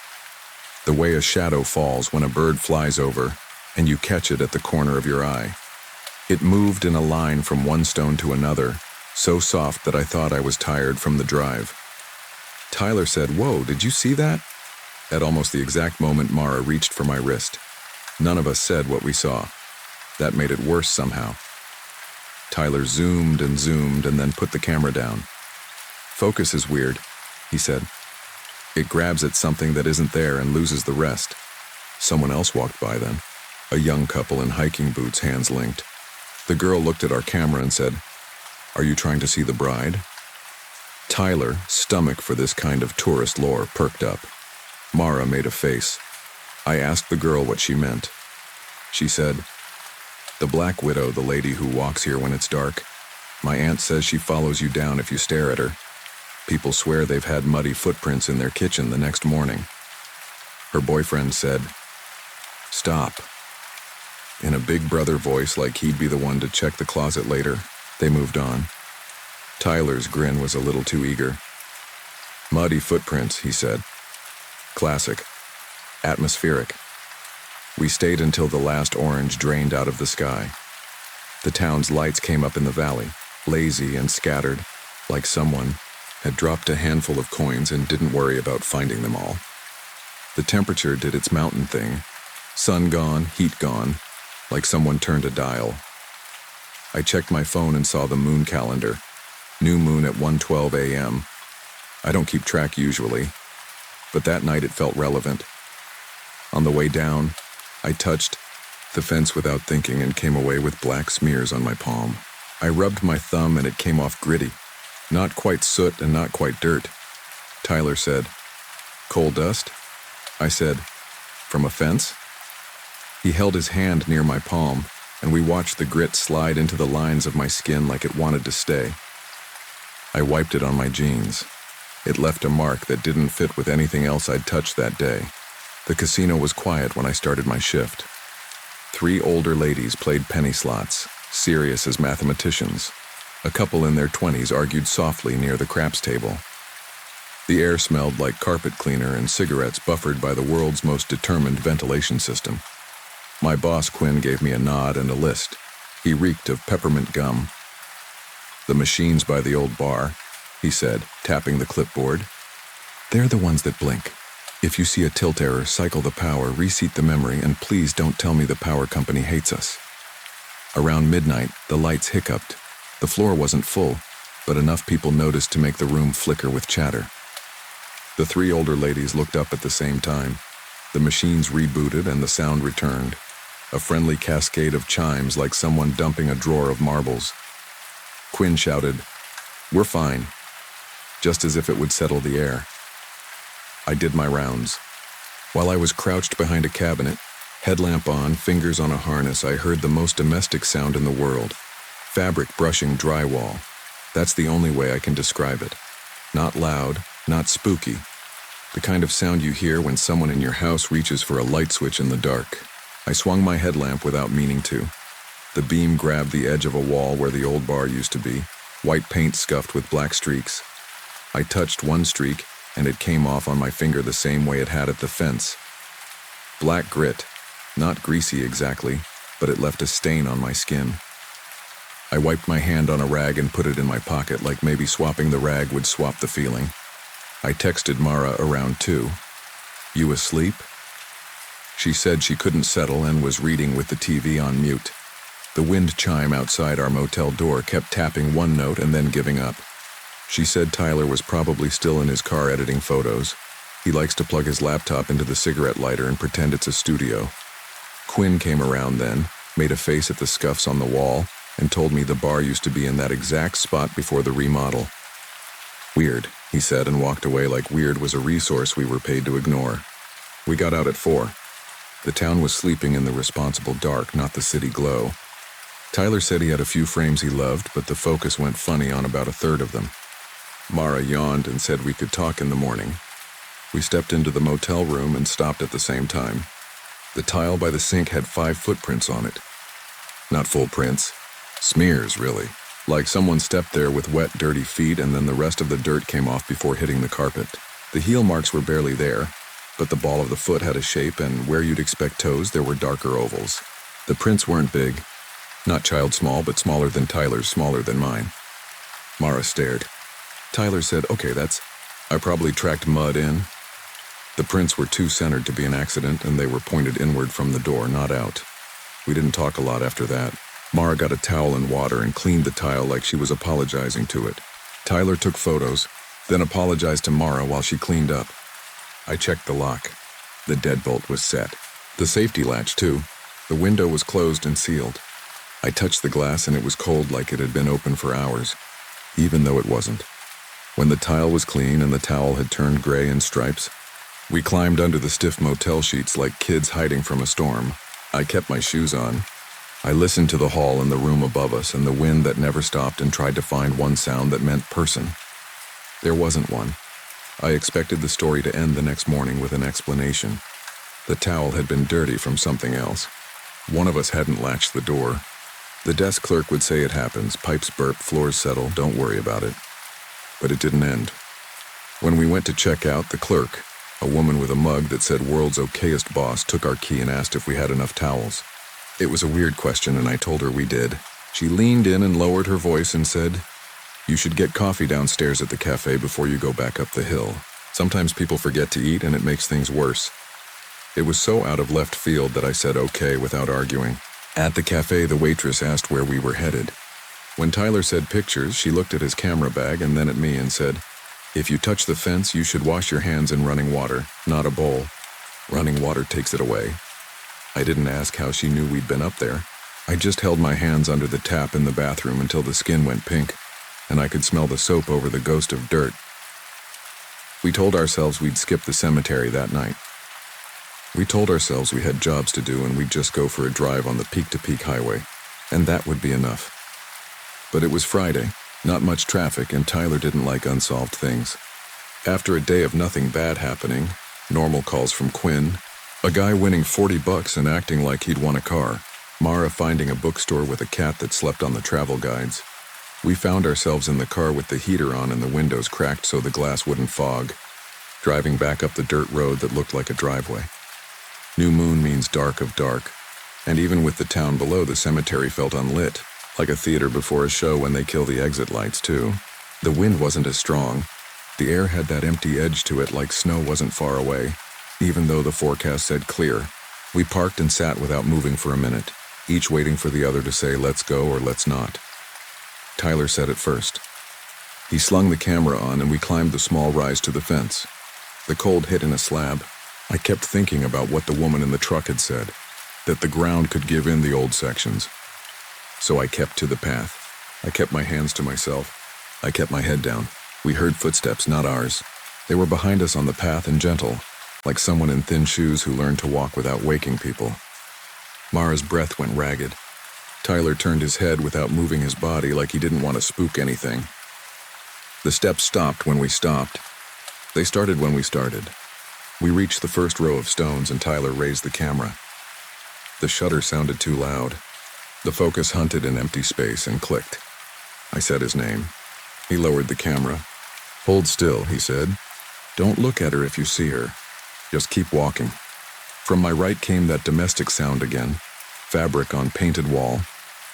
The way a shadow falls when a bird flies over, and you catch it at the corner of your eye. It moved in a line from one stone to another, so soft that I thought I was tired from the drive. Tyler said, whoa, did you see that? At almost the exact moment, Mara reached for my wrist. None of us said what we saw. That made it worse somehow. Tyler zoomed and then put the camera down. Focus is weird, he said. It grabs at something that isn't there and loses the rest. Someone else walked by then. A young couple in hiking boots, hands linked. The girl looked at our camera and said, "Are you trying to see the bride?" Tyler, stomach for this kind of tourist lore, perked up. Mara made a face. I asked the girl what she meant. She said, "The Black Widow, the lady who walks here when it's dark. My aunt says she follows you down if you stare at her. People swear they've had muddy footprints in their kitchen the next morning." Her boyfriend said, "Stop." In a big brother voice, like he'd be the one to check the closet later, they moved on. Tyler's grin was a little too eager. "Muddy footprints," he said. "Classic. Atmospheric." We stayed until the last orange drained out of the sky. The town's lights came up in the valley, lazy and scattered, like someone had dropped a handful of coins and didn't worry about finding them all. The temperature did its mountain thing. Sun gone, heat gone, like someone turned a dial. I checked my phone and saw the moon calendar. New moon at 1:12 a.m. I don't keep track usually, but that night it felt relevant. On the way down, I touched the fence without thinking and came away with black smears on my palm. I rubbed my thumb and it came off gritty. Not quite soot and not quite dirt. Tyler said, "Coal dust?" I said, "From a fence?" He held his hand near my palm, and we watched the grit slide into the lines of my skin like it wanted to stay. I wiped it on my jeans. It left a mark that didn't fit with anything else I'd touched that day. The casino was quiet when I started my shift. 3 older ladies played penny slots, serious as mathematicians. A couple in their 20s argued softly near the craps table. The air smelled like carpet cleaner and cigarettes buffered by the world's most determined ventilation system. My boss, Quinn, gave me a nod and a list. He reeked of peppermint gum. "The machines by the old bar," he said, tapping the clipboard. "They're the ones that blink. If you see a tilt error, cycle the power, reseat the memory, and please don't tell me the power company hates us." Around midnight, the lights hiccuped. The floor wasn't full, but enough people noticed to make the room flicker with chatter. The 3 older ladies looked up at the same time. The machines rebooted and the sound returned. A friendly cascade of chimes like someone dumping a drawer of marbles. Quinn shouted, "We're fine," just as if it would settle the air. I did my rounds. While I was crouched behind a cabinet, headlamp on, fingers on a harness, I heard the most domestic sound in the world. Fabric brushing drywall. That's the only way I can describe it. Not loud, not spooky. The kind of sound you hear when someone in your house reaches for a light switch in the dark. I swung my headlamp without meaning to. The beam grabbed the edge of a wall where the old bar used to be, white paint scuffed with black streaks. I touched one streak, and it came off on my finger the same way it had at the fence. Black grit, not greasy exactly, but it left a stain on my skin. I wiped my hand on a rag and put it in my pocket, like maybe swapping the rag would swap the feeling. I texted Mara around 2. "You asleep?" She said she couldn't settle and was reading with the TV on mute. The wind chime outside our motel door kept tapping one note and then giving up. She said Tyler was probably still in his car editing photos. He likes to plug his laptop into the cigarette lighter and pretend it's a studio. Quinn came around then, made a face at the scuffs on the wall, and told me the bar used to be in that exact spot before the remodel. "Weird," he said, and walked away like weird was a resource we were paid to ignore. We got out at 4. The town was sleeping in the responsible dark, not the city glow. Tyler said he had a few frames he loved, but the focus went funny on about a third of them. Mara yawned and said we could talk in the morning. We stepped into the motel room and stopped at the same time. The tile by the sink had 5 footprints on it. Not full prints. Smears, really. Like someone stepped there with wet, dirty feet and then the rest of the dirt came off before hitting the carpet. The heel marks were barely there, but the ball of the foot had a shape, and where you'd expect toes, there were darker ovals. The prints weren't big. Not child small, but smaller than Tyler's, smaller than mine. Mara stared. Tyler said, "Okay, I probably tracked mud in." The prints were too centered to be an accident, and they were pointed inward from the door, not out. We didn't talk a lot after that. Mara got a towel and water and cleaned the tile like she was apologizing to it. Tyler took photos, then apologized to Mara while she cleaned up. I checked the lock. The deadbolt was set. The safety latch, too. The window was closed and sealed. I touched the glass and it was cold like it had been open for hours, even though it wasn't. When the tile was clean and the towel had turned gray in stripes, we climbed under the stiff motel sheets like kids hiding from a storm. I kept my shoes on. I listened to the hall and the room above us and the wind that never stopped and tried to find one sound that meant person. There wasn't one. I expected the story to end the next morning with an explanation. The towel had been dirty from something else. One of us hadn't latched the door. The desk clerk would say it happens, pipes burp, floors settle, don't worry about it. But it didn't end. When we went to check out, the clerk, a woman with a mug that said world's okayest boss, took our key and asked if we had enough towels. It was a weird question and I told her we did. She leaned in and lowered her voice and said, "You should get coffee downstairs at the cafe before you go back up the hill. Sometimes people forget to eat and it makes things worse." It was so out of left field that I said okay without arguing. At the cafe, the waitress asked where we were headed. When Tyler said pictures, she looked at his camera bag and then at me and said, "If you touch the fence, you should wash your hands in running water, not a bowl. Running water takes it away." I didn't ask how she knew we'd been up there. I just held my hands under the tap in the bathroom until the skin went pink, and I could smell the soap over the ghost of dirt. We told ourselves we'd skip the cemetery that night. We told ourselves we had jobs to do and we'd just go for a drive on the peak-to-peak highway, and that would be enough. But it was Friday, not much traffic, and Tyler didn't like unsolved things. After a day of nothing bad happening, normal calls from Quinn, a guy winning $40 and acting like he'd won a car, Mara finding a bookstore with a cat that slept on the travel guides. We found ourselves in the car with the heater on and the windows cracked so the glass wouldn't fog, driving back up the dirt road that looked like a driveway. New moon means dark of dark, and even with the town below, the cemetery felt unlit, like a theater before a show when they kill the exit lights too. The wind wasn't as strong. The air had that empty edge to it like snow wasn't far away, even though the forecast said clear. We parked and sat without moving for a minute, each waiting for the other to say let's go or let's not. Tyler said it first. He slung the camera on and we climbed the small rise to the fence. The cold hit in a slab. I kept thinking about what the woman in the truck had said, that the ground could give in the old sections. So I kept to the path. I kept my hands to myself. I kept my head down. We heard footsteps, not ours. They were behind us on the path and gentle, like someone in thin shoes who learned to walk without waking people. Mara's breath went ragged. Tyler turned his head without moving his body like he didn't want to spook anything. The steps stopped when we stopped. They started when we started. We reached the first row of stones and Tyler raised the camera. The shutter sounded too loud. The focus hunted in empty space and clicked. I said his name. He lowered the camera. "Hold still," he said. "Don't look at her if you see her. Just keep walking." From my right came that domestic sound again, fabric on painted wall.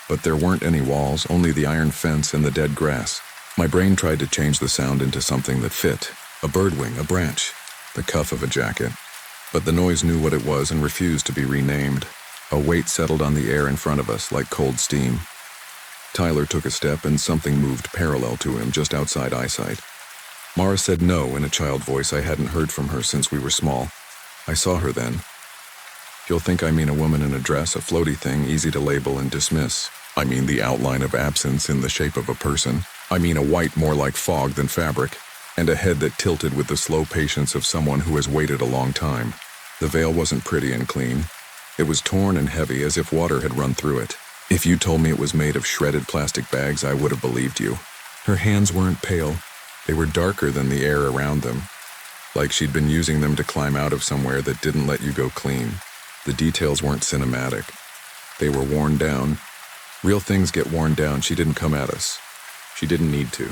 But there weren't any walls, only the iron fence and the dead grass. My brain tried to change the sound into something that fit. A bird wing, a branch, the cuff of a jacket. But the noise knew what it was and refused to be renamed. A weight settled on the air in front of us like cold steam. Tyler took a step and something moved parallel to him just outside eyesight. Mara said no in a child voice I hadn't heard from her since we were small. I saw her then. You'll think I mean a woman in a dress, a floaty thing easy to label and dismiss. I mean the outline of absence in the shape of a person. I mean a white more like fog than fabric, and a head that tilted with the slow patience of someone who has waited a long time. The veil wasn't pretty and clean. It was torn and heavy as if water had run through it. If you told me it was made of shredded plastic bags, I would have believed you. Her hands weren't pale. They were darker than the air around them, like she'd been using them to climb out of somewhere that didn't let you go clean. The details weren't cinematic. They were worn down. Real things get worn down. She didn't come at us. She didn't need to.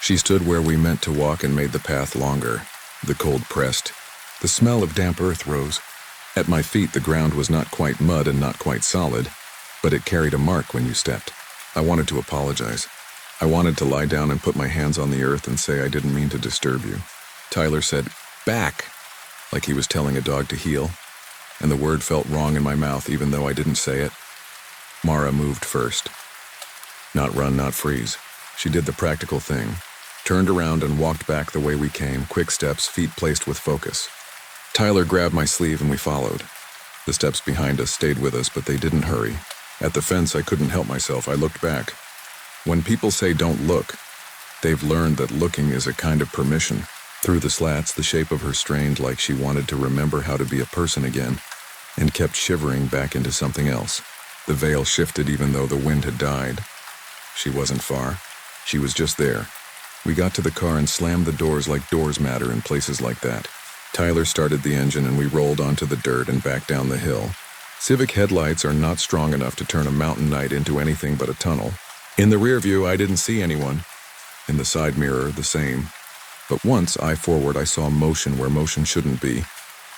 She stood where we meant to walk and made the path longer. The cold pressed. The smell of damp earth rose. At my feet, the ground was not quite mud and not quite solid, but it carried a mark when you stepped. I wanted to apologize. I wanted to lie down and put my hands on the earth and say I didn't mean to disturb you. Tyler said, "Back," like he was telling a dog to heel, and the word felt wrong in my mouth even though I didn't say it. Mara moved first. Not run, not freeze. She did the practical thing. Turned around and walked back the way we came, quick steps, feet placed with focus. Tyler grabbed my sleeve and we followed. The steps behind us stayed with us, but they didn't hurry. At the fence, I couldn't help myself. I looked back. When people say don't look, they've learned that looking is a kind of permission. Through the slats, the shape of her strained like she wanted to remember how to be a person again, and kept shivering back into something else. The veil shifted even though the wind had died. She wasn't far. She was just there. We got to the car and slammed the doors like doors matter in places like that. Tyler started the engine and we rolled onto the dirt and back down the hill. Civic headlights are not strong enough to turn a mountain night into anything but a tunnel. In the rear view, I didn't see anyone. In the side mirror, the same. But once, eye forward, I saw motion where motion shouldn't be.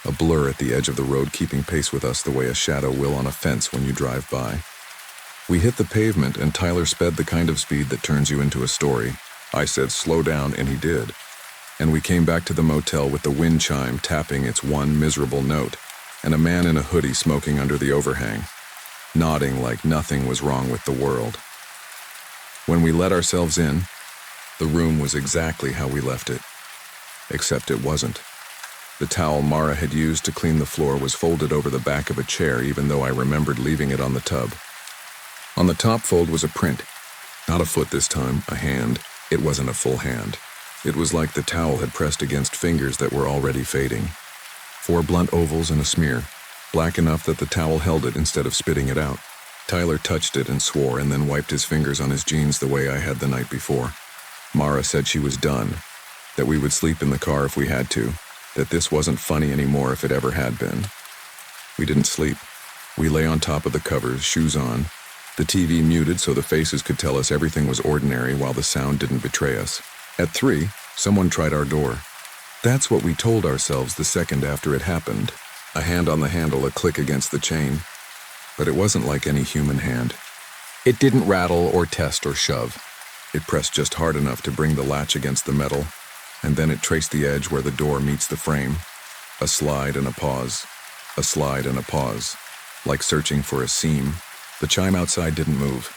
A blur at the edge of the road keeping pace with us the way a shadow will on a fence when you drive by. We hit the pavement and Tyler sped the kind of speed that turns you into a story. I said, slow down, and he did. And we came back to the motel with the wind chime tapping its one miserable note, and a man in a hoodie smoking under the overhang, nodding like nothing was wrong with the world. When we let ourselves in, the room was exactly how we left it. Except it wasn't. The towel Mara had used to clean the floor was folded over the back of a chair, even though I remembered leaving it on the tub. On the top fold was a print. Not a foot this time, a hand. It wasn't a full hand. It was like the towel had pressed against fingers that were already fading. 4 blunt ovals and a smear, black enough that the towel held it instead of spitting it out. Tyler touched it and swore, and then wiped his fingers on his jeans the way I had the night before. Mara said she was done, that we would sleep in the car if we had to, that this wasn't funny anymore if it ever had been. We didn't sleep. We lay on top of the covers, shoes on, the TV muted so the faces could tell us everything was ordinary while the sound didn't betray us. At 3, someone tried our door. That's what we told ourselves the second after it happened. A hand on the handle, a click against the chain. But it wasn't like any human hand. It didn't rattle or test or shove. It pressed just hard enough to bring the latch against the metal, and then it traced the edge where the door meets the frame. A slide and a pause. A slide and a pause. Like searching for a seam. The chime outside didn't move.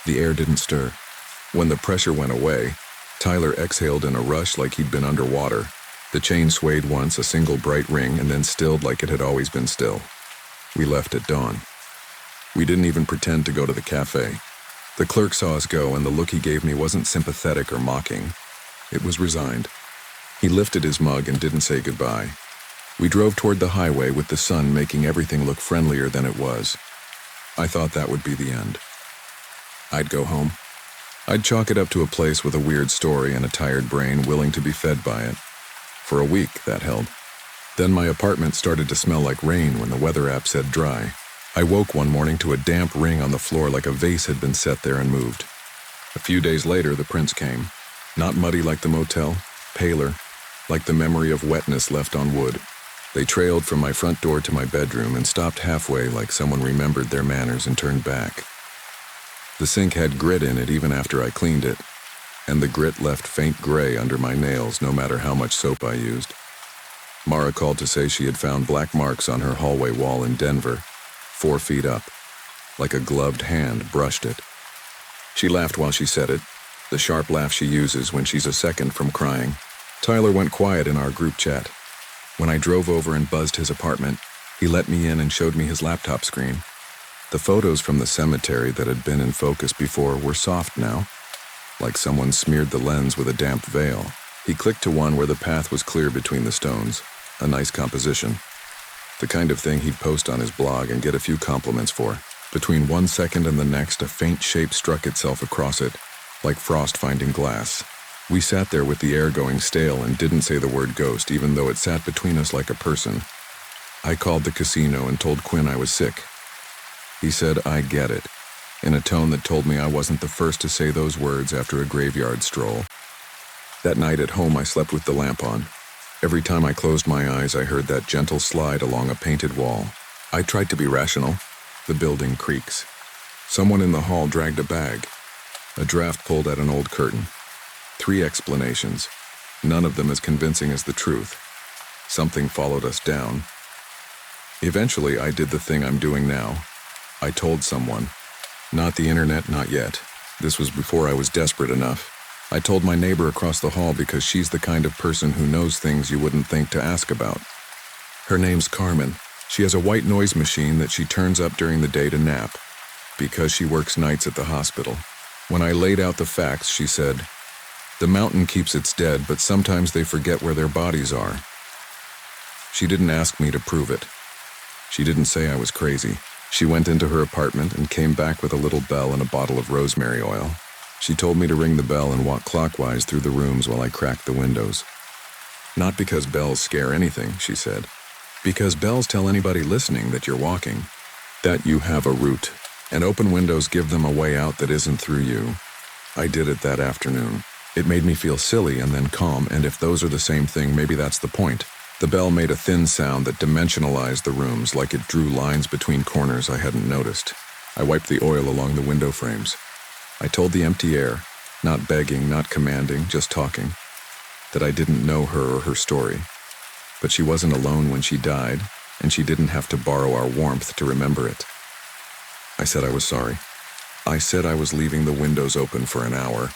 The air didn't stir. When the pressure went away, Tyler exhaled in a rush like he'd been underwater. The chain swayed once, a single bright ring, and then stilled like it had always been still. We left at dawn. We didn't even pretend to go to the cafe. The clerk saw us go, and the look he gave me wasn't sympathetic or mocking. It was resigned. He lifted his mug and didn't say goodbye. We drove toward the highway with the sun making everything look friendlier than it was. I thought that would be the end. I'd go home. I'd chalk it up to a place with a weird story and a tired brain willing to be fed by it. For a week, that held. Then my apartment started to smell like rain when the weather app said dry. I woke one morning to a damp ring on the floor like a vase had been set there and moved. A few days later, the prints came. Not muddy like the motel, paler, like the memory of wetness left on wood. They trailed from my front door to my bedroom and stopped halfway like someone remembered their manners and turned back. The sink had grit in it even after I cleaned it, and the grit left faint gray under my nails no matter how much soap I used. Mara called to say she had found black marks on her hallway wall in Denver, 4 feet up, like a gloved hand brushed it. She laughed while she said it, the sharp laugh she uses when she's a second from crying. Tyler went quiet in our group chat. When I drove over and buzzed his apartment, he let me in and showed me his laptop screen. The photos from the cemetery that had been in focus before were soft now, like someone smeared the lens with a damp veil. He clicked to one where the path was clear between the stones, a nice composition. The kind of thing he'd post on his blog and get a few compliments for. Between 1 second and the next, a faint shape struck itself across it, like frost finding glass. We sat there with the air going stale and didn't say the word ghost, even though it sat between us like a person. I called the casino and told Quinn I was sick. He said, I get it, in a tone that told me I wasn't the first to say those words after a graveyard stroll. That night at home, I slept with the lamp on. Every time I closed my eyes, I heard that gentle slide along a painted wall. I tried to be rational. The building creaks. Someone in the hall dragged a bag. A draft pulled at an old curtain. 3 explanations, none of them as convincing as the truth. Something followed us down. Eventually, I did the thing I'm doing now. I told someone, Not the internet, not yet. This was before I was desperate enough. I told my neighbor across the hall because she's the kind of person who knows things you wouldn't think to ask about. Her name's Carmen. She has a white noise machine that she turns up during the day to nap, because she works nights at the hospital. When I laid out the facts, she said, "The mountain keeps its dead, but sometimes they forget where their bodies are." She didn't ask me to prove it. She didn't say I was crazy. She went into her apartment and came back with a little bell and a bottle of rosemary oil. She told me to ring the bell and walk clockwise through the rooms while I cracked the windows. "Not because bells scare anything," she said. "Because bells tell anybody listening that you're walking, that you have a route, and open windows give them a way out that isn't through you." I did it that afternoon. It made me feel silly and then calm, and if those are the same thing, maybe that's the point. The bell made a thin sound that dimensionalized the rooms, like it drew lines between corners I hadn't noticed. I wiped the oil along the window frames. I told the empty air, not begging, not commanding, just talking, that I didn't know her or her story. But she wasn't alone when she died, and she didn't have to borrow our warmth to remember it. I said I was sorry. I said I was leaving the windows open for an hour.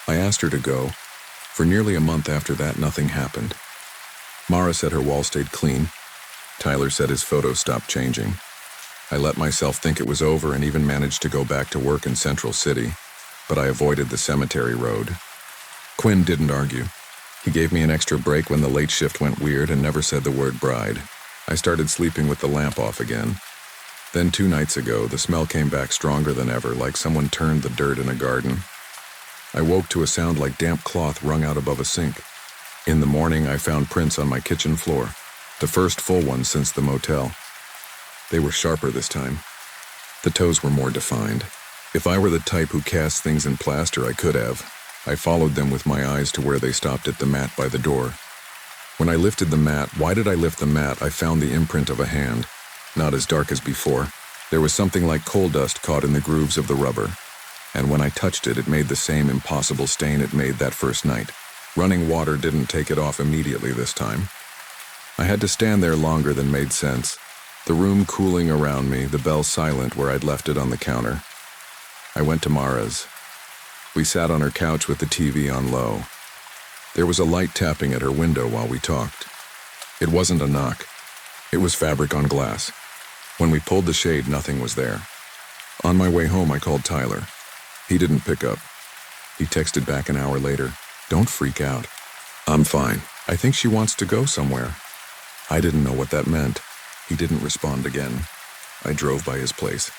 I asked her to go. For nearly a month after that, nothing happened. Mara said her wall stayed clean. Tyler said his photos stopped changing. I let myself think it was over and even managed to go back to work in Central City, but I avoided the cemetery road. Quinn didn't argue. He gave me an extra break when the late shift went weird and never said the word bride. I started sleeping with the lamp off again. Then 2 nights ago, the smell came back stronger than ever, like someone turned the dirt in a garden. I woke to a sound like damp cloth wrung out above a sink. In the morning, I found prints on my kitchen floor, the first full ones since the motel. They were sharper this time. The toes were more defined. If I were the type who casts things in plaster, I could have. I followed them with my eyes to where they stopped at the mat by the door. When I lifted the mat, why did I lift the mat? I found the imprint of a hand. Not as dark as before. There was something like coal dust caught in the grooves of the rubber. And when I touched it, it made the same impossible stain it made that first night. Running water didn't take it off immediately this time. I had to stand there longer than made sense. The room cooling around me, the bell silent where I'd left it on the counter. I went to Mara's. We sat on her couch with the TV on low. There was a light tapping at her window while we talked. It wasn't a knock. It was fabric on glass. When we pulled the shade, nothing was there. On my way home, I called Tyler. He didn't pick up. He texted back an hour later. "Don't freak out. I'm fine. I think she wants to go somewhere." I didn't know what that meant. He didn't respond again. I drove by his place.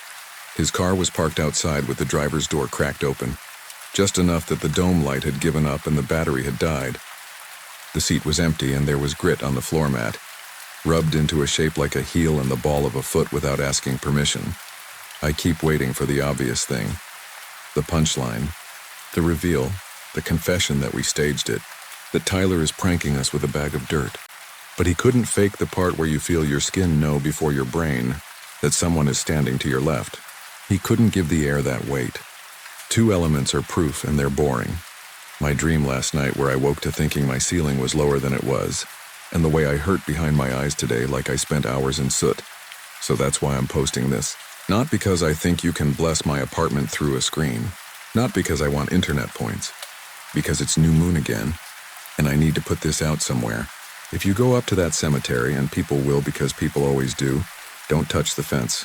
His car was parked outside with the driver's door cracked open, just enough that the dome light had given up and the battery had died. The seat was empty and there was grit on the floor mat, rubbed into a shape like a heel and the ball of a foot without asking permission. I keep waiting for the obvious thing. The punchline. The reveal. The confession that we staged it. That Tyler is pranking us with a bag of dirt. But he couldn't fake the part where you feel your skin know before your brain that someone is standing to your left. He couldn't give the air that weight. 2 elements are proof and they're boring. My dream last night where I woke to thinking my ceiling was lower than it was, and the way I hurt behind my eyes today like I spent hours in soot. So that's why I'm posting this. Not because I think you can bless my apartment through a screen. Not because I want internet points. Because it's new moon again, and I need to put this out somewhere. If you go up to that cemetery, and people will because people always do, don't touch the fence.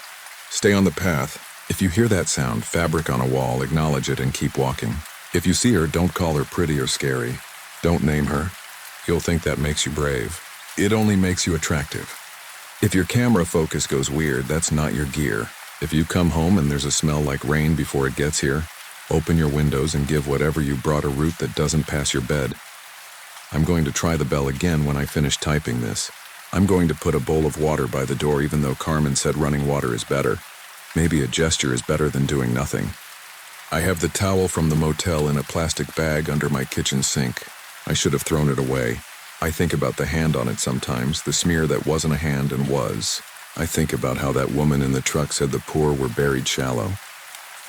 Stay on the path. If you hear that sound, fabric on a wall, acknowledge it and keep walking. If you see her, don't call her pretty or scary. Don't name her. You'll think that makes you brave. It only makes you attractive. If your camera focus goes weird, that's not your gear. If you come home and there's a smell like rain before it gets here, open your windows and give whatever you brought a route that doesn't pass your bed. I'm going to try the bell again when I finish typing this. I'm going to put a bowl of water by the door even though Carmen said running water is better. Maybe a gesture is better than doing nothing. I have the towel from the motel in a plastic bag under my kitchen sink. I should have thrown it away. I think about the hand on it sometimes, the smear that wasn't a hand and was. I think about how that woman in the truck said the poor were buried shallow.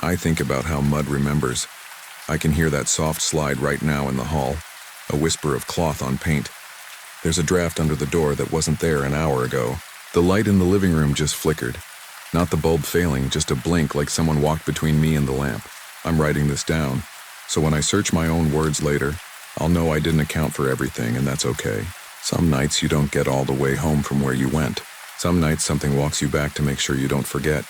I think about how mud remembers. I can hear that soft slide right now in the hall, a whisper of cloth on paint. There's a draft under the door that wasn't there an hour ago. The light in the living room just flickered. Not the bulb failing, just a blink like someone walked between me and the lamp. I'm writing this down, so when I search my own words later, I'll know I didn't account for everything, and that's okay. Some nights you don't get all the way home from where you went. Some nights something walks you back to make sure you don't forget.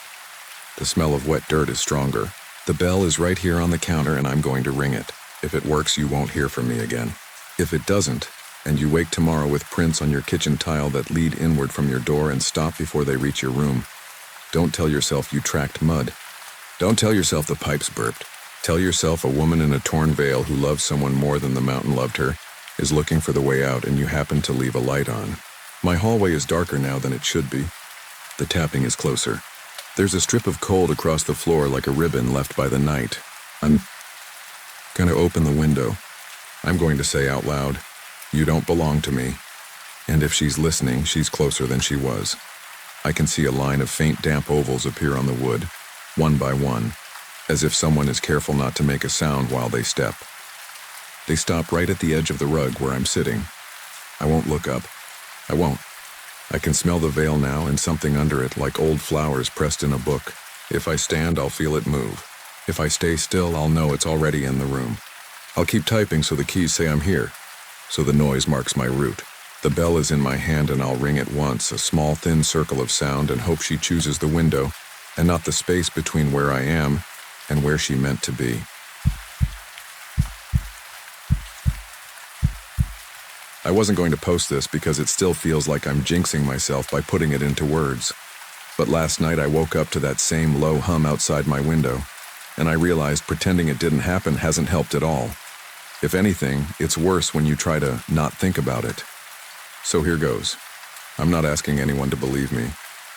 The smell of wet dirt is stronger. The bell is right here on the counter and I'm going to ring it. If it works, you won't hear from me again. If it doesn't, and you wake tomorrow with prints on your kitchen tile that lead inward from your door and stop before they reach your room, don't tell yourself you tracked mud. Don't tell yourself the pipes burped. Tell yourself a woman in a torn veil who loves someone more than the mountain loved her is looking for the way out and you happen to leave a light on. My hallway is darker now than it should be. The tapping is closer. There's a strip of cold across the floor like a ribbon left by the night. I'm gonna open the window. I'm going to say out loud, "You don't belong to me." And if she's listening, she's closer than she was. I can see a line of faint damp ovals appear on the wood, one by one, as if someone is careful not to make a sound while they step. They stop right at the edge of the rug where I'm sitting. I won't look up. I won't. I can smell the veil now and something under it like old flowers pressed in a book. If I stand, I'll feel it move. If I stay still, I'll know it's already in the room. I'll keep typing so the keys say I'm here, so the noise marks my route. The bell is in my hand and I'll ring it once, a small thin circle of sound, and hope she chooses the window and not the space between where I am and where she meant to be. I wasn't going to post this because it still feels like I'm jinxing myself by putting it into words. But last night I woke up to that same low hum outside my window, and I realized pretending it didn't happen hasn't helped at all. If anything, it's worse when you try to not think about it. So here goes. I'm not asking anyone to believe me.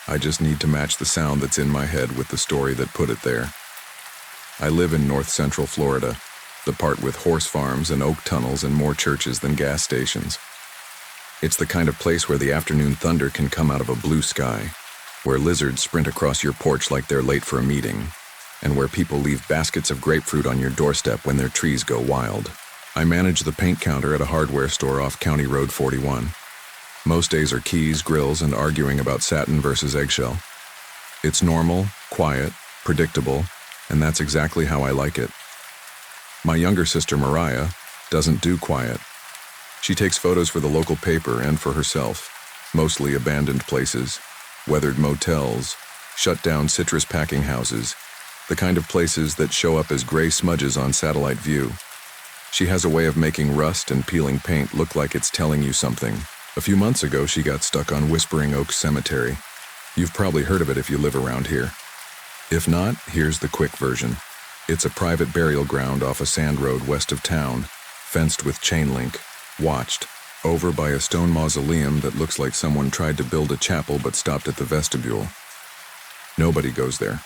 I just need to match the sound that's in my head with the story that put it there. I live in north central Florida, the part with horse farms and oak tunnels and more churches than gas stations. It's the kind of place where the afternoon thunder can come out of a blue sky, where lizards sprint across your porch like they're late for a meeting, and where people leave baskets of grapefruit on your doorstep when their trees go wild. I manage the paint counter at a hardware store off County Road 41. Most days are keys, grills, and arguing about satin versus eggshell. It's normal, quiet, predictable, and that's exactly how I like it. My younger sister Mariah doesn't do quiet. She takes photos for the local paper and for herself, mostly abandoned places, weathered motels, shut-down citrus packing houses, the kind of places that show up as gray smudges on satellite view. She has a way of making rust and peeling paint look like it's telling you something. A few months ago, she got stuck on Whispering Oak Cemetery. You've probably heard of it if you live around here. If not, here's the quick version. It's a private burial ground off a sand road west of town, fenced with chain link, watched, over by a stone mausoleum that looks like someone tried to build a chapel but stopped at the vestibule. Nobody goes there.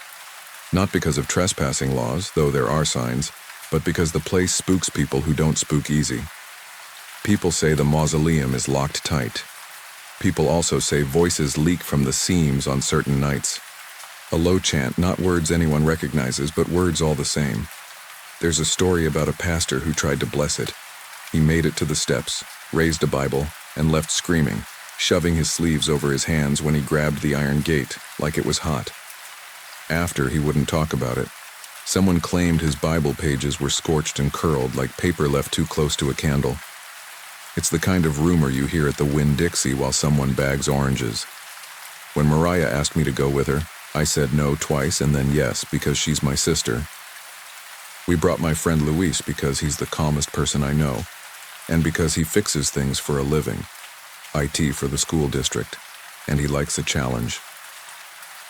Not because of trespassing laws, though there are signs, but because the place spooks people who don't spook easy. People say the mausoleum is locked tight. People also say voices leak from the seams on certain nights. A low chant, not words anyone recognizes, but words all the same. There's a story about a pastor who tried to bless it. He made it to the steps, raised a Bible, and left screaming, shoving his sleeves over his hands when he grabbed the iron gate, like it was hot. After, he wouldn't talk about it. Someone claimed his Bible pages were scorched and curled like paper left too close to a candle. It's the kind of rumor you hear at the Winn-Dixie while someone bags oranges. When Mariah asked me to go with her, I said no twice and then yes because she's my sister. We brought my friend Luis because he's the calmest person I know, and because he fixes things for a living, IT for the school district, and he likes a challenge.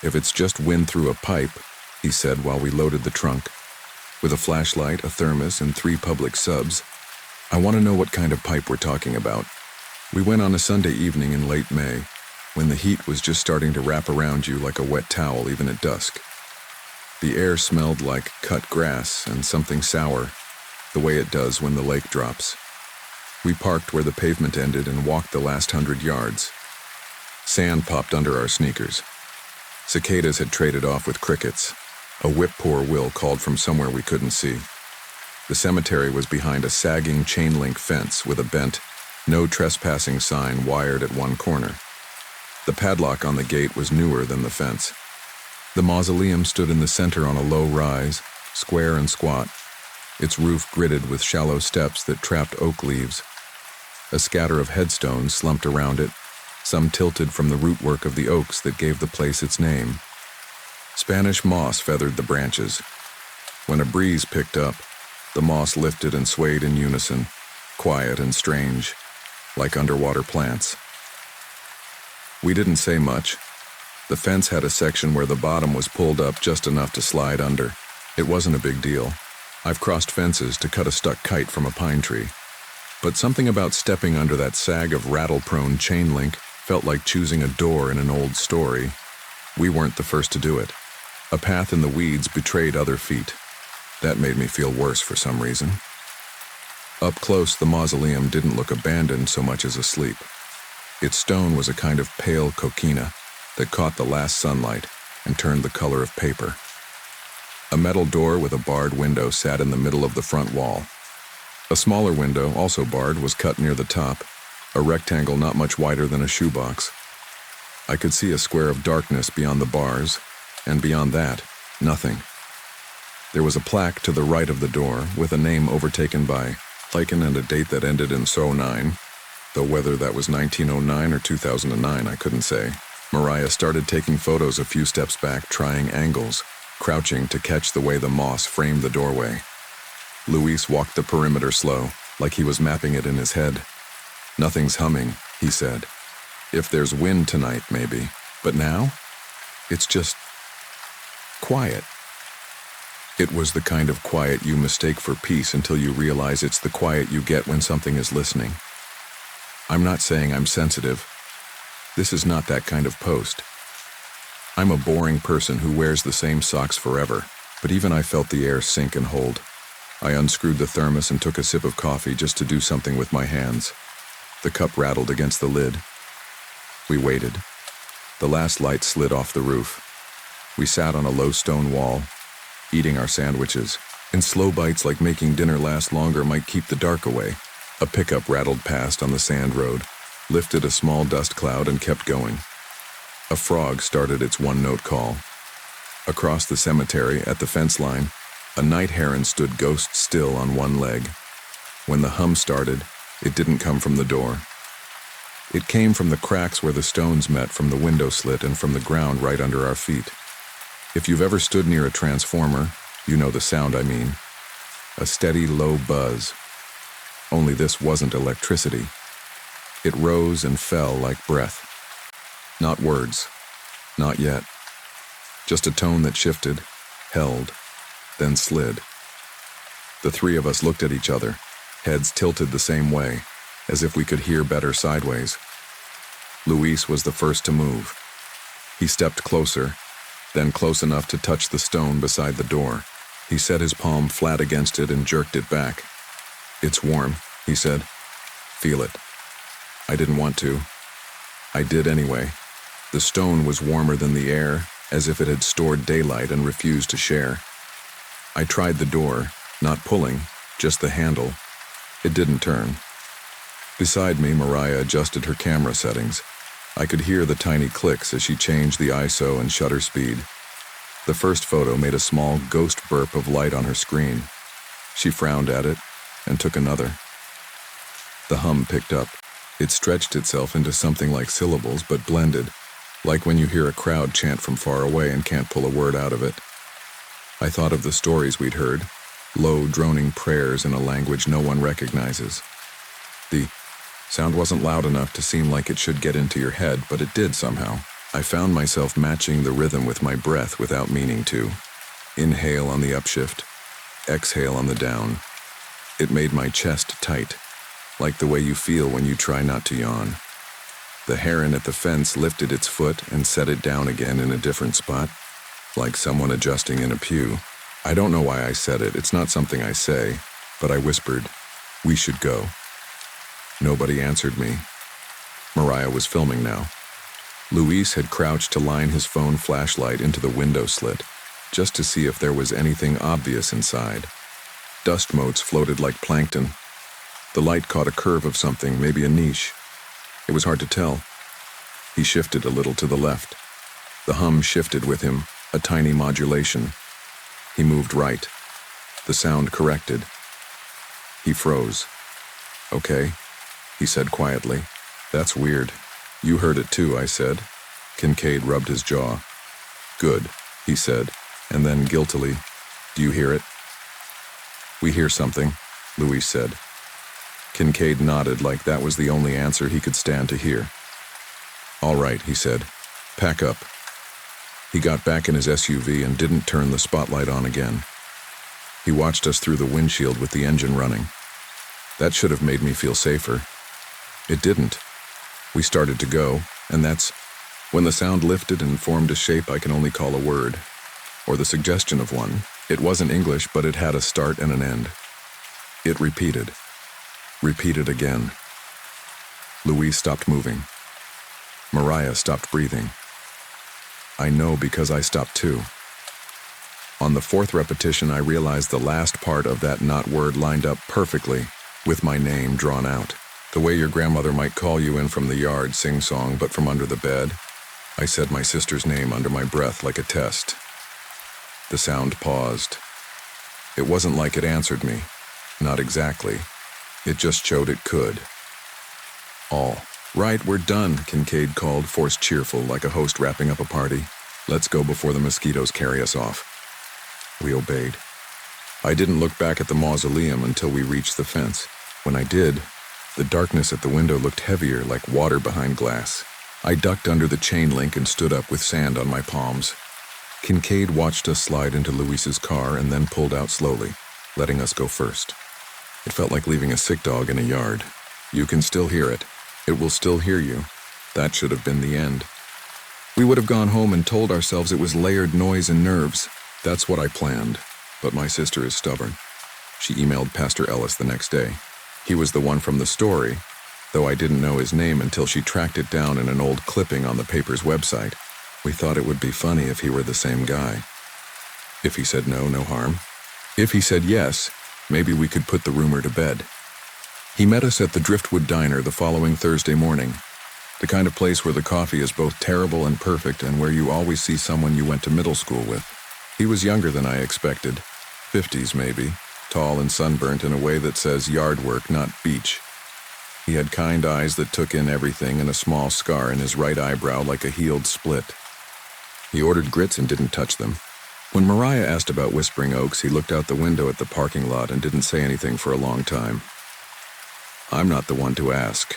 If it's just wind through a pipe, he said while we loaded the trunk, with a flashlight, a thermos, and 3 public subs, I want to know what kind of pipe we're talking about. We went on a Sunday evening in late May, when the heat was just starting to wrap around you like a wet towel even at dusk. The air smelled like cut grass and something sour, the way it does when the lake drops. We parked where the pavement ended and walked the last 100 yards. Sand popped under our sneakers. Cicadas had traded off with crickets. A whip-poor will called from somewhere we couldn't see. The cemetery was behind a sagging chain-link fence with a bent, no trespassing sign wired at one corner. The padlock on the gate was newer than the fence. The mausoleum stood in the center on a low rise, square and squat, its roof gridded with shallow steps that trapped oak leaves. A scatter of headstones slumped around it, some tilted from the rootwork of the oaks that gave the place its name. Spanish moss feathered the branches. When a breeze picked up, the moss lifted and swayed in unison, quiet and strange, like underwater plants. We didn't say much. The fence had a section where the bottom was pulled up just enough to slide under. It wasn't a big deal. I've crossed fences to cut a stuck kite from a pine tree. But something about stepping under that sag of rattle-prone chain link felt like choosing a door in an old story. We weren't the first to do it. A path in the weeds betrayed other feet. That made me feel worse for some reason. Up close, the mausoleum didn't look abandoned so much as asleep. Its stone was a kind of pale coquina that caught the last sunlight and turned the color of paper. A metal door with a barred window sat in the middle of the front wall. A smaller window, also barred, was cut near the top, a rectangle not much wider than a shoebox. I could see a square of darkness beyond the bars, and beyond that, nothing. There was a plaque to the right of the door with a name overtaken by lichen and a date that ended in '09, though whether that was 1909 or 2009 I couldn't say. Mariah started taking photos a few steps back, trying angles, crouching to catch the way the moss framed the doorway. Luis walked the perimeter slow, like he was mapping it in his head. "Nothing's humming," he said. "If there's wind tonight, maybe. But now? It's just quiet." It was the kind of quiet you mistake for peace until you realize it's the quiet you get when something is listening. I'm not saying I'm sensitive. This is not that kind of post. I'm a boring person who wears the same socks forever, but even I felt the air sink and hold. I unscrewed the thermos and took a sip of coffee just to do something with my hands. The cup rattled against the lid. We waited. The last light slid off the roof. We sat on a low stone wall, eating our sandwiches. In slow bites, like making dinner last longer might keep the dark away. A pickup rattled past on the sand road, lifted a small dust cloud and kept going. A frog started its one-note call. Across the cemetery, at the fence line, a night heron stood ghost still on one leg. When the hum started, it didn't come from the door. It came from the cracks where the stones met from the window slit and from the ground right under our feet. If you've ever stood near a transformer, you know the sound I mean. A steady, low buzz. Only this wasn't electricity. It rose and fell like breath. Not words. Not yet. Just a tone that shifted, held, then slid. The three of us looked at each other, heads tilted the same way, as if we could hear better sideways. Luis was the first to move. He stepped closer, then close enough to touch the stone beside the door. He set his palm flat against it and jerked it back. "It's warm," he said. "Feel it." I didn't want to. I did anyway. The stone was warmer than the air, as if it had stored daylight and refused to share. I tried the door, not pulling, just the handle. It didn't turn. Beside me, Mariah adjusted her camera settings. I could hear the tiny clicks as she changed the ISO and shutter speed. The first photo made a small ghost burp of light on her screen. She frowned at it and took another. The hum picked up. It stretched itself into something like syllables, but blended, like when you hear a crowd chant from far away and can't pull a word out of it. I thought of the stories we'd heard, low, droning prayers in a language no one recognizes. The sound wasn't loud enough to seem like it should get into your head, but it did somehow. I found myself matching the rhythm with my breath without meaning to. Inhale on the upshift, exhale on the down. It made my chest tight, like the way you feel when you try not to yawn. The heron at the fence lifted its foot and set it down again in a different spot, like someone adjusting in a pew. I don't know why I said it, it's not something I say, but I whispered, "We should go." Nobody answered me. Mariah was filming now. Luis had crouched to line his phone flashlight into the window slit, just to see if there was anything obvious inside. Dust motes floated like plankton. The light caught a curve of something, maybe a niche. It was hard to tell. He shifted a little to the left. The hum shifted with him, a tiny modulation. He moved right. The sound corrected. He froze. "Okay," he said quietly. "That's weird." "You heard it too," I said. Kincaid rubbed his jaw. "Good," he said, and then guiltily, "Do you hear it?" "We hear something," Louise said. Kincaid nodded like that was the only answer he could stand to hear. "All right," he said. "Pack up." He got back in his SUV and didn't turn the spotlight on again. He watched us through the windshield with the engine running. That should have made me feel safer. It didn't. We started to go, and that's when the sound lifted and formed a shape I can only call a word, or the suggestion of one. It wasn't English, but it had a start and an end. It repeated. Repeated again. Louise stopped moving. Mariah stopped breathing. I know because I stopped too. On the fourth repetition, I realized the last part of that not word lined up perfectly, with my name drawn out. The way your grandmother might call you in from the yard, sing-song, but from under the bed. I said my sister's name under my breath like a test. The sound paused. It wasn't like it answered me. Not exactly. It just showed it could. "All right, we're done," Kincaid called, forced cheerful, like a host wrapping up a party. "Let's go before the mosquitoes carry us off." We obeyed. I didn't look back at the mausoleum until we reached the fence. When I did, the darkness at the window looked heavier, like water behind glass. I ducked under the chain link and stood up with sand on my palms. Kincaid watched us slide into Luis's car and then pulled out slowly, letting us go first. It felt like leaving a sick dog in a yard. You can still hear it. It will still hear you. That should have been the end. We would have gone home and told ourselves it was layered noise and nerves. That's what I planned. But my sister is stubborn. She emailed Pastor Ellis the next day. He was the one from the story, though I didn't know his name until she tracked it down in an old clipping on the paper's website. We thought it would be funny if he were the same guy. If he said no, no harm. If he said yes, maybe we could put the rumor to bed. He met us at the Driftwood Diner the following Thursday morning. The kind of place where the coffee is both terrible and perfect and where you always see someone you went to middle school with. He was younger than I expected. 50s maybe. Tall and sunburnt in a way that says yard work, not beach. He had kind eyes that took in everything and a small scar in his right eyebrow like a healed split. He ordered grits and didn't touch them. When Mariah asked about Whispering Oaks, he looked out the window at the parking lot and didn't say anything for a long time. "I'm not the one to ask,"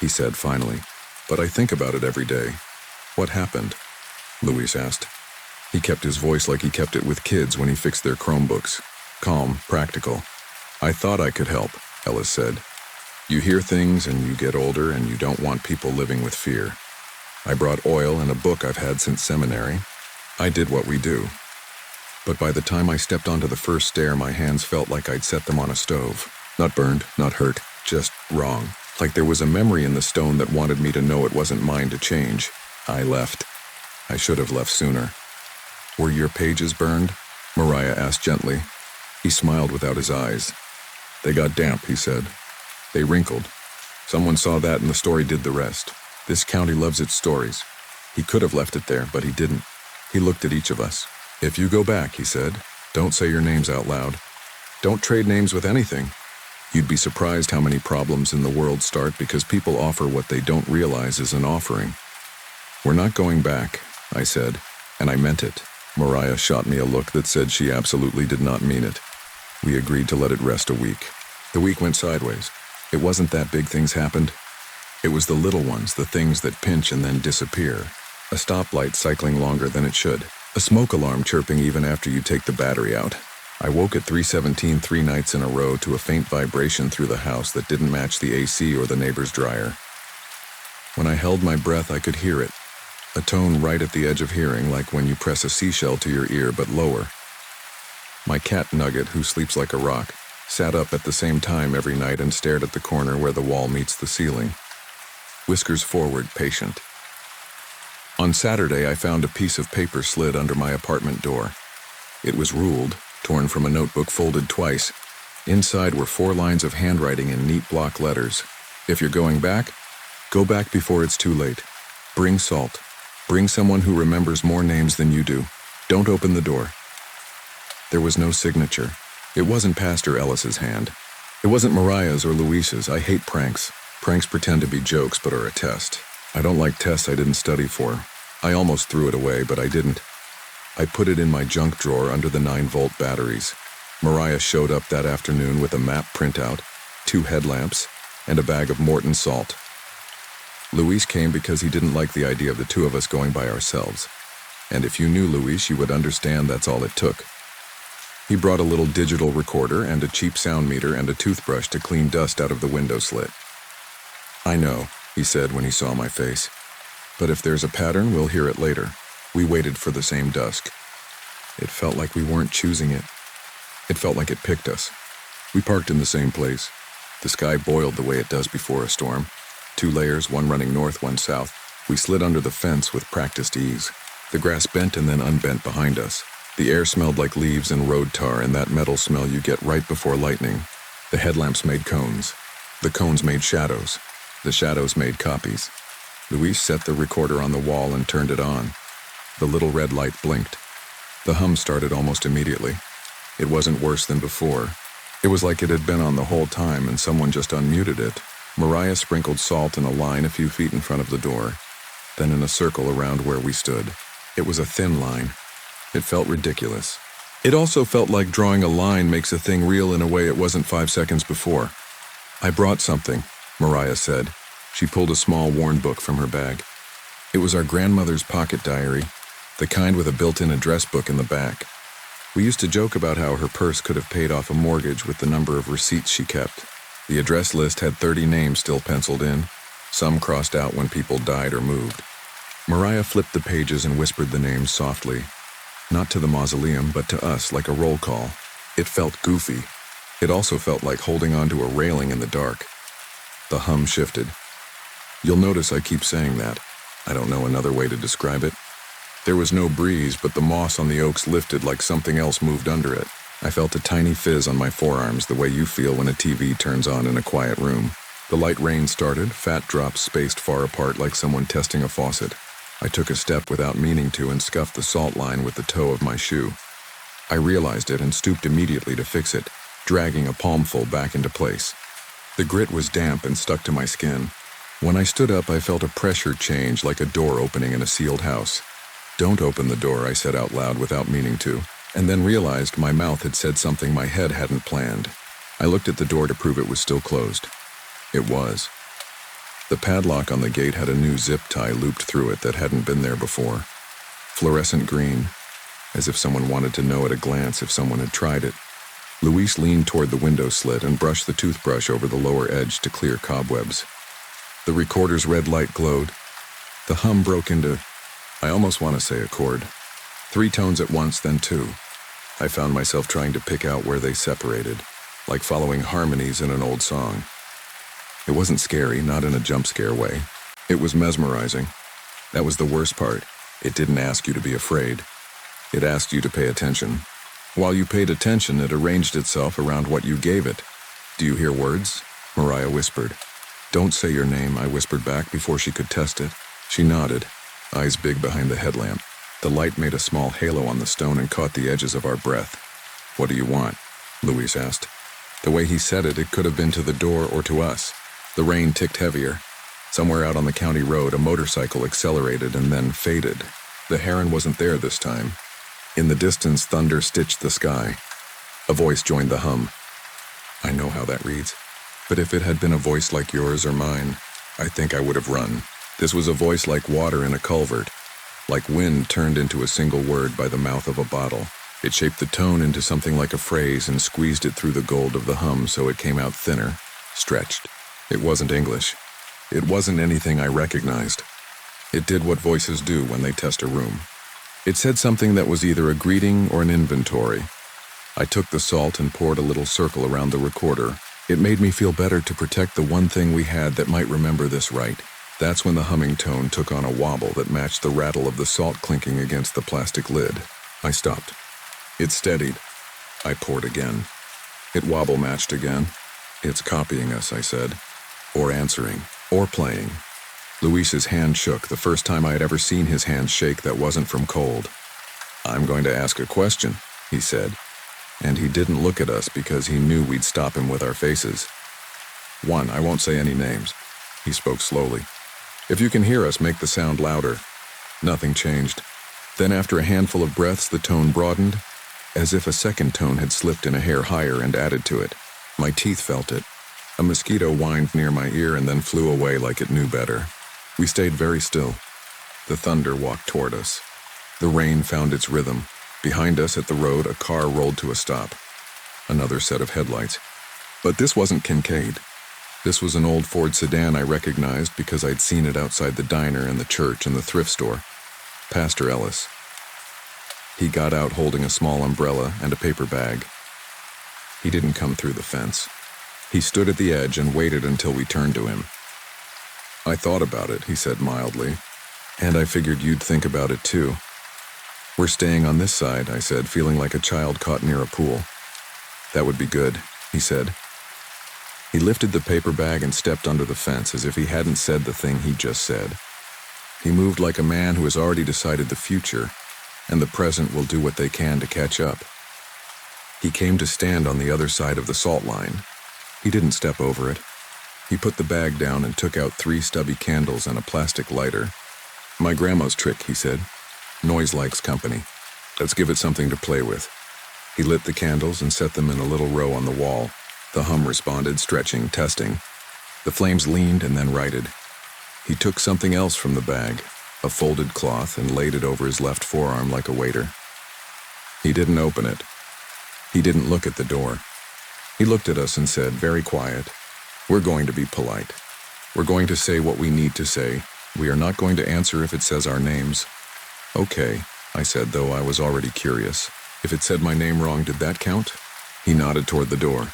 he said finally, "but I think about it every day." "What happened?" Louise asked. He kept his voice like he kept it with kids when he fixed their Chromebooks. Calm, practical. "I thought I could help," Ellis said. "You hear things and you get older and you don't want people living with fear. I brought oil and a book I've had since seminary. I did what we do. But by the time I stepped onto the first stair, my hands felt like I'd set them on a stove. Not burned, not hurt, just wrong. Like there was a memory in the stone that wanted me to know it wasn't mine to change. I left. I should have left sooner." "Were your pages burned?" Mariah asked gently. He smiled without his eyes. "They got damp," he said. "They wrinkled. Someone saw that and the story did the rest. This county loves its stories. He could have left it there, but he didn't." He looked at each of us. "If you go back," he said, "don't say your names out loud. Don't trade names with anything. You'd be surprised how many problems in the world start because people offer what they don't realize is an offering." "We're not going back," I said, and I meant it. Mariah shot me a look that said she absolutely did not mean it. We agreed to let it rest a week. The week went sideways. It wasn't that big things happened. It was the little ones, the things that pinch and then disappear. A stoplight cycling longer than it should. A smoke alarm chirping even after you take the battery out. I woke at 3:17 3 nights in a row to a faint vibration through the house that didn't match the AC or the neighbor's dryer. When I held my breath, I could hear it. A tone right at the edge of hearing, like when you press a seashell to your ear, but lower. My cat Nugget, who sleeps like a rock, sat up at the same time every night and stared at the corner where the wall meets the ceiling. Whiskers forward, patient. On Saturday, I found a piece of paper slid under my apartment door. It was ruled, torn from a notebook folded twice. Inside were 4 lines of handwriting in neat block letters. "If you're going back, go back before it's too late. Bring salt. Bring someone who remembers more names than you do. Don't open the door. There was no signature. It wasn't Pastor Ellis's hand. It wasn't Mariah's or Luis's. I hate pranks. Pranks pretend to be jokes but are a test. I don't like tests I didn't study for. I almost threw it away, but I didn't. I put it in my junk drawer under the 9-volt batteries. Mariah showed up that afternoon with a map printout, 2 headlamps, and a bag of Morton salt. Luis came because he didn't like the idea of the 2 of us going by ourselves. And if you knew Luis, you would understand that's all it took. He brought a little digital recorder and a cheap sound meter and a toothbrush to clean dust out of the window slit. "I know," he said when he saw my face. "But if there's a pattern, we'll hear it later." We waited for the same dusk. It felt like we weren't choosing it. It felt like it picked us. We parked in the same place. The sky boiled the way it does before a storm. 2 layers, one running north, one south. We slid under the fence with practiced ease. The grass bent and then unbent behind us. The air smelled like leaves and road tar and that metal smell you get right before lightning. The headlamps made cones. The cones made shadows. The shadows made copies. Luis set the recorder on the wall and turned it on. The little red light blinked. The hum started almost immediately. It wasn't worse than before. It was like it had been on the whole time and someone just unmuted it. Mariah sprinkled salt in a line a few feet in front of the door, then in a circle around where we stood. It was a thin line. It felt ridiculous. It also felt like drawing a line makes a thing real in a way it wasn't 5 seconds before. "I brought something," Mariah said. She pulled a small worn book from her bag. It was our grandmother's pocket diary, the kind with a built-in address book in the back. We used to joke about how her purse could have paid off a mortgage with the number of receipts she kept. The address list had 30 names still penciled in, some crossed out when people died or moved. Mariah flipped the pages and whispered the names softly, not to the mausoleum, but to us, like a roll call. It felt goofy. It also felt like holding onto a railing in the dark. The hum shifted. You'll notice I keep saying that. I don't know another way to describe it. There was no breeze, but the moss on the oaks lifted like something else moved under it. I felt a tiny fizz on my forearms, the way you feel when a TV turns on in a quiet room. The light rain started, fat drops spaced far apart like someone testing a faucet. I took a step without meaning to and scuffed the salt line with the toe of my shoe. I realized it and stooped immediately to fix it, dragging a palmful back into place. The grit was damp and stuck to my skin. When I stood up, I felt a pressure change like a door opening in a sealed house. "Don't open the door," I said out loud without meaning to, and then realized my mouth had said something my head hadn't planned. I looked at the door to prove it was still closed. It was. The padlock on the gate had a new zip tie looped through it that hadn't been there before. Fluorescent green, as if someone wanted to know at a glance if someone had tried it. Luis leaned toward the window slit and brushed the toothbrush over the lower edge to clear cobwebs. The recorder's red light glowed. The hum broke into, I almost want to say a chord. 3 tones at once, then 2. I found myself trying to pick out where they separated, like following harmonies in an old song. It wasn't scary, not in a jump scare way. It was mesmerizing. That was the worst part. It didn't ask you to be afraid. It asked you to pay attention. While you paid attention, it arranged itself around what you gave it. "Do you hear words?" Mariah whispered. "Don't say your name," I whispered back before she could test it. She nodded, eyes big behind the headlamp. The light made a small halo on the stone and caught the edges of our breath. "What do you want?" Luis asked. The way he said it, it could have been to the door or to us. The rain ticked heavier. Somewhere out on the county road, a motorcycle accelerated and then faded. The heron wasn't there this time. In the distance, thunder stitched the sky. A voice joined the hum. I know how that reads. But if it had been a voice like yours or mine, I think I would have run. This was a voice like water in a culvert, like wind turned into a single word by the mouth of a bottle. It shaped the tone into something like a phrase and squeezed it through the gold of the hum so it came out thinner, stretched. It wasn't English. It wasn't anything I recognized. It did what voices do when they test a room. It said something that was either a greeting or an inventory. I took the salt and poured a little circle around the recorder. It made me feel better to protect the one thing we had that might remember this right. That's when the humming tone took on a wobble that matched the rattle of the salt clinking against the plastic lid. I stopped. It steadied. I poured again. It wobble matched again. It's copying us, I said. Or answering. Or playing. Luis's hand shook, the first time I had ever seen his hand shake that wasn't from cold. "I'm going to ask a question," he said, and he didn't look at us because he knew we'd stop him with our faces. "One, I won't say any names." He spoke slowly. "If you can hear us, make the sound louder." Nothing changed. Then after a handful of breaths, the tone broadened, as if a second tone had slipped in a hair higher and added to it. My teeth felt it. A mosquito whined near my ear and then flew away like it knew better. We stayed very still. The thunder walked toward us. The rain found its rhythm. Behind us at the road, a car rolled to a stop. Another set of headlights. But this wasn't Kincaid. This was an old Ford sedan I recognized because I'd seen it outside the diner and the church and the thrift store. Pastor Ellis. He got out holding a small umbrella and a paper bag. He didn't come through the fence. He stood at the edge and waited until we turned to him. "I thought about it," he said mildly, "and I figured you'd think about it too." "We're staying on this side," I said, feeling like a child caught near a pool. "That would be good," he said. He lifted the paper bag and stepped under the fence as if he hadn't said the thing he just said. He moved like a man who has already decided the future, and the present will do what they can to catch up. He came to stand on the other side of the salt line. He didn't step over it. He put the bag down and took out 3 stubby candles and a plastic lighter. "My grandma's trick," he said. "Noise likes company. Let's give it something to play with." He lit the candles and set them in a little row on the wall. The hum responded, stretching, testing. The flames leaned and then righted. He took something else from the bag, a folded cloth, and laid it over his left forearm like a waiter. He didn't open it. He didn't look at the door. He looked at us and said, very quiet, "We're going to be polite. We're going to say what we need to say. We are not going to answer if it says our names." "Okay," I said, though I was already curious. "If it said my name wrong, did that count?" He nodded toward the door.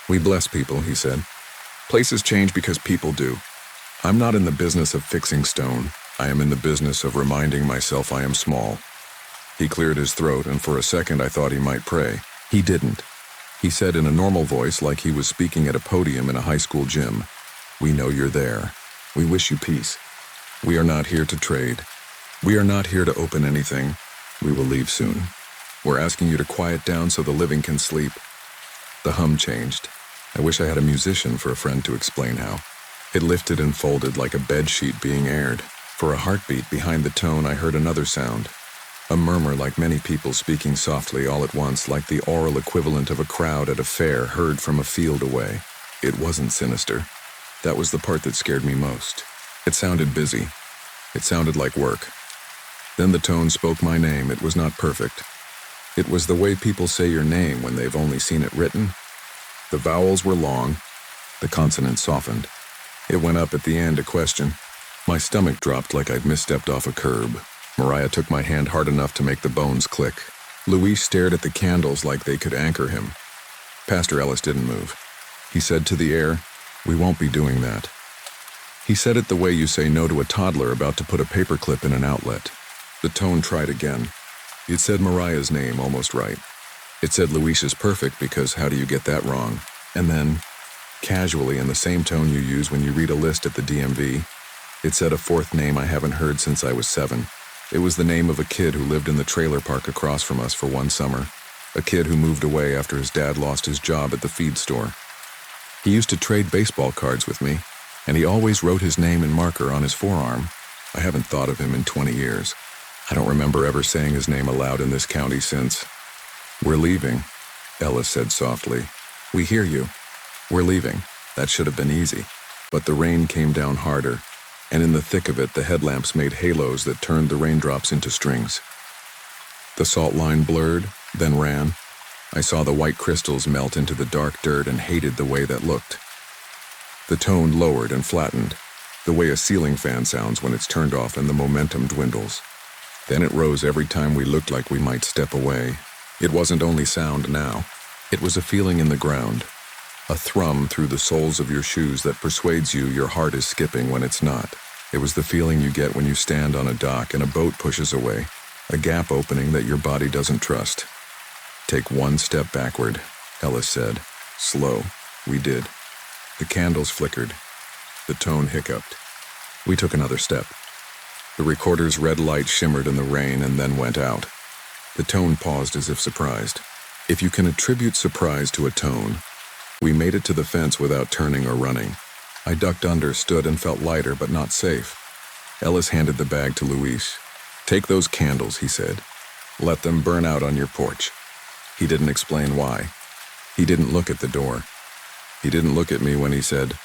"We bless people," he said. "Places change because people do. I'm not in the business of fixing stone. I am in the business of reminding myself I am small." He cleared his throat, and for a second I thought he might pray. He didn't. He said in a normal voice, like he was speaking at a podium in a high school gym, "We know you're there. We wish you peace. We are not here to trade. We are not here to open anything. We will leave soon. We're asking you to quiet down so the living can sleep." The hum changed. I wish I had a musician for a friend to explain how. It lifted and folded like a bedsheet being aired. For a heartbeat behind the tone, I heard another sound. A murmur like many people speaking softly all at once, like the oral equivalent of a crowd at a fair heard from a field away. It wasn't sinister. That was the part that scared me most. It sounded busy. It sounded like work. Then the tone spoke my name. It was not perfect. It was the way people say your name when they've only seen it written. The vowels were long. The consonants softened. It went up at the end, a question. My stomach dropped like I'd misstepped off a curb. Mariah took my hand hard enough to make the bones click. Luis stared at the candles like they could anchor him. Pastor Ellis didn't move. He said to the air, "We won't be doing that." He said it the way you say no to a toddler about to put a paperclip in an outlet. The tone tried again. It said Mariah's name almost right. It said Luis's perfect because how do you get that wrong? And then, casually in the same tone you use when you read a list at the DMV, it said a fourth name I haven't heard since I was 7. It was the name of a kid who lived in the trailer park across from us for one summer. A kid who moved away after his dad lost his job at the feed store. He used to trade baseball cards with me, and he always wrote his name in marker on his forearm. I haven't thought of him in 20 years. I don't remember ever saying his name aloud in this county since. "We're leaving," Ellis said softly. "We hear you. We're leaving." That should have been easy. But the rain came down harder, and in the thick of it, the headlamps made halos that turned the raindrops into strings. The salt line blurred, then ran. I saw the white crystals melt into the dark dirt and hated the way that looked. The tone lowered and flattened, the way a ceiling fan sounds when it's turned off and the momentum dwindles. Then it rose every time we looked like we might step away. It wasn't only sound now. It was a feeling in the ground, a thrum through the soles of your shoes that persuades you your heart is skipping when it's not. It was the feeling you get when you stand on a dock and a boat pushes away, a gap opening that your body doesn't trust. "Take one step backward," Ellis said. Slow. We did. The candles flickered. The tone hiccuped. We took another step. The recorder's red light shimmered in the rain and then went out. The tone paused as if surprised. If you can attribute surprise to a tone, we made it to the fence without turning or running. I ducked under, stood, and felt lighter but not safe. Ellis handed the bag to Luis. "Take those candles," he said. "Let them burn out on your porch." He didn't explain why. He didn't look at the door. He didn't look at me when he said,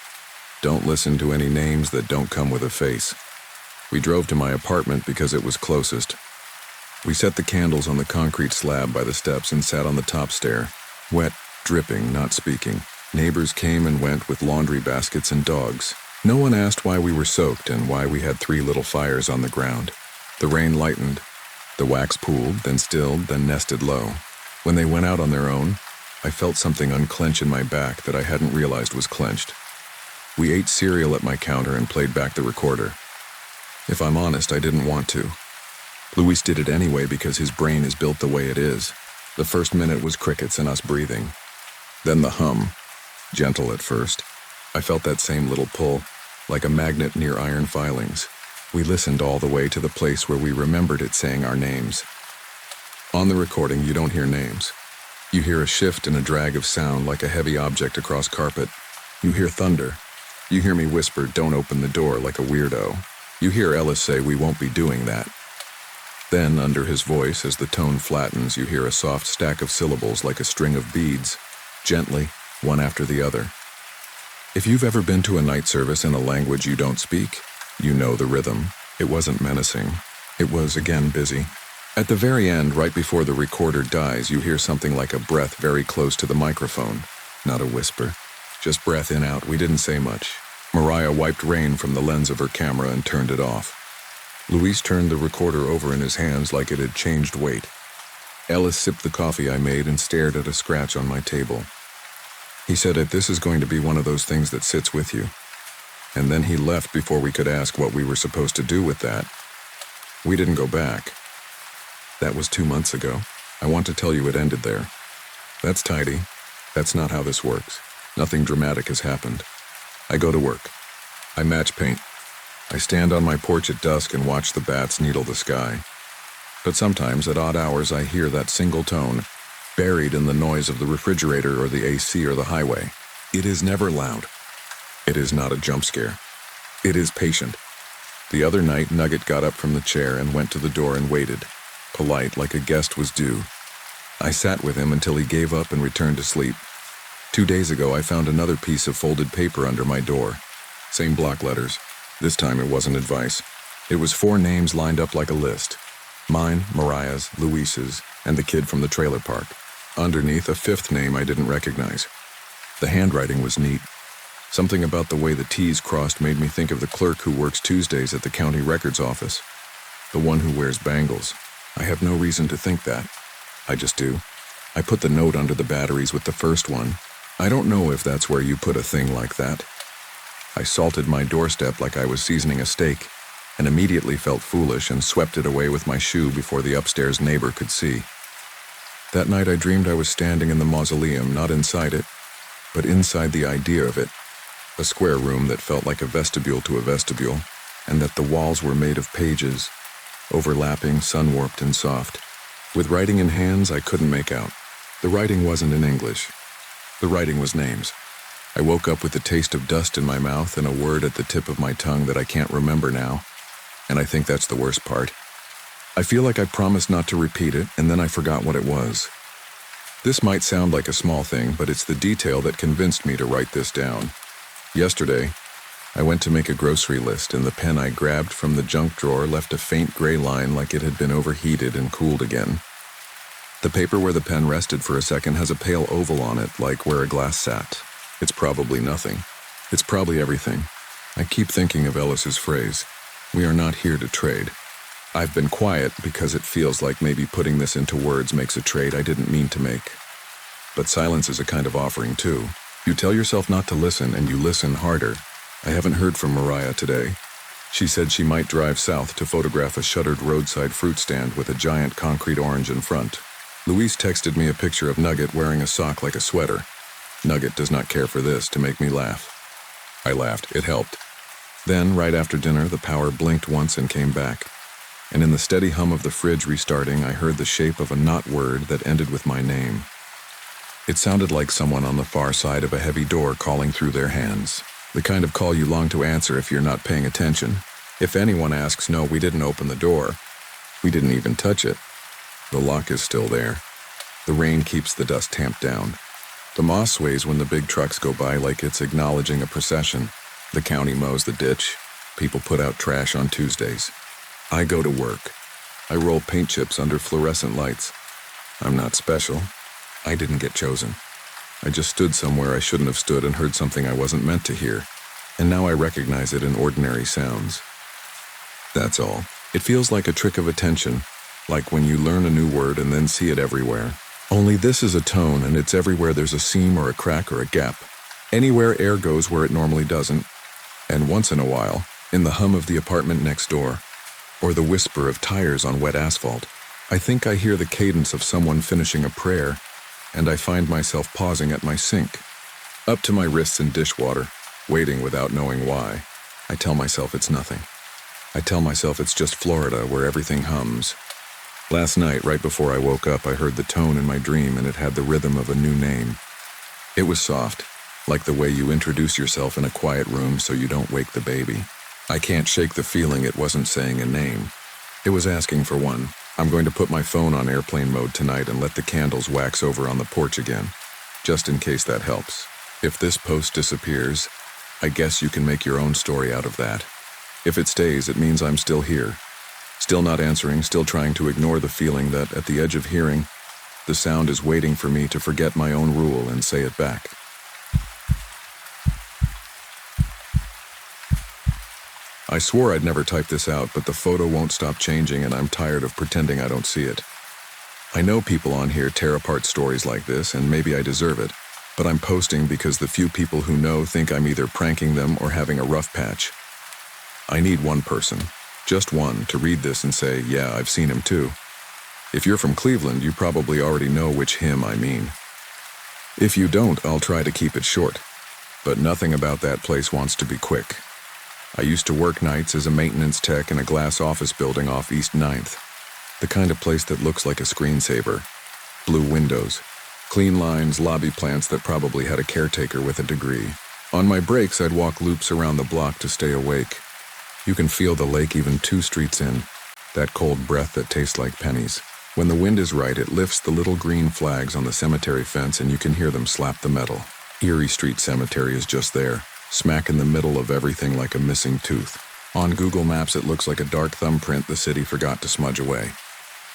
"Don't listen to any names that don't come with a face." We drove to my apartment because it was closest. We set the candles on the concrete slab by the steps and sat on the top stair, wet, dripping, not speaking. Neighbors came and went with laundry baskets and dogs. No one asked why we were soaked and why we had 3 little fires on the ground. The rain lightened. The wax pooled, then stilled, then nested low. When they went out on their own, I felt something unclench in my back that I hadn't realized was clenched. We ate cereal at my counter and played back the recorder. If I'm honest, I didn't want to. Luis did it anyway because his brain is built the way it is. The first minute was crickets and us breathing. Then the hum, gentle at first. I felt that same little pull, like a magnet near iron filings. We listened all the way to the place where we remembered it saying our names. On the recording, you don't hear names. You hear a shift and a drag of sound like a heavy object across carpet. You hear thunder. You hear me whisper, "Don't open the door," like a weirdo. You hear Ellis say, "We won't be doing that." Then, under his voice, as the tone flattens, you hear a soft stack of syllables like a string of beads, gently, one after the other. If you've ever been to a night service in a language you don't speak, you know the rhythm. It wasn't menacing. It was, again, busy. At the very end, right before the recorder dies, you hear something like a breath very close to the microphone. Not a whisper. Just breath in, out. We didn't say much. Mariah wiped rain from the lens of her camera and turned it off. Luis turned the recorder over in his hands like it had changed weight. Ellis sipped the coffee I made and stared at a scratch on my table. He said that this is going to be one of those things that sits with you. And then he left before we could ask what we were supposed to do with that. We didn't go back. That was 2 months ago. I want to tell you it ended there. That's tidy. That's not how this works. Nothing dramatic has happened. I go to work. I match paint. I stand on my porch at dusk and watch the bats needle the sky. But sometimes, at odd hours, I hear that single tone, buried in the noise of the refrigerator or the AC or the highway. It is never loud. It is not a jump scare. It is patient. The other night, Nugget got up from the chair and went to the door and waited, polite, like a guest was due. I sat with him until he gave up and returned to sleep. 2 days ago, I found another piece of folded paper under my door. Same block letters. This time it wasn't advice. It was 4 names lined up like a list. Mine, Mariah's, Luis's, and the kid from the trailer park. Underneath, a 5th name I didn't recognize. The handwriting was neat. Something about the way the T's crossed made me think of the clerk who works Tuesdays at the county records office. The one who wears bangles. I have no reason to think that. I just do. I put the note under the batteries with the first one. I don't know if that's where you put a thing like that. I salted my doorstep like I was seasoning a steak, and immediately felt foolish and swept it away with my shoe before the upstairs neighbor could see. That night I dreamed I was standing in the mausoleum, not inside it, but inside the idea of it. A square room that felt like a vestibule to a vestibule, and that the walls were made of pages, overlapping, sun-warped and soft. With writing in hands I couldn't make out. The writing wasn't in English. The writing was names. I woke up with the taste of dust in my mouth and a word at the tip of my tongue that I can't remember now, and I think that's the worst part. I feel like I promised not to repeat it, and then I forgot what it was. This might sound like a small thing, but it's the detail that convinced me to write this down. Yesterday, I went to make a grocery list, and the pen I grabbed from the junk drawer left a faint gray line like it had been overheated and cooled again. The paper where the pen rested for a second has a pale oval on it, like where a glass sat. It's probably nothing. It's probably everything. I keep thinking of Ellis's phrase, "We are not here to trade." I've been quiet because it feels like maybe putting this into words makes a trade I didn't mean to make. But silence is a kind of offering too. You tell yourself not to listen and you listen harder. I haven't heard from Mariah today. She said she might drive south to photograph a shuttered roadside fruit stand with a giant concrete orange in front. Luis texted me a picture of Nugget wearing a sock like a sweater. Nugget does not care for this to make me laugh. I laughed. It helped. Then, right after dinner, the power blinked once and came back. and in the steady hum of the fridge restarting, I heard the shape of a not word that ended with my name. It sounded like someone on the far side of a heavy door calling through their hands. The kind of call you long to answer if you're not paying attention. If anyone asks, no, we didn't open the door. We didn't even touch it. The lock is still there. The rain keeps the dust tamped down. The moss sways when the big trucks go by like it's acknowledging a procession. The county mows the ditch. People put out trash on Tuesdays. I go to work. I roll paint chips under fluorescent lights. I'm not special. I didn't get chosen. I just stood somewhere I shouldn't have stood and heard something I wasn't meant to hear. And now I recognize it in ordinary sounds. That's all. It feels like a trick of attention, like when you learn a new word and then see it everywhere. Only this is a tone, and it's everywhere there's a seam or a crack or a gap. Anywhere air goes where it normally doesn't. And once in a while, in the hum of the apartment next door, or the whisper of tires on wet asphalt, I think I hear the cadence of someone finishing a prayer, and I find myself pausing at my sink, up to my wrists in dishwater, waiting without knowing why. I tell myself it's nothing. I tell myself it's just Florida where everything hums. Last night, right before I woke up, I heard the tone in my dream, and it had the rhythm of a new name. It was soft, like the way you introduce yourself in a quiet room so you don't wake the baby. I can't shake the feeling it wasn't saying a name. It was asking for one. I'm going to put my phone on airplane mode tonight and let the candles wax over on the porch again, just in case that helps. If this post disappears, I guess you can make your own story out of that. If it stays, it means I'm still here. Still not answering, still trying to ignore the feeling that, at the edge of hearing, the sound is waiting for me to forget my own rule and say it back. I swore I'd never type this out, but the photo won't stop changing, and I'm tired of pretending I don't see it. I know people on here tear apart stories like this, and maybe I deserve it, but I'm posting because the few people who know think I'm either pranking them or having a rough patch. I need one person, just one, to read this and say, yeah, I've seen him too. If you're from Cleveland, you probably already know which him I mean. If you don't, I'll try to keep it short, but nothing about that place wants to be quick. I used to work nights as a maintenance tech in a glass office building off East 9th. The kind of place that looks like a screensaver. Blue windows, clean lines, lobby plants that probably had a caretaker with a degree. On my breaks, I'd walk loops around the block to stay awake. You can feel the lake even 2 streets in, that cold breath that tastes like pennies. When the wind is right, it lifts the little green flags on the cemetery fence and you can hear them slap the metal. Erie Street Cemetery is just there, smack in the middle of everything like a missing tooth. On Google Maps, it looks like a dark thumbprint the city forgot to smudge away.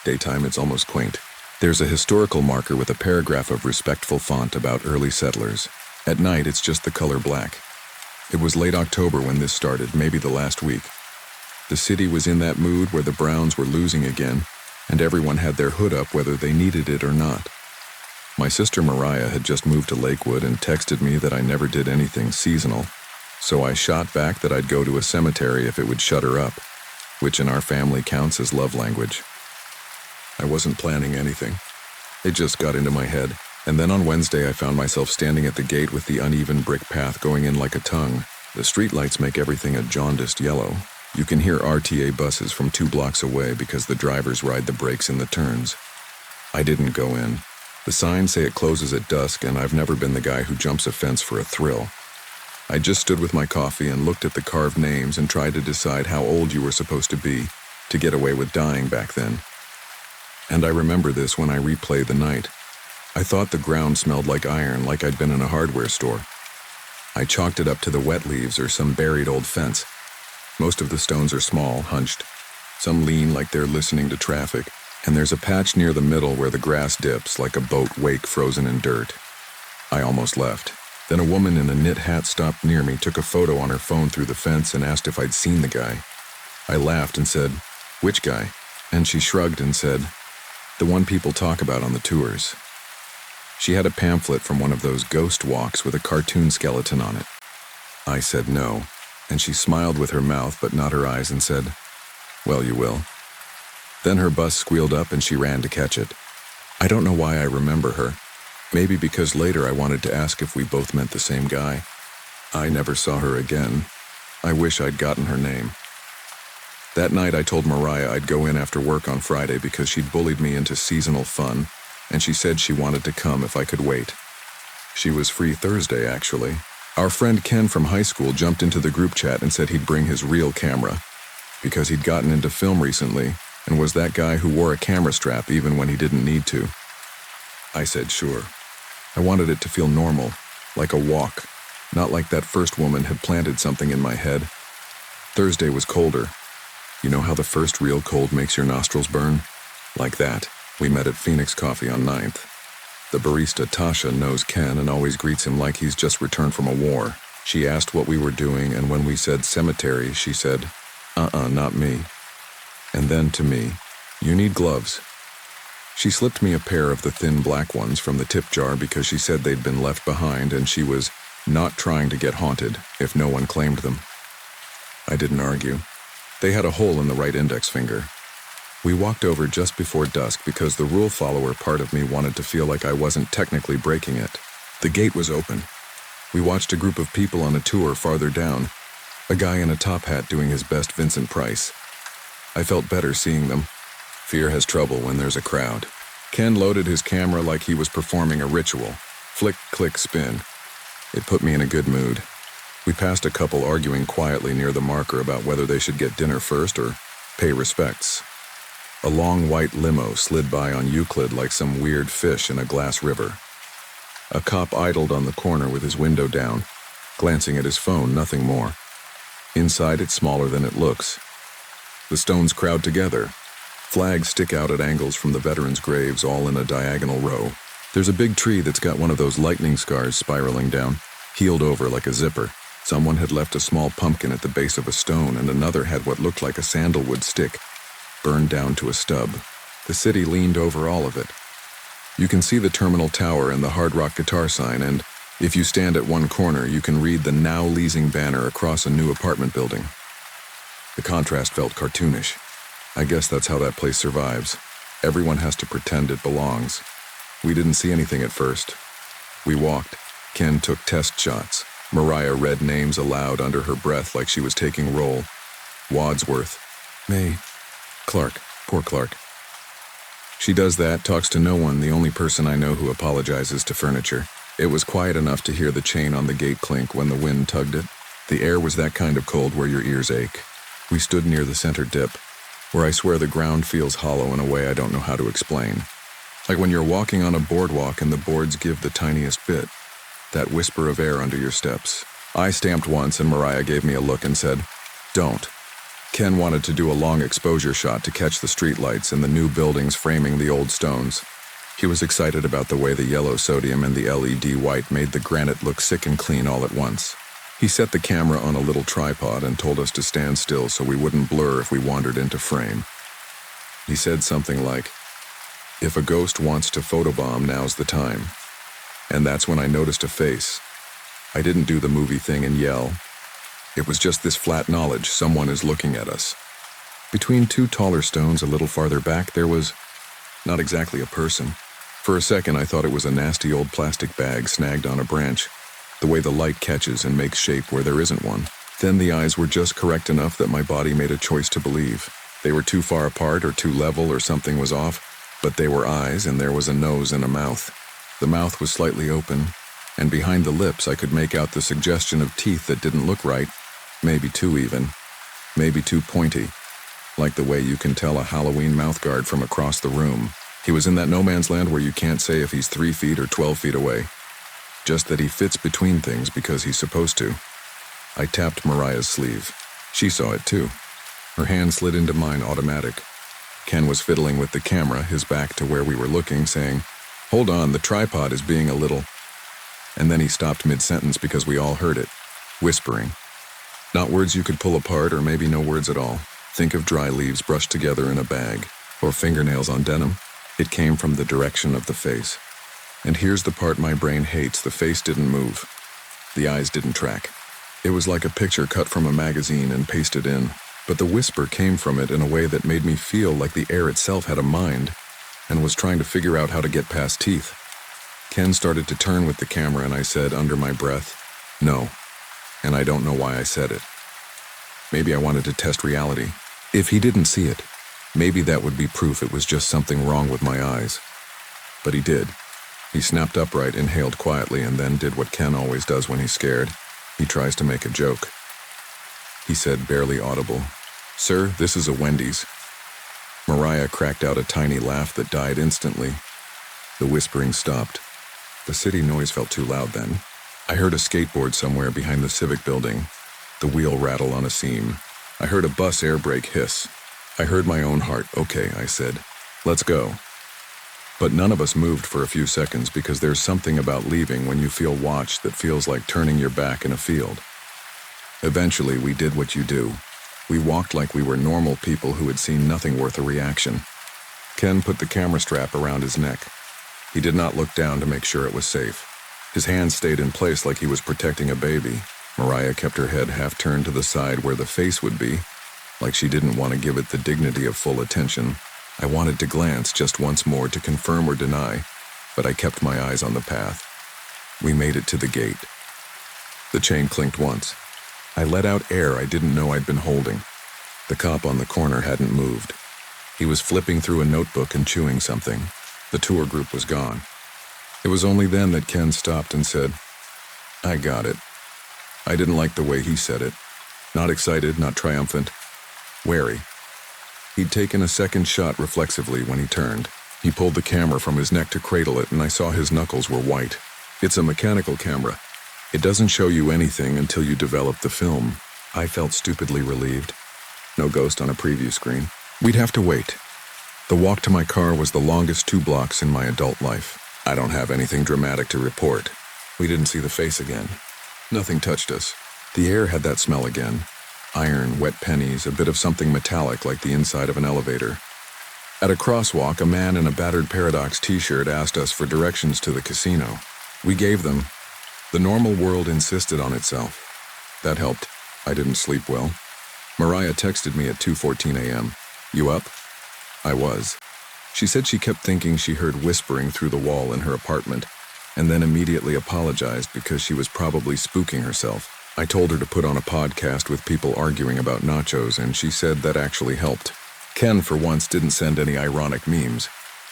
Daytime, it's almost quaint. There's a historical marker with a paragraph of respectful font about early settlers. At night, it's just the color black. It was late October when this started, maybe the last week. The city was in that mood where the Browns were losing again, and everyone had their hood up whether they needed it or not. My sister Mariah had just moved to Lakewood and texted me that I never did anything seasonal, so I shot back that I'd go to a cemetery if it would shut her up, which in our family counts as love language. I wasn't planning anything. It just got into my head, and then on Wednesday I found myself standing at the gate with the uneven brick path going in like a tongue. The streetlights make everything a jaundiced yellow. You can hear RTA buses from 2 blocks away because the drivers ride the brakes in the turns. I didn't go in. The signs say it closes at dusk, and I've never been the guy who jumps a fence for a thrill. I just stood with my coffee and looked at the carved names and tried to decide how old you were supposed to be to get away with dying back then. And I remember this when I replay the night. I thought the ground smelled like iron, like I'd been in a hardware store. I chalked it up to the wet leaves or some buried old fence. Most of the stones are small, hunched. Some lean like they're listening to traffic, and there's a patch near the middle where the grass dips like a boat wake frozen in dirt. I almost left. Then a woman in a knit hat stopped near me, took a photo on her phone through the fence, and asked if I'd seen the guy. I laughed and said, "Which guy?" And she shrugged and said, "The one people talk about on the tours." She had a pamphlet from one of those ghost walks with a cartoon skeleton on it. I said no, and she smiled with her mouth but not her eyes and said, "Well, you will." Then her bus squealed up and she ran to catch it. I don't know why I remember her. Maybe because later I wanted to ask if we both meant the same guy. I never saw her again. I wish I'd gotten her name. That night I told Mariah I'd go in after work on Friday because she'd bullied me into seasonal fun, and she said she wanted to come if I could wait. She was free Thursday, actually. Our friend Ken from high school jumped into the group chat and said he'd bring his real camera, because he'd gotten into film recently and was that guy who wore a camera strap even when he didn't need to. I said sure. I wanted it to feel normal, like a walk, not like that first woman had planted something in my head. Thursday was colder. You know how the first real cold makes your nostrils burn? Like that. We met at Phoenix Coffee on 9th. The barista Tasha knows Ken and always greets him like he's just returned from a war. She asked what we were doing, and when we said cemeteries, she said, not me. And then to me, you need gloves. She slipped me a pair of the thin black ones from the tip jar because she said they'd been left behind and she was not trying to get haunted if no one claimed them. I didn't argue. They had a hole in the right index finger. We walked over just before dusk because the rule follower part of me wanted to feel like I wasn't technically breaking it. The gate was open. We watched a group of people on a tour farther down, a guy in a top hat doing his best Vincent Price. I felt better seeing them. Fear has trouble when there's a crowd. Ken loaded his camera like he was performing a ritual. Flick, click, spin. It put me in a good mood. We passed a couple arguing quietly near the marker about whether they should get dinner first or pay respects. A long white limo slid by on Euclid like some weird fish in a glass river. A cop idled on the corner with his window down, glancing at his phone, nothing more. Inside, it's smaller than it looks. The stones crowd together. Flags stick out at angles from the veterans' graves, all in a diagonal row. There's a big tree that's got one of those lightning scars spiraling down, healed over like a zipper. Someone had left a small pumpkin at the base of a stone, and another had what looked like a sandalwood stick, burned down to a stub. The city leaned over all of it. You can see the terminal tower and the Hard Rock guitar sign, and if you stand at one corner, you can read the Now Leasing banner across a new apartment building. The contrast felt cartoonish. I guess that's how that place survives. Everyone has to pretend it belongs. We didn't see anything at first. We walked. Ken took test shots. Mariah read names aloud under her breath like she was taking roll. Wadsworth. May. Clark. Poor Clark. She does that, talks to no one, the only person I know who apologizes to furniture. It was quiet enough to hear the chain on the gate clink when the wind tugged it. The air was that kind of cold where your ears ache. We stood near the center dip, where I swear the ground feels hollow in a way I don't know how to explain. Like when you're walking on a boardwalk and the boards give the tiniest bit, that whisper of air under your steps. I stamped once and Mariah gave me a look and said, "Don't." Ken wanted to do a long exposure shot to catch the streetlights and the new buildings framing the old stones. He was excited about the way the yellow sodium and the LED white made the granite look sick and clean all at once. He set the camera on a little tripod and told us to stand still so we wouldn't blur if we wandered into frame. He said something like, "If a ghost wants to photobomb, now's the time." And that's when I noticed a face. I didn't do the movie thing and yell. It was just this flat knowledge someone is looking at us. Between two taller stones a little farther back, there was not exactly a person. For a second, I thought it was a nasty old plastic bag snagged on a branch, the way the light catches and makes shape where there isn't one. Then the eyes were just correct enough that my body made a choice to believe. They were too far apart or too level or something was off, but they were eyes and there was a nose and a mouth. The mouth was slightly open, and behind the lips I could make out the suggestion of teeth that didn't look right, maybe too even, maybe too pointy, like the way you can tell a Halloween mouthguard from across the room. He was in that no man's land where you can't say if he's 3 feet or 12 feet away, just that he fits between things because he's supposed to. I tapped Mariah's sleeve. She saw it too. Her hand slid into mine automatic. Ken was fiddling with the camera, his back to where we were looking, saying, "Hold on, the tripod is being a little..." And then he stopped mid-sentence because we all heard it, whispering. Not words you could pull apart or maybe no words at all. Think of dry leaves brushed together in a bag, or fingernails on denim. It came from the direction of the face. And here's the part my brain hates, the face didn't move. The eyes didn't track. It was like a picture cut from a magazine and pasted in, but the whisper came from it in a way that made me feel like the air itself had a mind and was trying to figure out how to get past teeth. Ken started to turn with the camera and I said under my breath, "No." And I don't know why I said it. Maybe I wanted to test reality. If he didn't see it, maybe that would be proof it was just something wrong with my eyes. But he did. He snapped upright, inhaled quietly, and then did what Ken always does when he's scared. He tries to make a joke. He said, barely audible, "Sir, this is a Wendy's." Mariah cracked out a tiny laugh that died instantly. The whispering stopped. The city noise felt too loud then. I heard a skateboard somewhere behind the Civic building, the wheel rattle on a seam. I heard a bus air brake hiss. I heard my own heart. "Okay," I said. "Let's go." But none of us moved for a few seconds because there's something about leaving when you feel watched that feels like turning your back in a field. Eventually, we did what you do. We walked like we were normal people who had seen nothing worth a reaction. Ken put the camera strap around his neck. He did not look down to make sure it was safe. His hand stayed in place like he was protecting a baby. Mariah kept her head half turned to the side where the face would be, like she didn't want to give it the dignity of full attention. I wanted to glance just once more to confirm or deny, but I kept my eyes on the path. We made it to the gate. The chain clinked once. I let out air I didn't know I'd been holding. The cop on the corner hadn't moved. He was flipping through a notebook and chewing something. The tour group was gone. It was only then that Ken stopped and said, "I got it." I didn't like the way he said it. Not excited, not triumphant. Wary. He'd taken a second shot reflexively when he turned. He pulled the camera from his neck to cradle it, and I saw his knuckles were white. "It's a mechanical camera. It doesn't show you anything until you develop the film." I felt stupidly relieved. No ghost on a preview screen. We'd have to wait. The walk to my car was the longest 2 blocks in my adult life. I don't have anything dramatic to report. We didn't see the face again. Nothing touched us. The air had that smell again. Iron, wet pennies, a bit of something metallic like the inside of an elevator. At a crosswalk, a man in a battered Paradox t-shirt asked us for directions to the casino. We gave them. The normal world insisted on itself. That helped. I didn't sleep well. Mariah texted me at 2:14 a.m. "You up?" I was. She said she kept thinking she heard whispering through the wall in her apartment, and then immediately apologized because she was probably spooking herself. I told her to put on a podcast with people arguing about nachos, and she said that actually helped. Ken, for once, didn't send any ironic memes.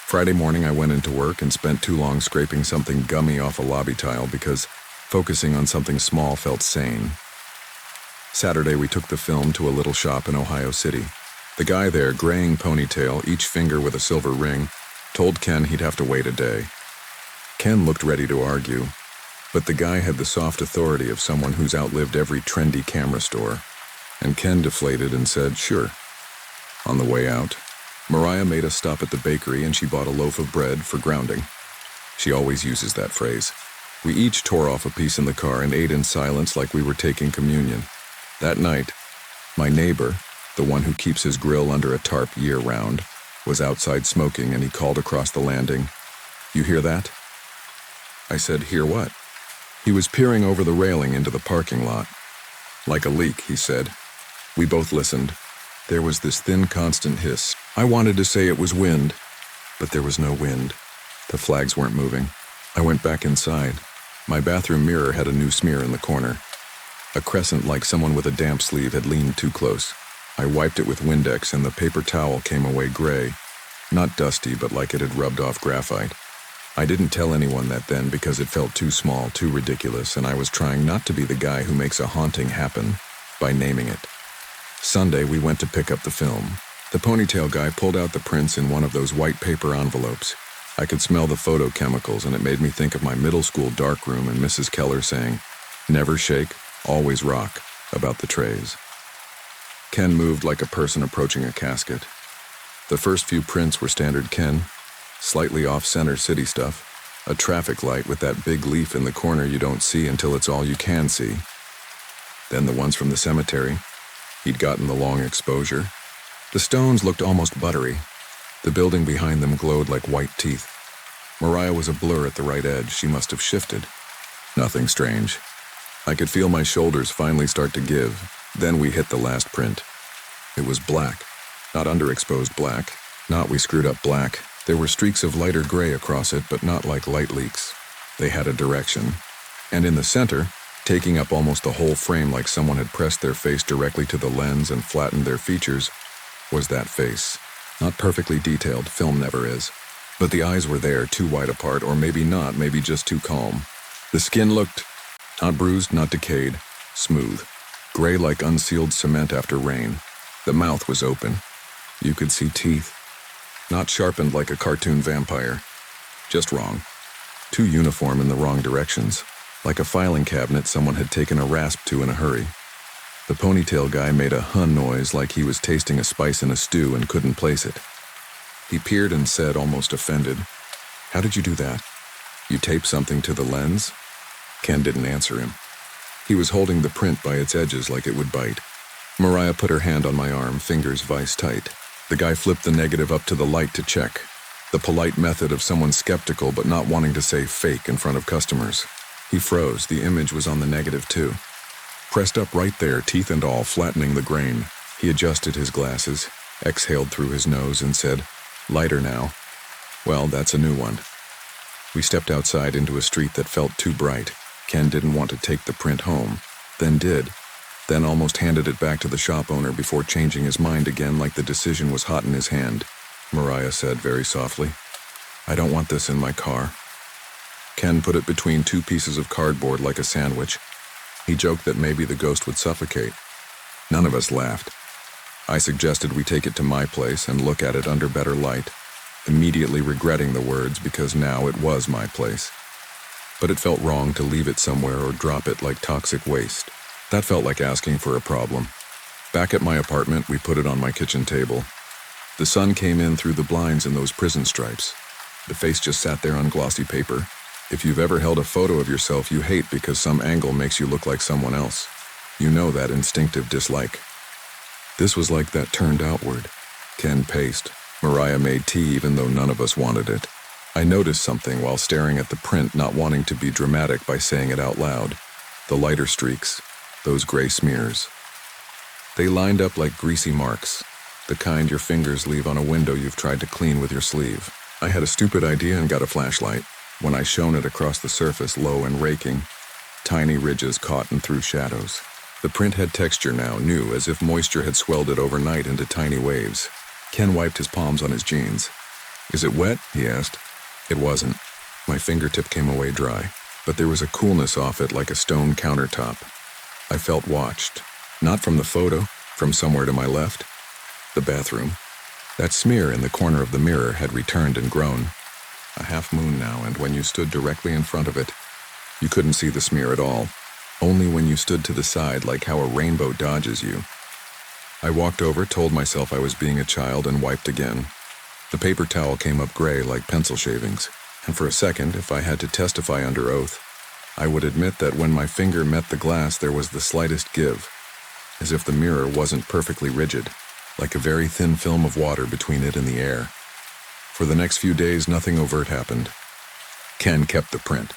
Friday morning, I went into work and spent too long scraping something gummy off a lobby tile because focusing on something small felt sane. Saturday, we took the film to a little shop in Ohio City. The guy there, graying ponytail, each finger with a silver ring, told Ken he'd have to wait a day. Ken looked ready to argue, but the guy had the soft authority of someone who's outlived every trendy camera store, and Ken deflated and said, "Sure." On the way out, Mariah made us stop at the bakery and she bought a loaf of bread for grounding. She always uses that phrase. We each tore off a piece in the car and ate in silence like we were taking communion. That night, my neighbor, the one who keeps his grill under a tarp year-round, was outside smoking, and he called across the landing, "You hear that?" I said, "Hear what?" He was peering over the railing into the parking lot. "Like a leak," he said. We both listened. There was this thin, constant hiss. I wanted to say it was wind, but there was no wind. The flags weren't moving. I went back inside. My bathroom mirror had a new smear in the corner. A crescent like someone with a damp sleeve had leaned too close. I wiped it with Windex and the paper towel came away gray. Not dusty, but like it had rubbed off graphite. I didn't tell anyone that then because it felt too small, too ridiculous, and I was trying not to be the guy who makes a haunting happen by naming it. Sunday, we went to pick up the film. The ponytail guy pulled out the prints in one of those white paper envelopes. I could smell the photochemicals, and it made me think of my middle school darkroom and Mrs. Keller saying, "Never shake, always rock," about the trays. Ken moved like a person approaching a casket. The first few prints were standard Ken, slightly off-center city stuff, a traffic light with that big leaf in the corner you don't see until it's all you can see. Then the ones from the cemetery. He'd gotten the long exposure. The stones looked almost buttery. The building behind them glowed like white teeth. Mariah was a blur at the right edge. She must have shifted. Nothing strange. I could feel my shoulders finally start to give. Then we hit the last print. It was black. Not underexposed black. Not we screwed up black. There were streaks of lighter gray across it, but not like light leaks. They had a direction. And in the center, taking up almost the whole frame like someone had pressed their face directly to the lens and flattened their features, was that face. Not perfectly detailed, film never is. But the eyes were there, too wide apart, or maybe not, maybe just too calm. The skin looked not bruised, not decayed, smooth, gray like unsealed cement after rain. The mouth was open. You could see teeth. Not sharpened like a cartoon vampire. Just wrong. Too uniform in the wrong directions. Like a filing cabinet someone had taken a rasp to in a hurry. The ponytail guy made a hun noise like he was tasting a spice in a stew and couldn't place it. He peered and said, almost offended, "How did you do that? You taped something to the lens?" Ken didn't answer him. He was holding the print by its edges like it would bite. Mariah put her hand on my arm, fingers vice tight. The guy flipped the negative up to the light to check. The polite method of someone skeptical but not wanting to say fake in front of customers. He froze. The image was on the negative too. Pressed up right there, teeth and all, flattening the grain. He adjusted his glasses, exhaled through his nose and said, "Lighter now." "Well, that's a new one." We stepped outside into a street that felt too bright. Ken didn't want to take the print home, then did. Then almost handed it back to the shop owner before changing his mind again like the decision was hot in his hand. Mariah said very softly, "I don't want this in my car." Ken put it between two pieces of cardboard like a sandwich. He joked that maybe the ghost would suffocate. None of us laughed. I suggested we take it to my place and look at it under better light, immediately regretting the words because now it was my place. But it felt wrong to leave it somewhere or drop it like toxic waste. That felt like asking for a problem. Back at my apartment, we put it on my kitchen table. The sun came in through the blinds in those prison stripes. The face just sat there on glossy paper. If you've ever held a photo of yourself you hate because some angle makes you look like someone else, you know that instinctive dislike. This was like that turned outward. Ken paced. Mariah made tea even though none of us wanted it. I noticed something while staring at the print, not wanting to be dramatic by saying it out loud. The lighter streaks, those gray smears. They lined up like greasy marks, the kind your fingers leave on a window you've tried to clean with your sleeve. I had a stupid idea and got a flashlight. When I shone it across the surface, low and raking, tiny ridges caught and through shadows. The print had texture now, new, as if moisture had swelled it overnight into tiny waves. Ken wiped his palms on his jeans. "Is it wet?" he asked. It wasn't. My fingertip came away dry, but there was a coolness off it like a stone countertop. I felt watched. Not from the photo, from somewhere to my left. The bathroom. That smear in the corner of the mirror had returned and grown. A half moon now, and when you stood directly in front of it, you couldn't see the smear at all. Only when you stood to the side, like how a rainbow dodges you. I walked over, told myself I was being a child, and wiped again. The paper towel came up gray like pencil shavings, and for a second, if I had to testify under oath, I would admit that when my finger met the glass there was the slightest give, as if the mirror wasn't perfectly rigid, like a very thin film of water between it and the air. For the next few days, nothing overt happened. Ken kept the print.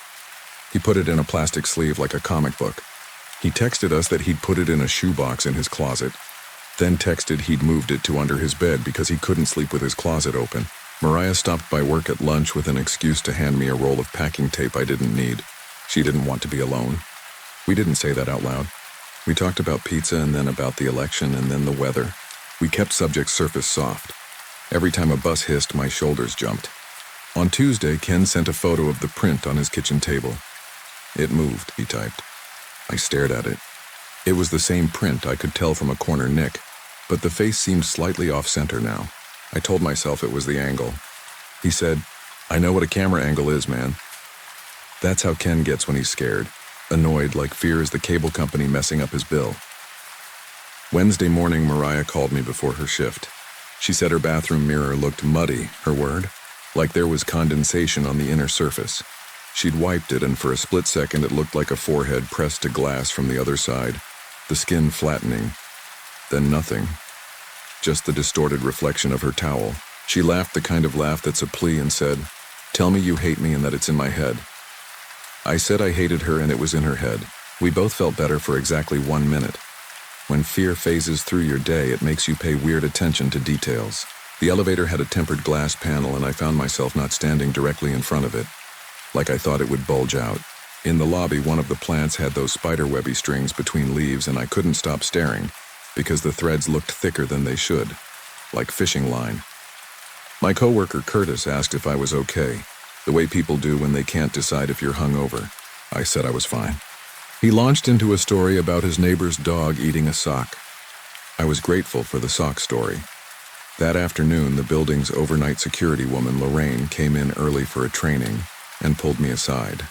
He put it in a plastic sleeve like a comic book. He texted us that he'd put it in a shoebox in his closet, then texted he'd moved it to under his bed because he couldn't sleep with his closet open. Mariah stopped by work at lunch with an excuse to hand me a roll of packing tape I didn't need. She didn't want to be alone. We didn't say that out loud. We talked about pizza and then about the election and then the weather. We kept subjects surface soft. Every time a bus hissed, my shoulders jumped. On Tuesday, Ken sent a photo of the print on his kitchen table. "It moved," he typed. I stared at it. It was the same print I could tell from a corner nick, but the face seemed slightly off-center now. I told myself it was the angle. He said, "I know what a camera angle is, man." That's how Ken gets when he's scared. Annoyed, like fear is the cable company messing up his bill. Wednesday morning, Mariah called me before her shift. She said her bathroom mirror looked muddy, her word, like there was condensation on the inner surface. She'd wiped it, and for a split second it looked like a forehead pressed to glass from the other side, the skin flattening. Then nothing. Just the distorted reflection of her towel. She laughed the kind of laugh that's a plea and said, "Tell me you hate me and that it's in my head." I said I hated her and it was in her head. We both felt better for exactly 1 minute. When fear phases through your day, it makes you pay weird attention to details. The elevator had a tempered glass panel and I found myself not standing directly in front of it, like I thought it would bulge out. In the lobby, one of the plants had those spiderwebby strings between leaves and I couldn't stop staring, because the threads looked thicker than they should. like fishing line. My coworker Curtis asked if I was okay, the way people do when they can't decide if you're hungover. I said I was fine. He launched into a story about his neighbor's dog eating a sock. I was grateful for the sock story. That afternoon, the building's overnight security woman, Lorraine, came in early for a training and pulled me aside.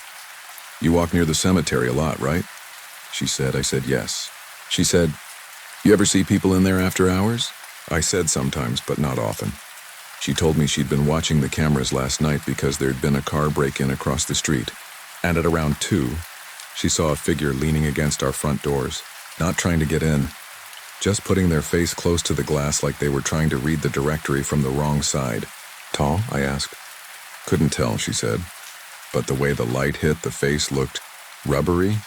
"You walk near the cemetery a lot, right?" she said. I said yes. She said, "You ever see people in there after hours?" I said sometimes, but not often. She told me she'd been watching the cameras last night because there'd been a car break-in across the street. And at around 2, she saw a figure leaning against our front doors, not trying to get in, just putting their face close to the glass like they were trying to read the directory from the wrong side. "Tall?" I asked. "Couldn't tell," she said. But the way the light hit the face looked rubbery,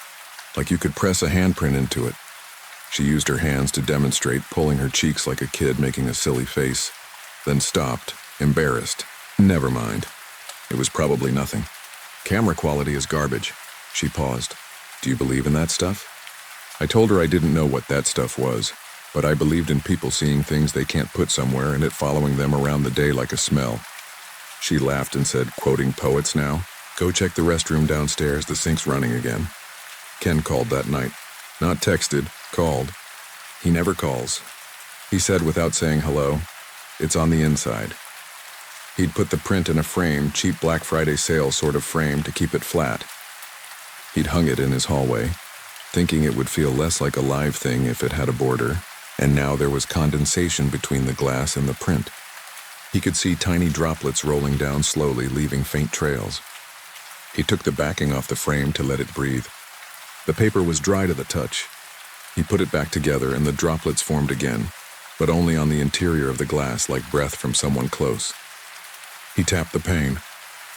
like you could press a handprint into it. She used her hands to demonstrate, pulling her cheeks like a kid making a silly face, then stopped, embarrassed. "Never mind. It was probably nothing. Camera quality is garbage." She paused. "Do you believe in that stuff?" I told her I didn't know what that stuff was, but I believed in people seeing things they can't put somewhere and it following them around the day like a smell. She laughed and said, quoting poets now, "Go check the restroom downstairs, the sink's running again." Ken called that night. Not texted, called. He never calls. He said without saying hello, "It's on the inside." He'd put the print in a frame, cheap Black Friday sale sort of frame, to keep it flat. He'd hung it in his hallway, thinking it would feel less like a live thing if it had a border, and now there was condensation between the glass and the print. He could see tiny droplets rolling down slowly, leaving faint trails. He took the backing off the frame to let it breathe. The paper was dry to the touch. He put it back together and the droplets formed again, but only on the interior of the glass like breath from someone close. He tapped the pane.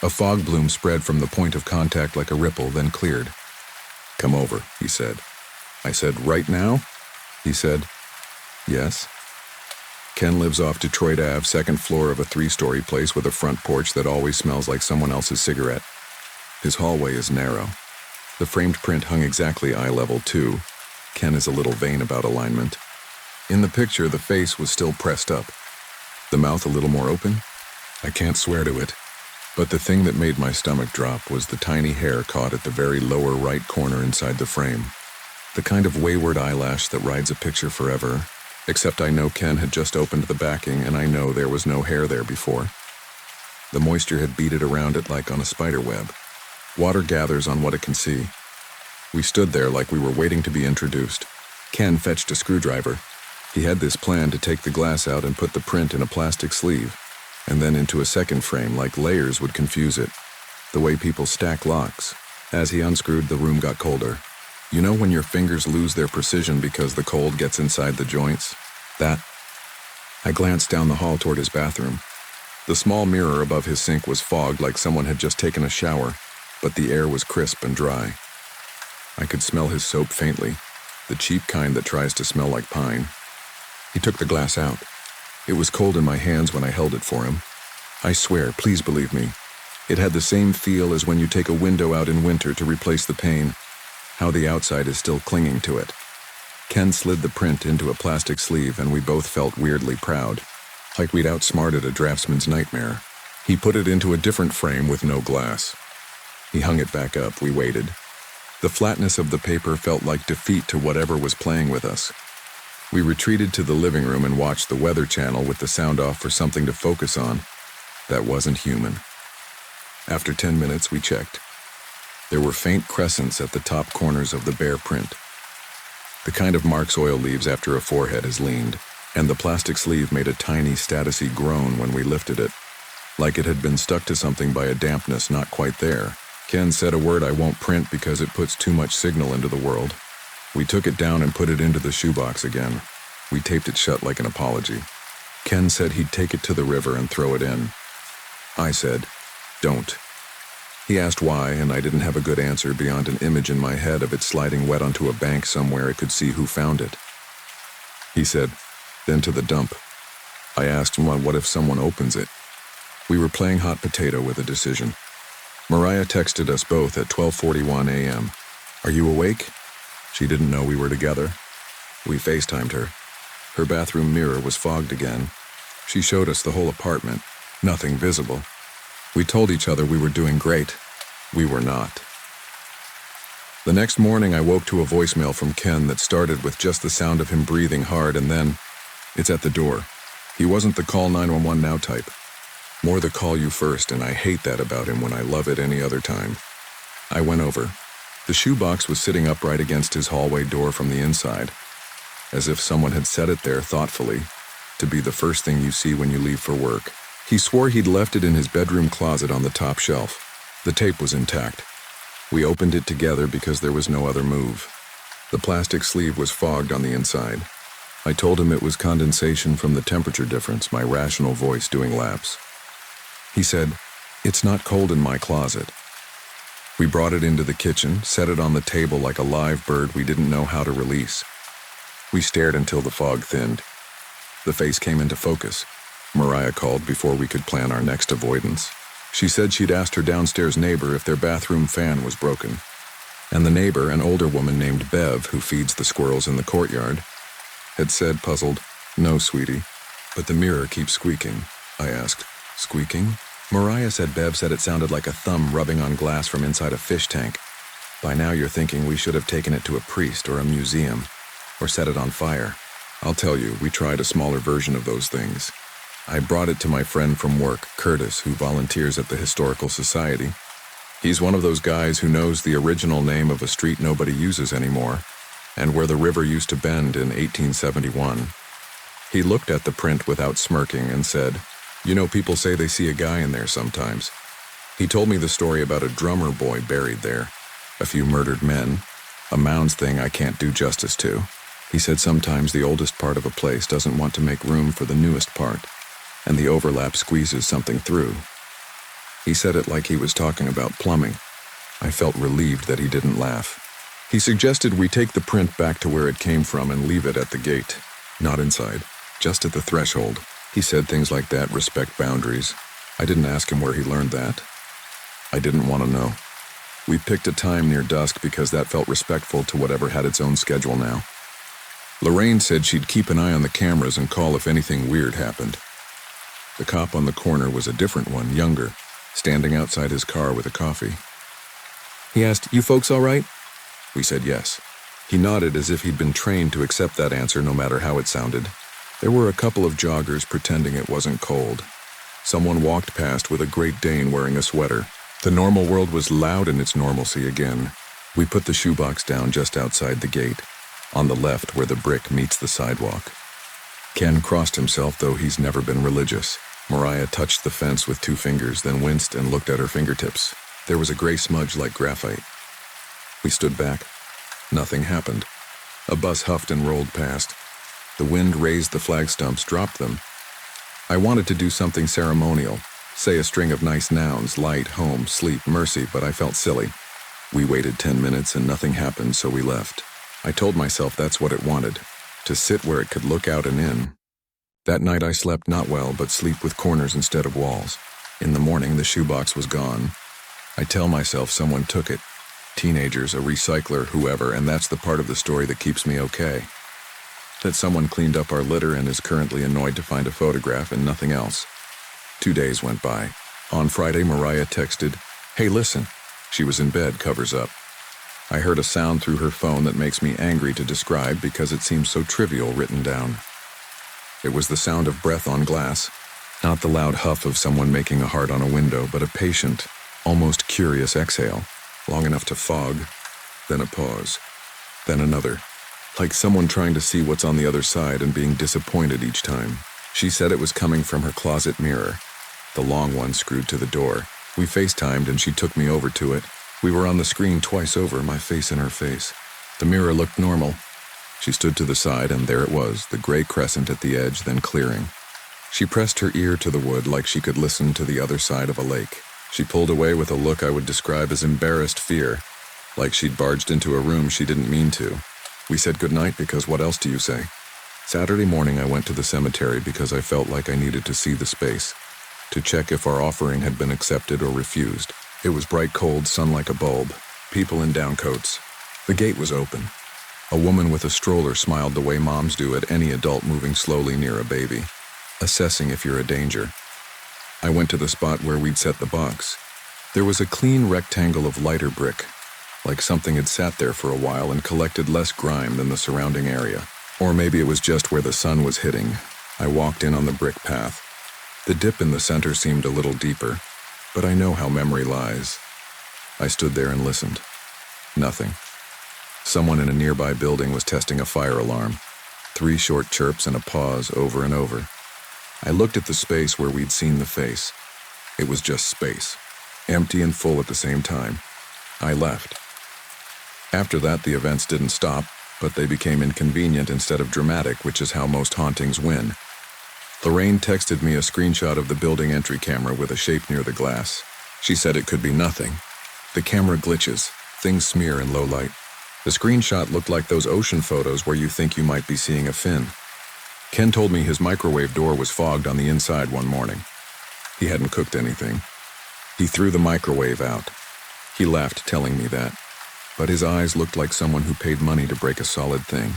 A fog bloom spread from the point of contact like a ripple, then cleared. "Come over," he said. I said, "Right now?" He said, "Yes." Ken lives off Detroit Ave, second floor of a 3-story place with a front porch that always smells like someone else's cigarette. His hallway is narrow. The framed print hung exactly eye level too. Ken is a little vain about alignment. In the picture, the face was still pressed up. The mouth a little more open. I can't swear to it. But the thing that made my stomach drop was the tiny hair caught at the very lower right corner inside the frame. The kind of wayward eyelash that rides a picture forever, except I know Ken had just opened the backing and I know there was no hair there before. The moisture had beaded around it like on a spider web. Water gathers on what it can see. We stood there like we were waiting to be introduced. Ken fetched a screwdriver. He had this plan to take the glass out and put the print in a plastic sleeve, and then into a second frame like layers would confuse it, the way people stack locks. As he unscrewed, the room got colder. You know when your fingers lose their precision because the cold gets inside the joints? That. I glanced down the hall toward his bathroom. The small mirror above his sink was fogged like someone had just taken a shower, but the air was crisp and dry. I could smell his soap faintly, the cheap kind that tries to smell like pine. He took the glass out. It was cold in my hands when I held it for him. I swear, please believe me, it had the same feel as when you take a window out in winter to replace the pane, how the outside is still clinging to it. Ken slid the print into a plastic sleeve and we both felt weirdly proud, like we'd outsmarted a draftsman's nightmare. He put it into a different frame with no glass. He hung it back up. We waited. The flatness of the paper felt like defeat to whatever was playing with us. We retreated to the living room and watched the Weather Channel with the sound off for something to focus on. That wasn't human. After 10 minutes, we checked. There were faint crescents at the top corners of the bare print. The kind of marks oil leaves after a forehead has leaned, and the plastic sleeve made a tiny statusy groan when we lifted it, like it had been stuck to something by a dampness not quite there. Ken said a word I won't print because it puts too much signal into the world. We took it down and put it into the shoebox again. We taped it shut like an apology. Ken said he'd take it to the river and throw it in. I said, "Don't." He asked why, and I didn't have a good answer beyond an image in my head of it sliding wet onto a bank somewhere it could see who found it. He said, "Then to the dump." I asked him, "Well, what if someone opens it?" We were playing hot potato with a decision. Mariah texted us both at 12:41 a.m. "Are you awake?" She didn't know we were together. We FaceTimed her. Her bathroom mirror was fogged again, She showed us the whole apartment. Nothing visible. We told each other we were doing great. We were not. The next morning, I woke to a voicemail from Ken that started with just the sound of him breathing hard, and then, it's at the door. He wasn't the call 911 now type. More the call you first, and I hate that about him when I love it any other time. I went over. The shoebox was sitting upright against his hallway door from the inside, as if someone had set it there thoughtfully, to be the first thing you see when you leave for work. He swore he'd left it in his bedroom closet on the top shelf. The tape was intact. We opened it together because there was no other move. The plastic sleeve was fogged on the inside. I told him it was condensation from the temperature difference, my rational voice doing laps. He said, "It's not cold in my closet." We brought it into the kitchen, set it on the table like a live bird we didn't know how to release. We stared until the fog thinned. The face came into focus. Mariah called before we could plan our next avoidance. She said she'd asked her downstairs neighbor if their bathroom fan was broken. And the neighbor, an older woman named Bev, who feeds the squirrels in the courtyard, had said, puzzled, "No, sweetie, but the mirror keeps squeaking." I asked, "Squeaking?" Mariah said Bev said it sounded like a thumb rubbing on glass from inside a fish tank. By now you're thinking we should have taken it to a priest or a museum, or set it on fire. I'll tell you, we tried a smaller version of those things. I brought it to my friend from work, Curtis, who volunteers at the Historical Society. He's one of those guys who knows the original name of a street nobody uses anymore, and where the river used to bend in 1871. He looked at the print without smirking and said, "You know, people say they see a guy in there sometimes." He told me the story about a drummer boy buried there, a few murdered men, a mounds thing I can't do justice to. He said sometimes the oldest part of a place doesn't want to make room for the newest part, and the overlap squeezes something through. He said it like he was talking about plumbing. I felt relieved that he didn't laugh. He suggested we take the print back to where it came from and leave it at the gate, not inside, just at the threshold. He said things like that, respect boundaries. I didn't ask him where he learned that. I didn't want to know. We picked a time near dusk because that felt respectful to whatever had its own schedule now. Lorraine said she'd keep an eye on the cameras and call if anything weird happened. The cop on the corner was a different one, younger, standing outside his car with a coffee. He asked, "You folks all right?" We said yes. He nodded as if he'd been trained to accept that answer no matter how it sounded. There were a couple of joggers pretending it wasn't cold. Someone walked past with a Great Dane wearing a sweater. The normal world was loud in its normalcy again. We put the shoebox down just outside the gate, on the left where the brick meets the sidewalk. Ken crossed himself, though he's never been religious. Mariah touched the fence with 2 fingers, then winced and looked at her fingertips. There was a gray smudge like graphite. We stood back. Nothing happened. A bus huffed and rolled past. The wind raised the flag stumps, dropped them. I wanted to do something ceremonial, say a string of nice nouns, light, home, sleep, mercy, but I felt silly. We waited 10 minutes and nothing happened, so we left. I told myself that's what it wanted, to sit where it could look out and in. That night I slept not well, but sleep with corners instead of walls. In the morning, the shoebox was gone. I tell myself someone took it. Teenagers, a recycler, whoever, and that's the part of the story that keeps me okay. That someone cleaned up our litter and is currently annoyed to find a photograph and nothing else. 2 days went by. On Friday, Mariah texted, "Hey, listen." She was in bed, covers up. I heard a sound through her phone that makes me angry to describe because it seems so trivial written down. It was the sound of breath on glass, not the loud huff of someone making a heart on a window, but a patient, almost curious exhale, long enough to fog, then a pause, then another, like someone trying to see what's on the other side and being disappointed each time. She said it was coming from her closet mirror, the long one screwed to the door. We FaceTimed and she took me over to it. We were on the screen twice over, my face in her face. The mirror looked normal. She stood to the side and there it was, the gray crescent at the edge, then clearing. She pressed her ear to the wood like she could listen to the other side of a lake. She pulled away with a look I would describe as embarrassed fear, like she'd barged into a room she didn't mean to. We said goodnight because what else do you say? Saturday morning I went to the cemetery because I felt like I needed to see the space, to check if our offering had been accepted or refused. It was bright cold, sun like a bulb, people in down coats. The gate was open. A woman with a stroller smiled the way moms do at any adult moving slowly near a baby. assessing if you're a danger. I went to the spot where we'd set the box. There was a clean rectangle of lighter brick, like something had sat there for a while and collected less grime than the surrounding area. Or maybe it was just where the sun was hitting. I walked in on the brick path. The dip in the center seemed a little deeper, but I know how memory lies. I stood there and listened. Nothing. Someone in a nearby building was testing a fire alarm. 3 short chirps and a pause over and over. I looked at the space where we'd seen the face. It was just space, empty and full at the same time. I left. After that, the events didn't stop, but they became inconvenient instead of dramatic, which is how most hauntings win. Lorraine texted me a screenshot of the building entry camera with a shape near the glass. She said it could be nothing. The camera glitches, things smear in low light. The screenshot looked like those ocean photos where you think you might be seeing a fin. Ken told me his microwave door was fogged on the inside one morning. He hadn't cooked anything. He threw the microwave out. He laughed telling me that, but his eyes looked like someone who paid money to break a solid thing.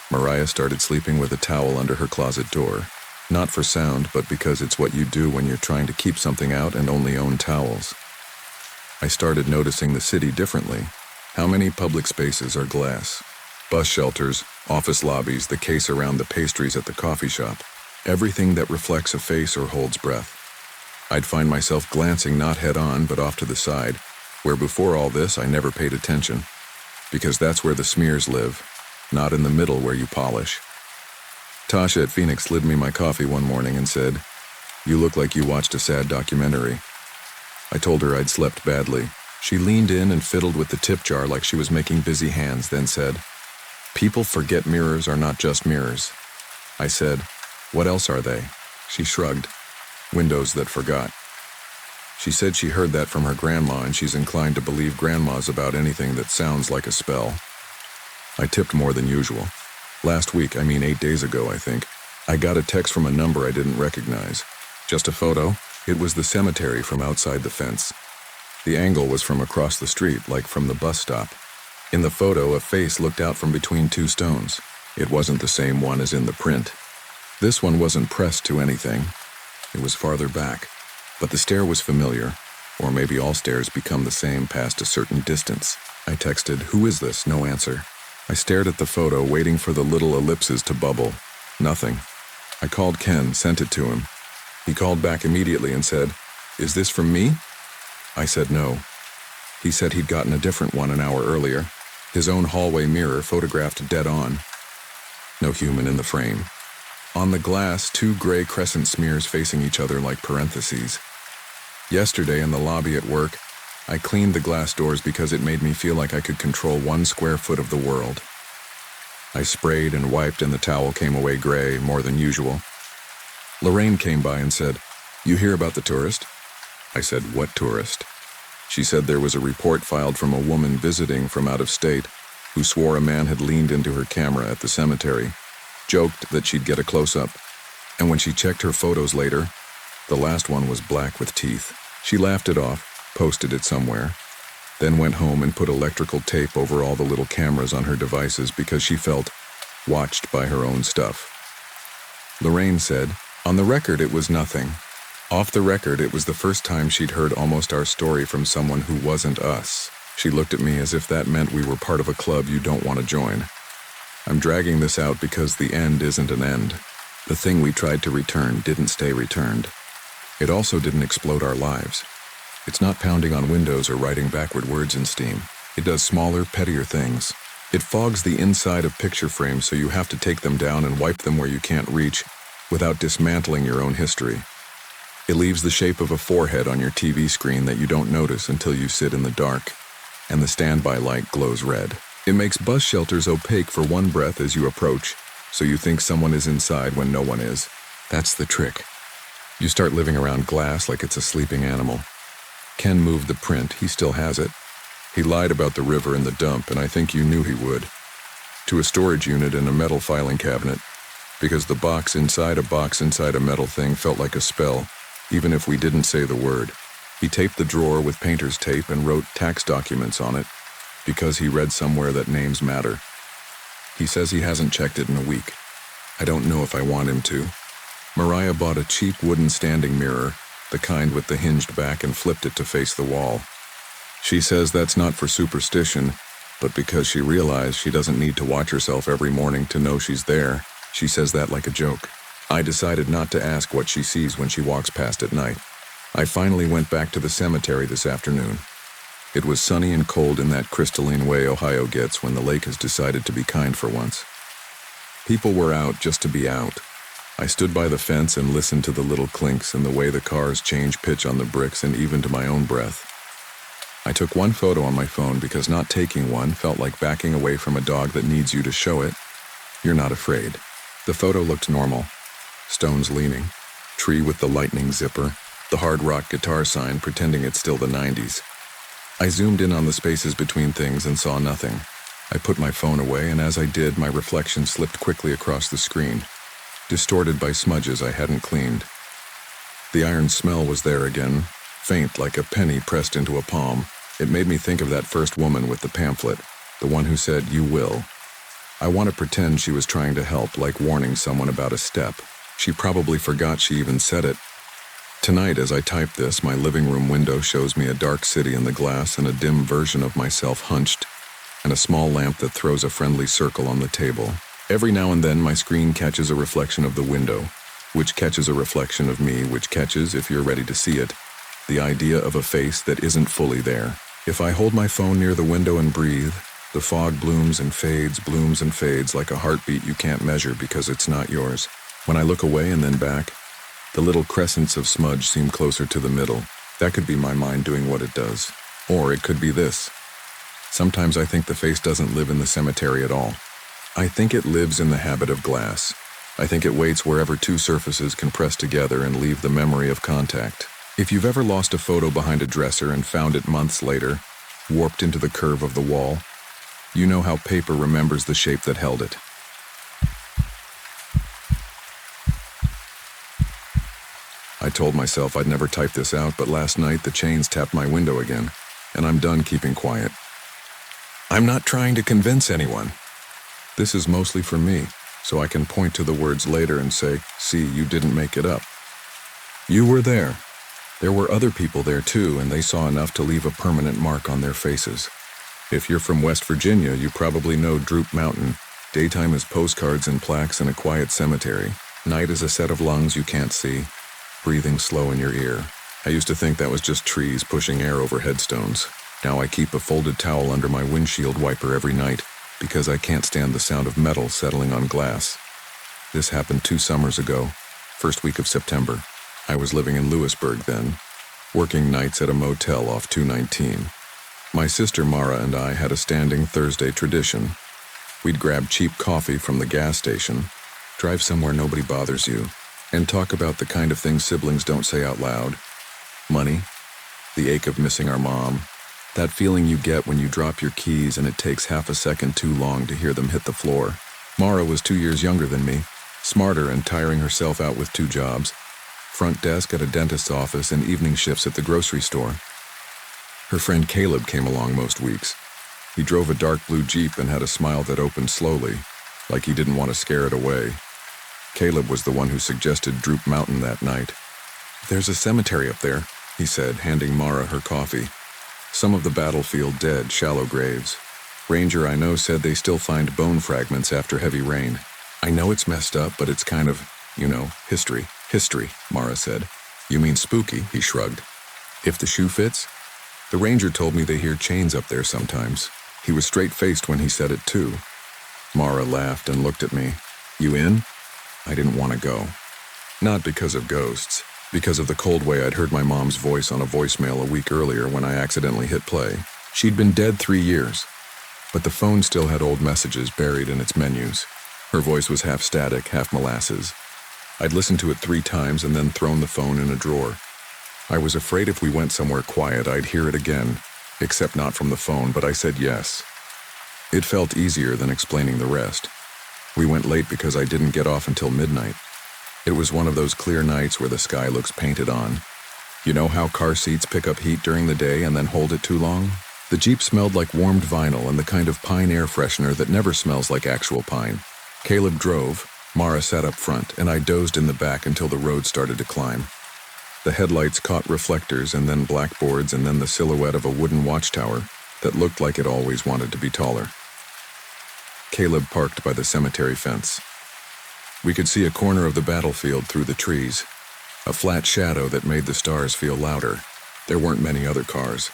Mariah started sleeping with a towel under her closet door, not for sound, but because it's what you do when you're trying to keep something out and only own towels. I started noticing the city differently. How many public spaces are glass? Bus shelters, office lobbies, the case around the pastries at the coffee shop. Everything that reflects a face or holds breath. I'd find myself glancing not head-on, but off to the side, where before all this I never paid attention, because that's where the smears live, not in the middle where you polish. Tasha at Phoenix slid me my coffee one morning and said, "You look like you watched a sad documentary." I told her I'd slept badly. She leaned in and fiddled with the tip jar like she was making busy hands, then said, "People forget mirrors are not just mirrors." I said, "What else are they?" She shrugged. "Windows that forgot." She said she heard that from her grandma, and she's inclined to believe grandmas about anything that sounds like a spell. I tipped more than usual. Last week, 8 days ago, I think, I got a text from a number I didn't recognize. Just a photo. It was the cemetery from outside the fence. The angle was from across the street, like from the bus stop. In the photo, a face looked out from between 2 stones. It wasn't the same one as in the print. This one wasn't pressed to anything. It was farther back. But the stair was familiar, or maybe all stairs become the same past a certain distance. I texted, "Who is this?" No answer. I stared at the photo, waiting for the little ellipses to bubble. Nothing. I called Ken, sent it to him. He called back immediately and said, "Is this from me?" I said no. He said he'd gotten a different one an hour earlier. His own hallway mirror photographed dead on. No human in the frame. On the glass, 2 gray crescent smears facing each other like parentheses. Yesterday in the lobby at work, I cleaned the glass doors because it made me feel like I could control 1 square foot of the world. I sprayed and wiped and the towel came away gray, more than usual. Lorraine came by and said, "You hear about the tourist?" I said, "What tourist?" She said there was a report filed from a woman visiting from out of state who swore a man had leaned into her camera at the cemetery, joked that she'd get a close-up, and when she checked her photos later, the last one was black with teeth. She laughed it off, posted it somewhere, then went home and put electrical tape over all the little cameras on her devices because she felt watched by her own stuff. Lorraine said, "On the record, it was nothing. Off the record, it was the first time she'd heard almost our story from someone who wasn't us." She looked at me as if that meant we were part of a club you don't want to join. I'm dragging this out because the end isn't an end. The thing we tried to return didn't stay returned. It also didn't explode our lives. It's not pounding on windows or writing backward words in steam. It does smaller, pettier things. It fogs the inside of picture frames so you have to take them down and wipe them where you can't reach without dismantling your own history. It leaves the shape of a forehead on your TV screen that you don't notice until you sit in the dark, and the standby light glows red. It makes bus shelters opaque for one breath as you approach, so you think someone is inside when no one is. That's the trick. You start living around glass like it's a sleeping animal. Ken moved the print, he still has it. He lied about the river and the dump, and I think you knew he would. To a storage unit in a metal filing cabinet, because the box inside a metal thing felt like a spell, even if we didn't say the word. He taped the drawer with painter's tape and wrote tax documents on it, because he read somewhere that names matter. He says he hasn't checked it in a week. I don't know if I want him to. Mariah bought a cheap wooden standing mirror, the kind with the hinged back, and flipped it to face the wall. She says that's not for superstition, but because she realized she doesn't need to watch herself every morning to know she's there. She says that like a joke. I decided not to ask what she sees when she walks past at night. I finally went back to the cemetery this afternoon. It was sunny and cold in that crystalline way Ohio gets when the lake has decided to be kind for once. People were out just to be out. I stood by the fence and listened to the little clinks and the way the cars change pitch on the bricks, and even to my own breath. I took one photo on my phone because not taking one felt like backing away from a dog that needs you to show it you're not afraid. The photo looked normal. Stones leaning, tree with the lightning zipper, the hard rock guitar sign pretending it's still the 90s. I zoomed in on the spaces between things and saw nothing. I put my phone away, and as I did, my reflection slipped quickly across the screen, distorted by smudges I hadn't cleaned. The iron smell was there again, faint like a penny pressed into a palm. It made me think of that first woman with the pamphlet, the one who said, "You will." I want to pretend she was trying to help, like warning someone about a step. She probably forgot she even said it. Tonight, as I type this, my living room window shows me a dark city in the glass and a dim version of myself hunched, and a small lamp that throws a friendly circle on the table. Every now and then, my screen catches a reflection of the window, which catches a reflection of me, which catches, if you're ready to see it, the idea of a face that isn't fully there. If I hold my phone near the window and breathe, the fog blooms and fades like a heartbeat you can't measure because it's not yours. When I look away and then back, the little crescents of smudge seem closer to the middle. That could be my mind doing what it does. Or it could be this. Sometimes I think the face doesn't live in the cemetery at all. I think it lives in the habit of glass. I think it waits wherever two surfaces can press together and leave the memory of contact. If you've ever lost a photo behind a dresser and found it months later, warped into the curve of the wall, you know how paper remembers the shape that held it. I told myself I'd never type this out, but last night the chains tapped my window again, and I'm done keeping quiet. I'm not trying to convince anyone. This is mostly for me, so I can point to the words later and say, "See, you didn't make it up. You were there." There were other people there too, and they saw enough to leave a permanent mark on their faces. If you're from West Virginia, you probably know Droop Mountain. Daytime is postcards and plaques in a quiet cemetery. Night is a set of lungs you can't see, breathing slow in your ear. I used to think that was just trees pushing air over headstones. Now I keep a folded towel under my windshield wiper every night because I can't stand the sound of metal settling on glass. This happened 2 summers ago, first week of September. I was living in Lewisburg then, working nights at a motel off 219. My sister Mara and I had a standing Thursday tradition. We'd grab cheap coffee from the gas station, drive somewhere nobody bothers you, and talk about the kind of things siblings don't say out loud. Money, the ache of missing our mom, that feeling you get when you drop your keys and it takes half a second too long to hear them hit the floor. Mara was 2 years younger than me, smarter and tiring herself out with 2 jobs, front desk at a dentist's office and evening shifts at the grocery store. Her friend Caleb came along most weeks. He drove a dark blue Jeep and had a smile that opened slowly, like he didn't want to scare it away. Caleb was the one who suggested Droop Mountain that night. "There's a cemetery up there," he said, handing Mara her coffee. "Some of the battlefield dead, shallow graves. Ranger I know said they still find bone fragments after heavy rain. I know it's messed up, but it's kind of, history." "History," Mara said. "You mean spooky," he shrugged. "If the shoe fits?" "The ranger told me they hear chains up there sometimes. He was straight-faced when he said it too." Mara laughed and looked at me. "You in?" I didn't want to go. Not because of ghosts, because of the cold way I'd heard my mom's voice on a voicemail a week earlier when I accidentally hit play. She'd been dead 3 years, but the phone still had old messages buried in its menus. Her voice was half static, half molasses. I'd listened to it 3 times and then thrown the phone in a drawer. I was afraid if we went somewhere quiet, I'd hear it again, except not from the phone, but I said yes. It felt easier than explaining the rest. We went late because I didn't get off until midnight. It was one of those clear nights where the sky looks painted on. You know how car seats pick up heat during the day and then hold it too long? The Jeep smelled like warmed vinyl and the kind of pine air freshener that never smells like actual pine. Caleb drove, Mara sat up front, and I dozed in the back until the road started to climb. The headlights caught reflectors and then blackboards and then the silhouette of a wooden watchtower that looked like it always wanted to be taller. Caleb parked by the cemetery fence. We could see a corner of the battlefield through the trees, a flat shadow that made the stars feel louder. There weren't many other cars.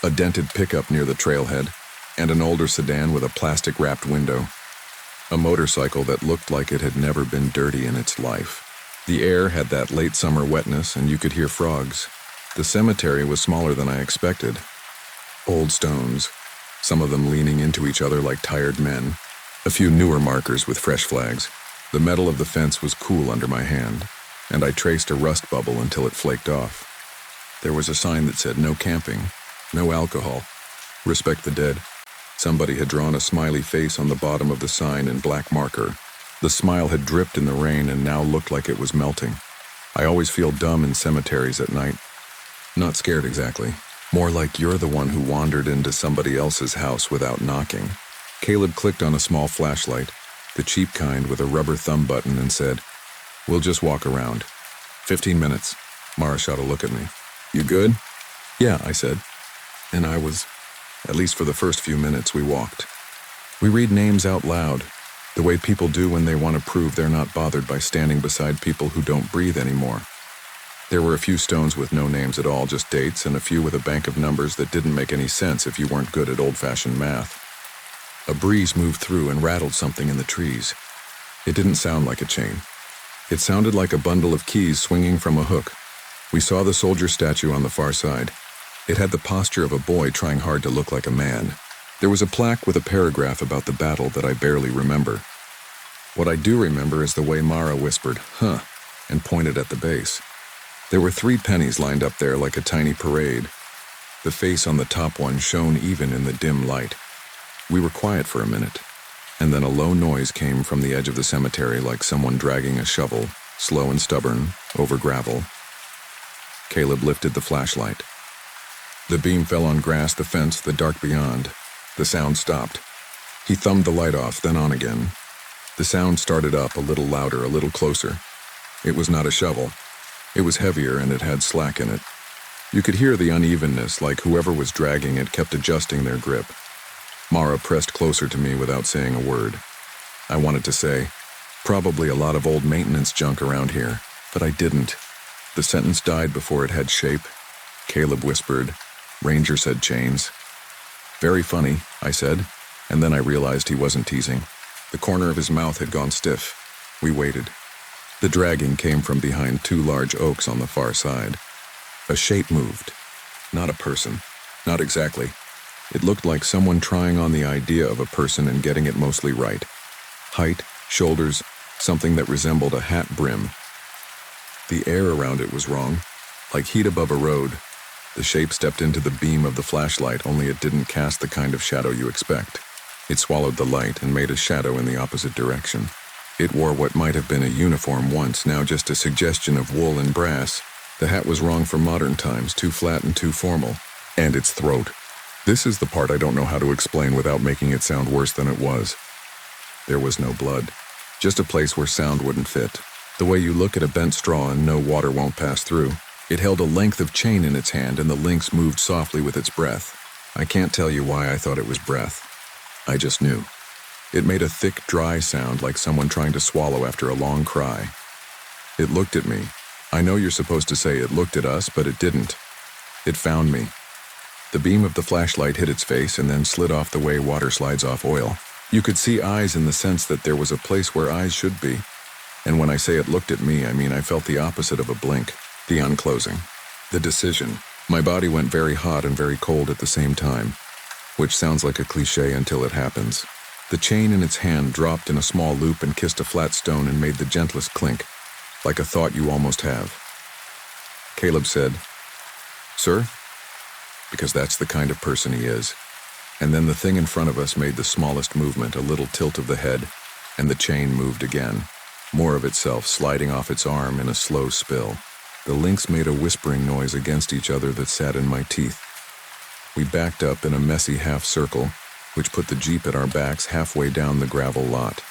A dented pickup near the trailhead, and an older sedan with a plastic-wrapped window. A motorcycle that looked like it had never been dirty in its life. The air had that late summer wetness, and you could hear frogs. The cemetery was smaller than I expected. Old stones, some of them leaning into each other like tired men. A few newer markers with fresh flags. The metal of the fence was cool under my hand, and I traced a rust bubble until it flaked off. There was a sign that said no camping, no alcohol, respect the dead. Somebody had drawn a smiley face on the bottom of the sign in black marker. The smile had dripped in the rain and now looked like it was melting. I always feel dumb in cemeteries at night. Not scared exactly. More like you're the one who wandered into somebody else's house without knocking. Caleb clicked on a small flashlight, the cheap kind with a rubber thumb button, and said, "We'll just walk around." 15 minutes. Mara shot a look at me. "You good?" "Yeah," I said. And I was. At least for the first few minutes, we walked. We read names out loud, the way people do when they want to prove they're not bothered by standing beside people who don't breathe anymore. There were a few stones with no names at all, just dates, and a few with a bank of numbers that didn't make any sense if you weren't good at old-fashioned math. A breeze moved through and rattled something in the trees. It didn't sound like a chain. It sounded like a bundle of keys swinging from a hook. We saw the soldier statue on the far side. It had the posture of a boy trying hard to look like a man. There was a plaque with a paragraph about the battle that I barely remember. What I do remember is the way Mara whispered, "Huh," and pointed at the base. There were 3 pennies lined up there like a tiny parade. The face on the top one shone even in the dim light. We were quiet for a minute, and then a low noise came from the edge of the cemetery like someone dragging a shovel, slow and stubborn, over gravel. Caleb lifted the flashlight. The beam fell on grass, the fence, the dark beyond. The sound stopped. He thumbed the light off, then on again. The sound started up, a little louder, a little closer. It was not a shovel. It was heavier and it had slack in it. You could hear the unevenness, like whoever was dragging it kept adjusting their grip. Mara pressed closer to me without saying a word. I wanted to say, "Probably a lot of old maintenance junk around here," but I didn't. The sentence died before it had shape. Caleb whispered, "Ranger said chains." "Very funny," I said, and then I realized he wasn't teasing. The corner of his mouth had gone stiff. We waited. The dragging came from behind 2 large oaks on the far side. A shape moved. Not a person. Not exactly. It looked like someone trying on the idea of a person and getting it mostly right. Height, shoulders, something that resembled a hat brim. The air around it was wrong, like heat above a road. The shape stepped into the beam of the flashlight, only it didn't cast the kind of shadow you expect. It swallowed the light and made a shadow in the opposite direction. It wore what might have been a uniform once, now just a suggestion of wool and brass. The hat was wrong for modern times, too flat and too formal. And its throat. This is the part I don't know how to explain without making it sound worse than it was. There was no blood. Just a place where sound wouldn't fit. The way you look at a bent straw and know water won't pass through. It held a length of chain in its hand, and the links moved softly with its breath. I can't tell you why I thought it was breath. I just knew. It made a thick, dry sound like someone trying to swallow after a long cry. It looked at me. I know you're supposed to say it looked at us, but it didn't. It found me. The beam of the flashlight hit its face and then slid off the way water slides off oil. You could see eyes in the sense that there was a place where eyes should be. And when I say it looked at me, I mean I felt the opposite of a blink. The unclosing. The decision. My body went very hot and very cold at the same time, which sounds like a cliche until it happens. The chain in its hand dropped in a small loop and kissed a flat stone and made the gentlest clink, like a thought you almost have. Caleb said, "Sir?" Because that's the kind of person he is. And then the thing in front of us made the smallest movement, a little tilt of the head, and the chain moved again, more of itself sliding off its arm in a slow spill. The links made a whispering noise against each other that sat in my teeth. We backed up in a messy half circle, which put the Jeep at our backs halfway down the gravel lot.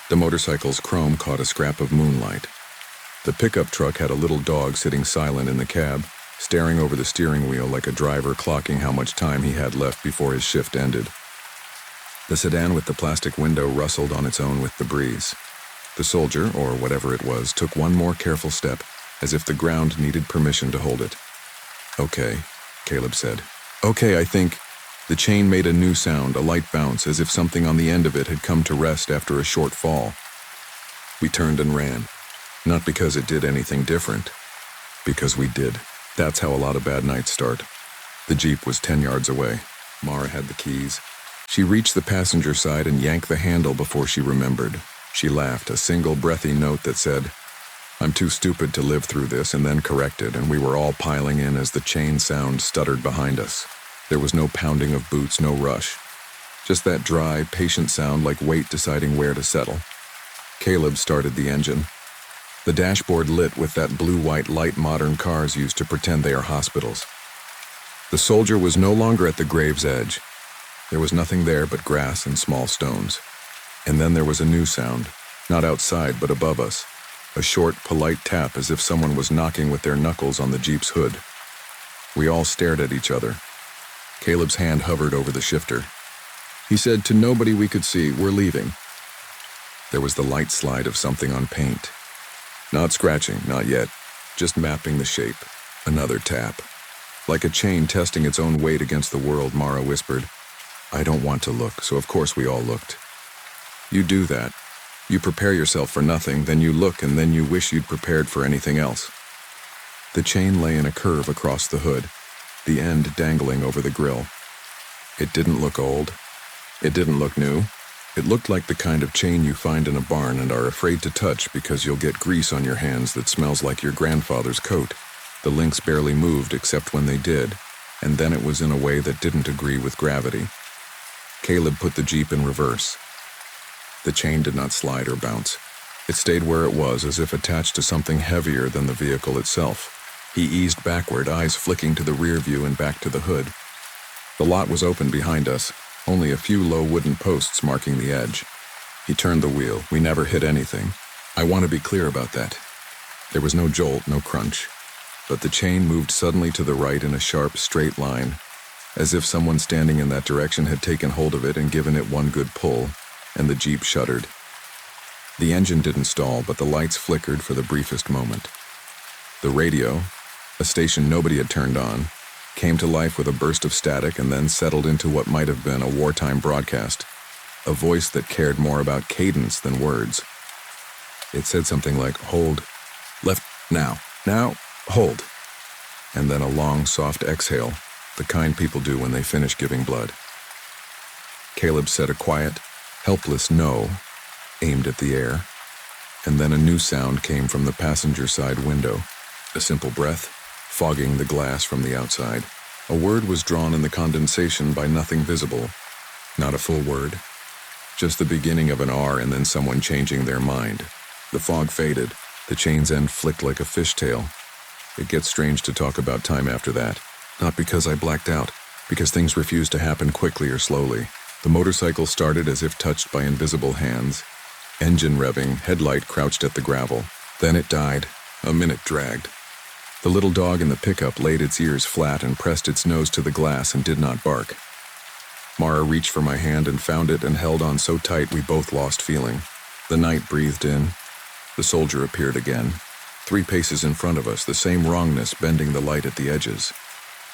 The motorcycle's chrome caught a scrap of moonlight. The pickup truck had a little dog sitting silent in the cab, staring over the steering wheel like a driver clocking how much time he had left before his shift ended. The sedan with the plastic window rustled on its own with the breeze. The soldier, or whatever it was, took one more careful step, as if the ground needed permission to hold it. "Okay," Caleb said. "Okay, I think." The chain made a new sound, a light bounce, as if something on the end of it had come to rest after a short fall. We turned and ran. Not because it did anything different. Because we did. That's how a lot of bad nights start. The Jeep was 10 yards away. Mara had the keys. She reached the passenger side and yanked the handle before she remembered. She laughed, a single breathy note that said, "I'm too stupid to live through this," and then corrected, and we were all piling in as the chain sound stuttered behind us. There was no pounding of boots, no rush. Just that dry, patient sound like weight deciding where to settle. Caleb started the engine. The dashboard lit with that blue-white light modern cars use to pretend they are hospitals. The soldier was no longer at the grave's edge. There was nothing there but grass and small stones. And then there was a new sound, not outside but above us. A short, polite tap as if someone was knocking with their knuckles on the Jeep's hood. We all stared at each other. Caleb's hand hovered over the shifter. He said to nobody we could see, "We're leaving." There was the light slide of something on paint. Not scratching, not yet, just mapping the shape. Another tap. Like a chain testing its own weight against the world, Mara whispered. "I don't want to look," so of course we all looked. You do that. You prepare yourself for nothing, then you look, and then you wish you'd prepared for anything else. The chain lay in a curve across the hood, the end dangling over the grill. It didn't look old. It didn't look new. It looked like the kind of chain you find in a barn and are afraid to touch because you'll get grease on your hands that smells like your grandfather's coat. The links barely moved except when they did, and then it was in a way that didn't agree with gravity. Caleb put the Jeep in reverse. The chain did not slide or bounce. It stayed where it was, as if attached to something heavier than the vehicle itself. He eased backward, eyes flicking to the rear view and back to the hood. The lot was open behind us, only a few low wooden posts marking the edge. He turned the wheel. We never hit anything. I want to be clear about that. There was no jolt, no crunch. But the chain moved suddenly to the right in a sharp, straight line, as if someone standing in that direction had taken hold of it and given it one good pull, and the Jeep shuddered. The engine didn't stall, but the lights flickered for the briefest moment. The radio, a station nobody had turned on, came to life with a burst of static and then settled into what might have been a wartime broadcast, a voice that cared more about cadence than words. It said something like, "Hold, left, now, hold," and then a long, soft exhale, the kind people do when they finish giving blood. Caleb said a quiet, helpless no, aimed at the air, and then a new sound came from the passenger side window, a simple breath, fogging the glass from the outside. A word was drawn in the condensation by nothing visible, not a full word, just the beginning of an R and then someone changing their mind. The fog faded, the chain's end flicked like a fishtail. It gets strange to talk about time after that, not because I blacked out, because things refused to happen quickly or slowly. The motorcycle started as if touched by invisible hands, engine revving, headlight crouched at the gravel. Then it died. A minute dragged. The little dog in the pickup laid its ears flat and pressed its nose to the glass and did not bark. Mara reached for my hand and found it and held on so tight we both lost feeling. The night breathed in. The soldier appeared again. 3 paces in front of us, the same wrongness bending the light at the edges.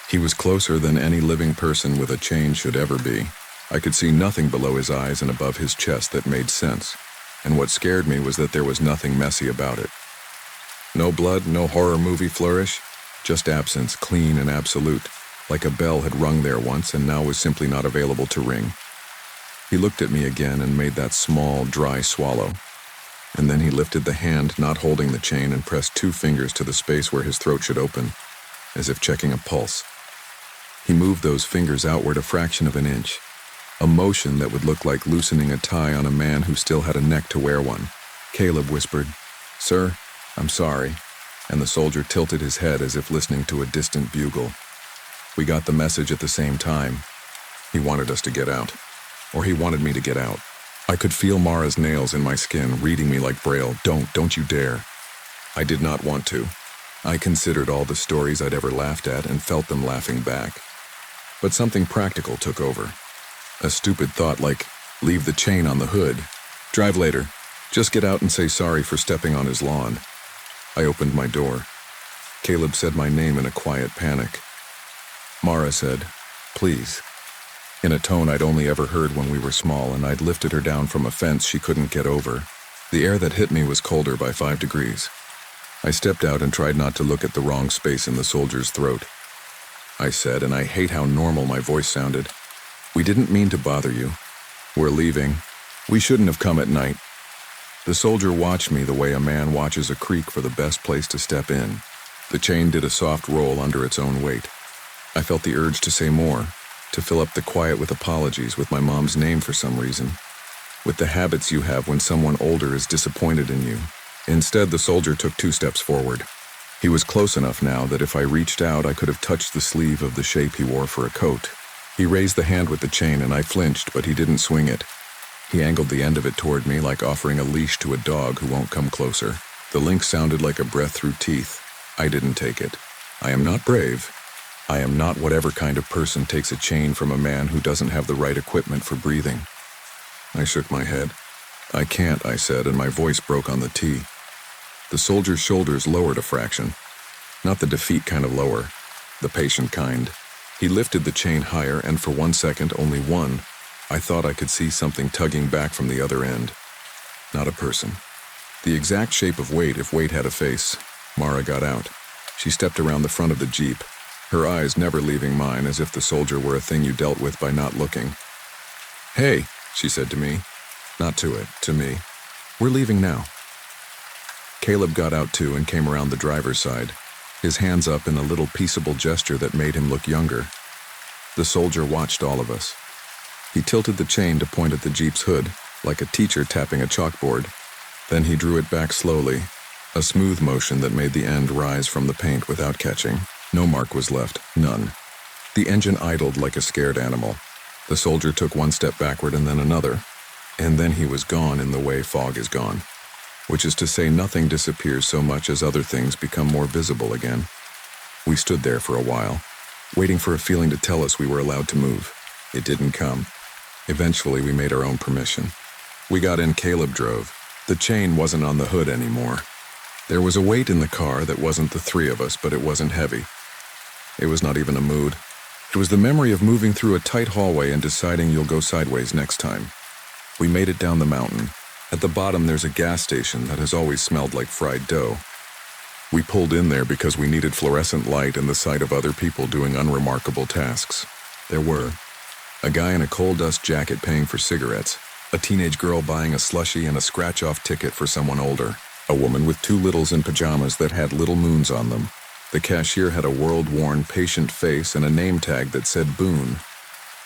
He was closer than any living person with a chain should ever be. I could see nothing below his eyes and above his chest that made sense, and what scared me was that there was nothing messy about it. No blood, no horror movie flourish, just absence, clean and absolute, like a bell had rung there once and now was simply not available to ring. He looked at me again and made that small, dry swallow. And then he lifted the hand not holding the chain and pressed 2 fingers to the space where his throat should open, as if checking a pulse. He moved those fingers outward a fraction of an inch, a motion that would look like loosening a tie on a man who still had a neck to wear one. Caleb whispered, "Sir, I'm sorry," and the soldier tilted his head as if listening to a distant bugle. We got the message at the same time. He wanted us to get out, or he wanted me to get out. I could feel Mara's nails in my skin, reading me like Braille. Don't you dare. I did not want to. I considered all the stories I'd ever laughed at and felt them laughing back. But something practical took over. A stupid thought like, leave the chain on the hood. Drive later. Just get out and say sorry for stepping on his lawn. I opened my door. Caleb said my name in a quiet panic. Mara said, please, in a tone I'd only ever heard when we were small, and I'd lifted her down from a fence she couldn't get over. The air that hit me was colder by 5 degrees. I stepped out and tried not to look at the wrong space in the soldier's throat. I said, and I hate how normal my voice sounded, we didn't mean to bother you. We're leaving. We shouldn't have come at night. The soldier watched me the way a man watches a creek for the best place to step in. The chain did a soft roll under its own weight. I felt the urge to say more, to fill up the quiet with apologies with my mom's name for some reason, with the habits you have when someone older is disappointed in you. Instead, the soldier took 2 steps forward. He was close enough now that if I reached out, I could have touched the sleeve of the shape he wore for a coat. He raised the hand with the chain and I flinched, but he didn't swing it. He angled the end of it toward me like offering a leash to a dog who won't come closer. The link sounded like a breath through teeth. I didn't take it. I am not brave. I am not whatever kind of person takes a chain from a man who doesn't have the right equipment for breathing. I shook my head. I can't, I said, and my voice broke on the T. The soldier's shoulders lowered a fraction. Not the defeat kind of lower, the patient kind. He lifted the chain higher, and for 1 second, only one, I thought I could see something tugging back from the other end. Not a person. The exact shape of Wade if Wade had a face. Mara got out. She stepped around the front of the Jeep, her eyes never leaving mine, as if the soldier were a thing you dealt with by not looking. Hey, she said to me. Not to it, to me. We're leaving now. Caleb got out too and came around the driver's side, his hands up in a little peaceable gesture that made him look younger. The soldier watched all of us. He tilted the chain to point at the Jeep's hood, like a teacher tapping a chalkboard. Then he drew it back slowly, a smooth motion that made the end rise from the paint without catching. No mark was left, none. The engine idled like a scared animal. The soldier took 1 step backward and then another, and then he was gone in the way fog is gone. Which is to say, nothing disappears so much as other things become more visible again. We stood there for a while, waiting for a feeling to tell us we were allowed to move. It didn't come. Eventually, we made our own permission. We got in, Caleb drove. The chain wasn't on the hood anymore. There was a weight in the car that wasn't the 3 of us, but it wasn't heavy. It was not even a mood. It was the memory of moving through a tight hallway and deciding you'll go sideways next time. We made it down the mountain. At the bottom, there's a gas station that has always smelled like fried dough. We pulled in there because we needed fluorescent light and the sight of other people doing unremarkable tasks. There were a guy in a coal dust jacket paying for cigarettes, a teenage girl buying a slushie and a scratch-off ticket for someone older, a woman with 2 littles in pajamas that had little moons on them. The cashier had a world-worn, patient face and a name tag that said Boone.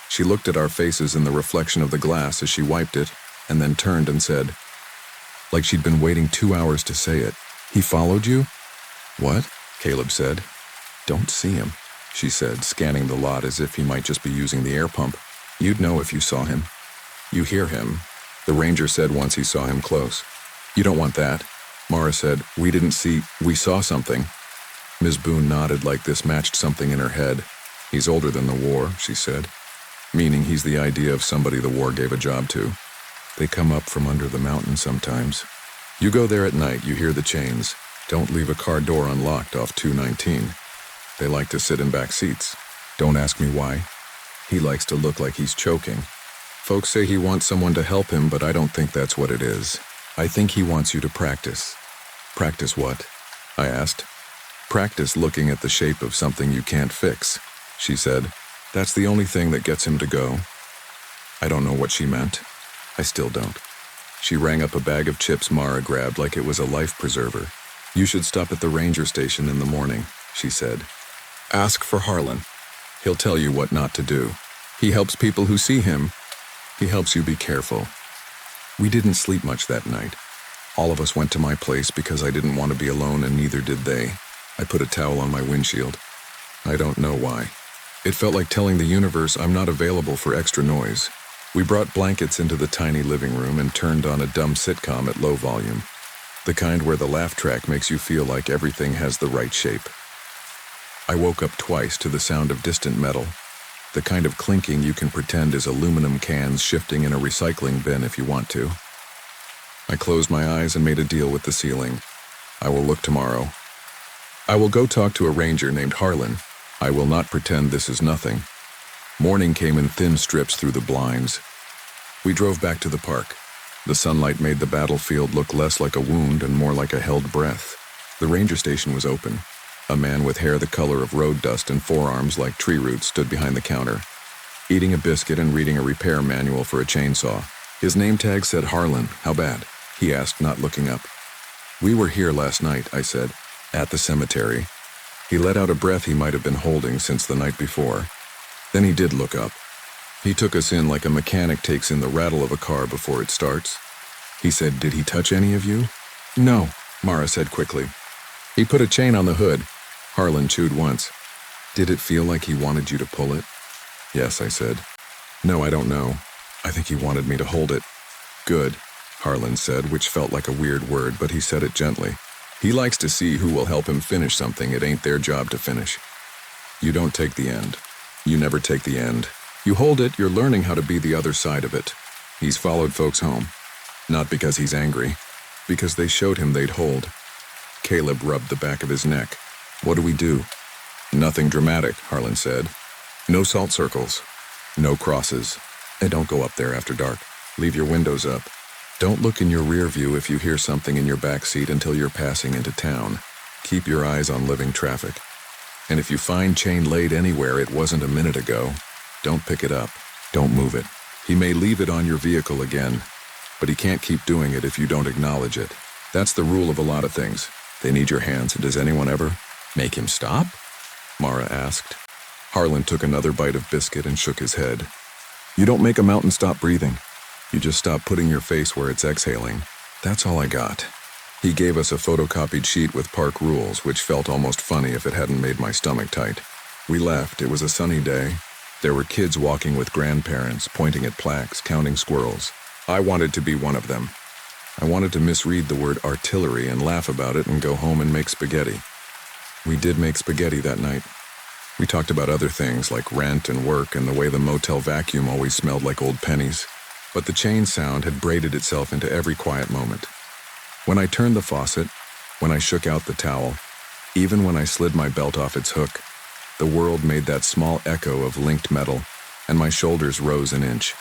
She looked at our faces in the reflection of the glass as she wiped it, and then turned and said, like she'd been waiting 2 hours to say it, "He followed you?" "What?" Caleb said. "Don't see him," she said, scanning the lot as if he might just be using the air pump. "You'd know if you saw him. You hear him," the ranger said once he saw him close. "You don't want that." Mara said, "We didn't see, we saw something." Ms. Boone nodded like this matched something in her head. "He's older than the war," she said, meaning he's the idea of somebody the war gave a job to. "They come up from under the mountain sometimes. You go there at night, you hear the chains. Don't leave a car door unlocked off 219. They like to sit in back seats. Don't ask me why. He likes to look like he's choking. Folks say he wants someone to help him, but I don't think that's what it is. I think he wants you to practice." "Practice what?" I asked. "Practice looking at the shape of something you can't fix," she said. "That's the only thing that gets him to go." I don't know what she meant. I still don't. She rang up a bag of chips Mara grabbed like it was a life preserver. "You should stop at the ranger station in the morning," she said. "Ask for Harlan. He'll tell you what not to do. He helps people who see him. He helps you be careful." We didn't sleep much that night. All of us went to my place because I didn't want to be alone, and neither did they. I put a towel on my windshield. I don't know why. It felt like telling the universe I'm not available for extra noise. We brought blankets into the tiny living room and turned on a dumb sitcom at low volume, the kind where the laugh track makes you feel like everything has the right shape. I woke up twice to the sound of distant metal, the kind of clinking you can pretend is aluminum cans shifting in a recycling bin if you want to. I closed my eyes and made a deal with the ceiling. I will look tomorrow. I will go talk to a ranger named Harlan. I will not pretend this is nothing. Morning came in thin strips through the blinds. We drove back to the park. The sunlight made the battlefield look less like a wound and more like a held breath. The ranger station was open. A man with hair the color of road dust and forearms like tree roots stood behind the counter, eating a biscuit and reading a repair manual for a chainsaw. His name tag said Harlan. How bad? He asked, not looking up. We were here last night, I said, at the cemetery. He let out a breath he might have been holding since the night before. Then he did look up. He took us in like a mechanic takes in the rattle of a car before it starts. He said, "Did he touch any of you?" "No," Mara said quickly. "He put a chain on the hood." Harlan chewed once. "Did it feel like he wanted you to pull it?" "Yes," I said. "No, I don't know. I think he wanted me to hold it." "Good," Harlan said, which felt like a weird word, but he said it gently. He likes to see who will help him finish something it ain't their job to finish. You don't take the end. You never take the end. You hold it, you're learning how to be the other side of it. He's followed folks home. Not because he's angry, because they showed him they'd hold. Caleb rubbed the back of his neck. "What do we do?" "Nothing dramatic," Harlan said. "No salt circles. No crosses. And don't go up there after dark. Leave your windows up. Don't look in your rear view if you hear something in your back seat until you're passing into town. Keep your eyes on living traffic. And if you find chain laid anywhere it wasn't a minute ago, don't pick it up. Don't move it. He may leave it on your vehicle again, but he can't keep doing it if you don't acknowledge it. That's the rule of a lot of things. They need your hands. Does anyone ever make him stop?" Mara asked. Harlan took another bite of biscuit and shook his head. "You don't make a mountain stop breathing. You just stop putting your face where it's exhaling. That's all I got." He gave us a photocopied sheet with park rules, which felt almost funny if it hadn't made my stomach tight. We left. It was a sunny day. There were kids walking with grandparents, pointing at plaques, counting squirrels. I wanted to be one of them. I wanted to misread the word artillery and laugh about it and go home and make spaghetti. We did make spaghetti that night. We talked about other things like rent and work and the way the motel vacuum always smelled like old pennies. But the chain sound had braided itself into every quiet moment. When I turned the faucet, when I shook out the towel, even when I slid my belt off its hook, the world made that small echo of linked metal, and my shoulders rose an inch.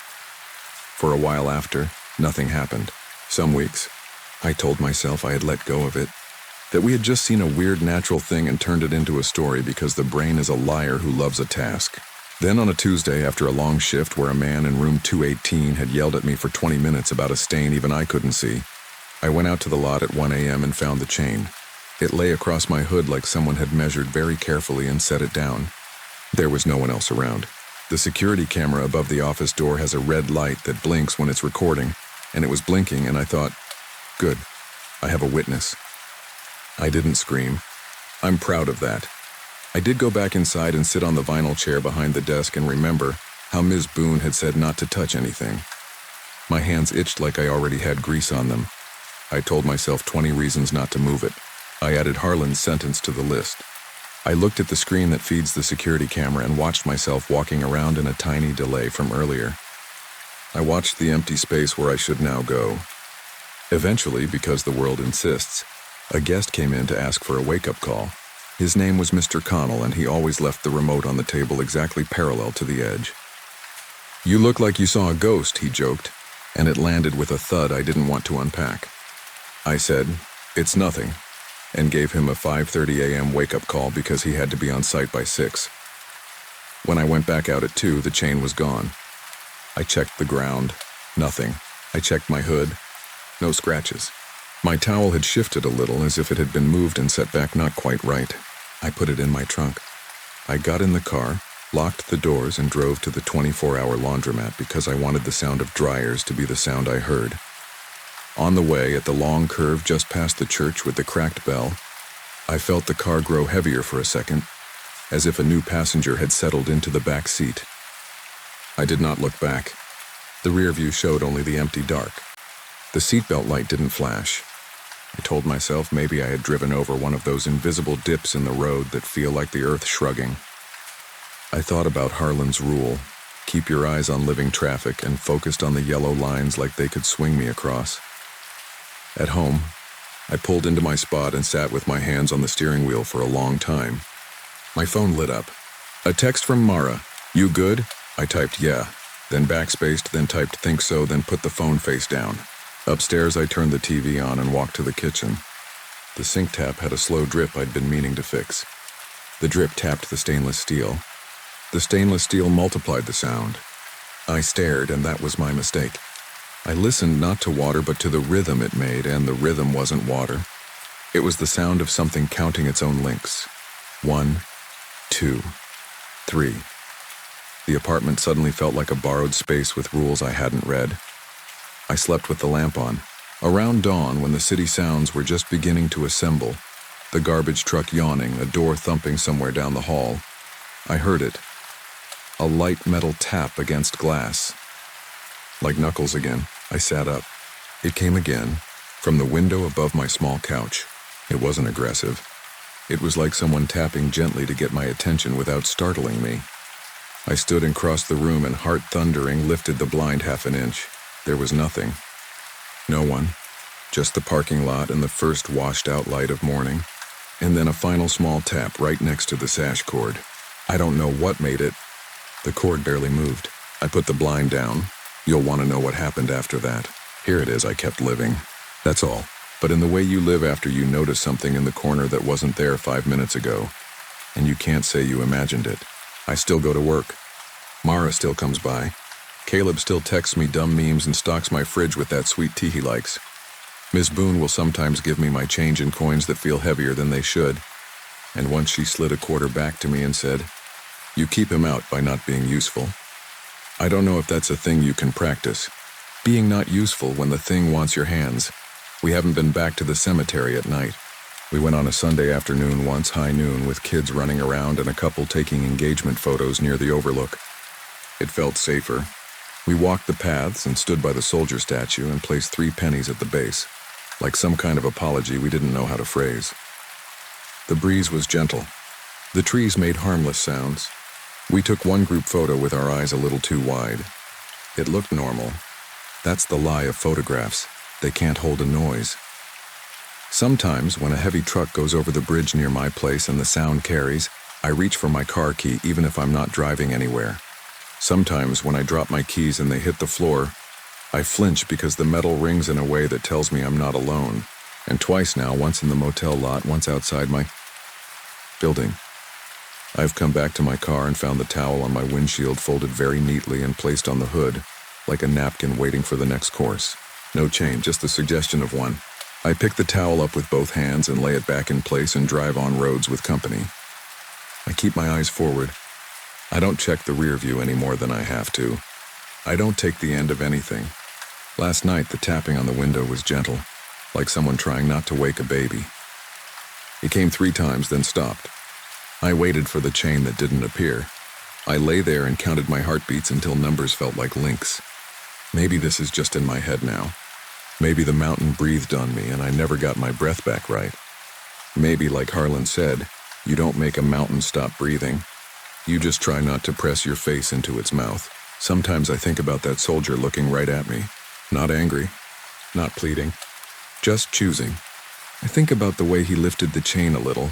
For a while after, nothing happened. Some weeks, I told myself I had let go of it, that we had just seen a weird natural thing and turned it into a story because the brain is a liar who loves a task. Then on a Tuesday, after a long shift where a man in room 218 had yelled at me for 20 minutes about a stain even I couldn't see, I went out to the lot at 1 a.m. and found the chain. It lay across my hood like someone had measured very carefully and set it down. There was no one else around. The security camera above the office door has a red light that blinks when it's recording, and it was blinking, and I thought, good, I have a witness. I didn't scream. I'm proud of that. I did go back inside and sit on the vinyl chair behind the desk and remember how Ms. Boone had said not to touch anything. My hands itched like I already had grease on them. I told myself 20 reasons not to move it. I added Harlan's sentence to the list. I looked at the screen that feeds the security camera and watched myself walking around in a tiny delay from earlier. I watched the empty space where I should now go. Eventually, because the world insists, a guest came in to ask for a wake-up call. His name was Mr. Connell, and he always left the remote on the table exactly parallel to the edge. "You look like you saw a ghost," he joked, and it landed with a thud I didn't want to unpack. I said, "It's nothing," and gave him a 5:30 a.m. wake-up call because he had to be on site by 6. When I went back out at 2, the chain was gone. I checked the ground. Nothing. I checked my hood. No scratches. My towel had shifted a little as if it had been moved and set back not quite right. I put it in my trunk. I got in the car, locked the doors, and drove to the 24-hour laundromat because I wanted the sound of dryers to be the sound I heard. On the way, at the long curve just past the church with the cracked bell, I felt the car grow heavier for a second, as if a new passenger had settled into the back seat. I did not look back. The rear view showed only the empty dark. The seatbelt light didn't flash. I told myself maybe I had driven over one of those invisible dips in the road that feel like the earth shrugging. I thought about Harlan's rule: keep your eyes on living traffic, and focused on the yellow lines like they could swing me across. At home, I pulled into my spot and sat with my hands on the steering wheel for a long time. My phone lit up. A text from Mara. "You good?" I typed yeah, then backspaced, then typed think so, then put the phone face down. Upstairs, I turned the TV on and walked to the kitchen. The sink tap had a slow drip I'd been meaning to fix. The drip tapped the stainless steel. The stainless steel multiplied the sound. I stared, and that was my mistake. I listened not to water but to the rhythm it made, and the rhythm wasn't water. It was the sound of something counting its own links. 1, 2, 3. The apartment suddenly felt like a borrowed space with rules I hadn't read. I slept with the lamp on. Around dawn, when the city sounds were just beginning to assemble, the garbage truck yawning, a door thumping somewhere down the hall, I heard it. A light metal tap against glass. Like knuckles again, I sat up. It came again, from the window above my small couch. It wasn't aggressive. It was like someone tapping gently to get my attention without startling me. I stood and crossed the room and, heart thundering, lifted the blind half an inch. There was nothing. No one. Just the parking lot and the first washed-out light of morning. And then a final small tap right next to the sash cord. I don't know what made it. The cord barely moved. I put the blind down. You'll want to know what happened after that. Here it is, I kept living. That's all. But in the way you live after you notice something in the corner that wasn't there 5 minutes ago, and you can't say you imagined it. I still go to work. Mara still comes by. Caleb still texts me dumb memes and stocks my fridge with that sweet tea he likes. Miss Boone will sometimes give me my change in coins that feel heavier than they should. And once she slid a quarter back to me and said, "You keep him out by not being useful." I don't know if that's a thing you can practice. Being not useful when the thing wants your hands. We haven't been back to the cemetery at night. We went on a Sunday afternoon once, high noon, with kids running around and a couple taking engagement photos near the overlook. It felt safer. We walked the paths and stood by the soldier statue and placed 3 pennies at the base, like some kind of apology we didn't know how to phrase. The breeze was gentle. The trees made harmless sounds. We took one group photo with our eyes a little too wide. It looked normal. That's the lie of photographs. They can't hold a noise. Sometimes, when a heavy truck goes over the bridge near my place and the sound carries, I reach for my car key even if I'm not driving anywhere. Sometimes, when I drop my keys and they hit the floor, I flinch because the metal rings in a way that tells me I'm not alone. And twice now, once in the motel lot, once outside my building. I've come back to my car and found the towel on my windshield folded very neatly and placed on the hood, like a napkin waiting for the next course. No chain, just the suggestion of one. I pick the towel up with both hands and lay it back in place and drive on roads with company. I keep my eyes forward. I don't check the rear view any more than I have to. I don't take the end of anything. Last night, the tapping on the window was gentle, like someone trying not to wake a baby. It came 3 times, then stopped. I waited for the chain that didn't appear. I lay there and counted my heartbeats until numbers felt like links. Maybe this is just in my head now. Maybe the mountain breathed on me and I never got my breath back right. Maybe, like Harlan said, you don't make a mountain stop breathing. You just try not to press your face into its mouth. Sometimes I think about that soldier looking right at me. Not angry, not pleading, just choosing. I think about the way he lifted the chain a little,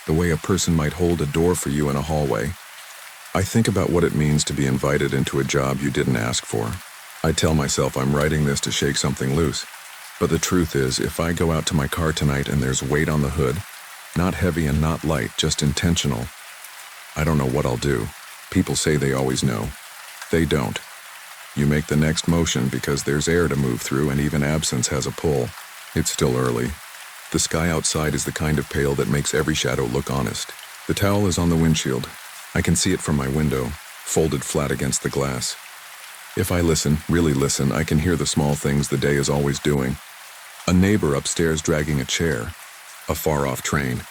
the way a person might hold a door for you in a hallway. I think about what it means to be invited into a job you didn't ask for. I tell myself I'm writing this to shake something loose. But the truth is, if I go out to my car tonight and there's weight on the hood, not heavy and not light, just intentional, I don't know what I'll do. People say they always know. They don't. You make the next motion because there's air to move through, and even absence has a pull. It's still early. The sky outside is the kind of pale that makes every shadow look honest. The towel is on the windshield. I can see it from my window, folded flat against the glass. If I listen, really listen, I can hear the small things the day is always doing. A neighbor upstairs dragging a chair. A far-off train.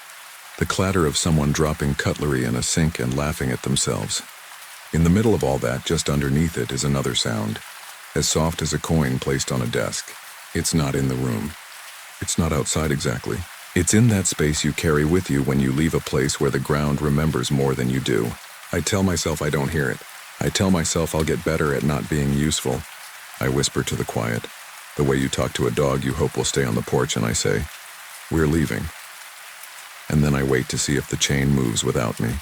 The clatter of someone dropping cutlery in a sink and laughing at themselves. In the middle of all that, just underneath it, is another sound. as soft as a coin placed on a desk. It's not in the room. It's not outside exactly. It's in that space you carry with you when you leave a place where the ground remembers more than you do. I tell myself I don't hear it. I tell myself I'll get better at not being useful. I whisper to the quiet, the way you talk to a dog you hope will stay on the porch, and I say, "We're leaving." And then I wait to see if the chain moves without me.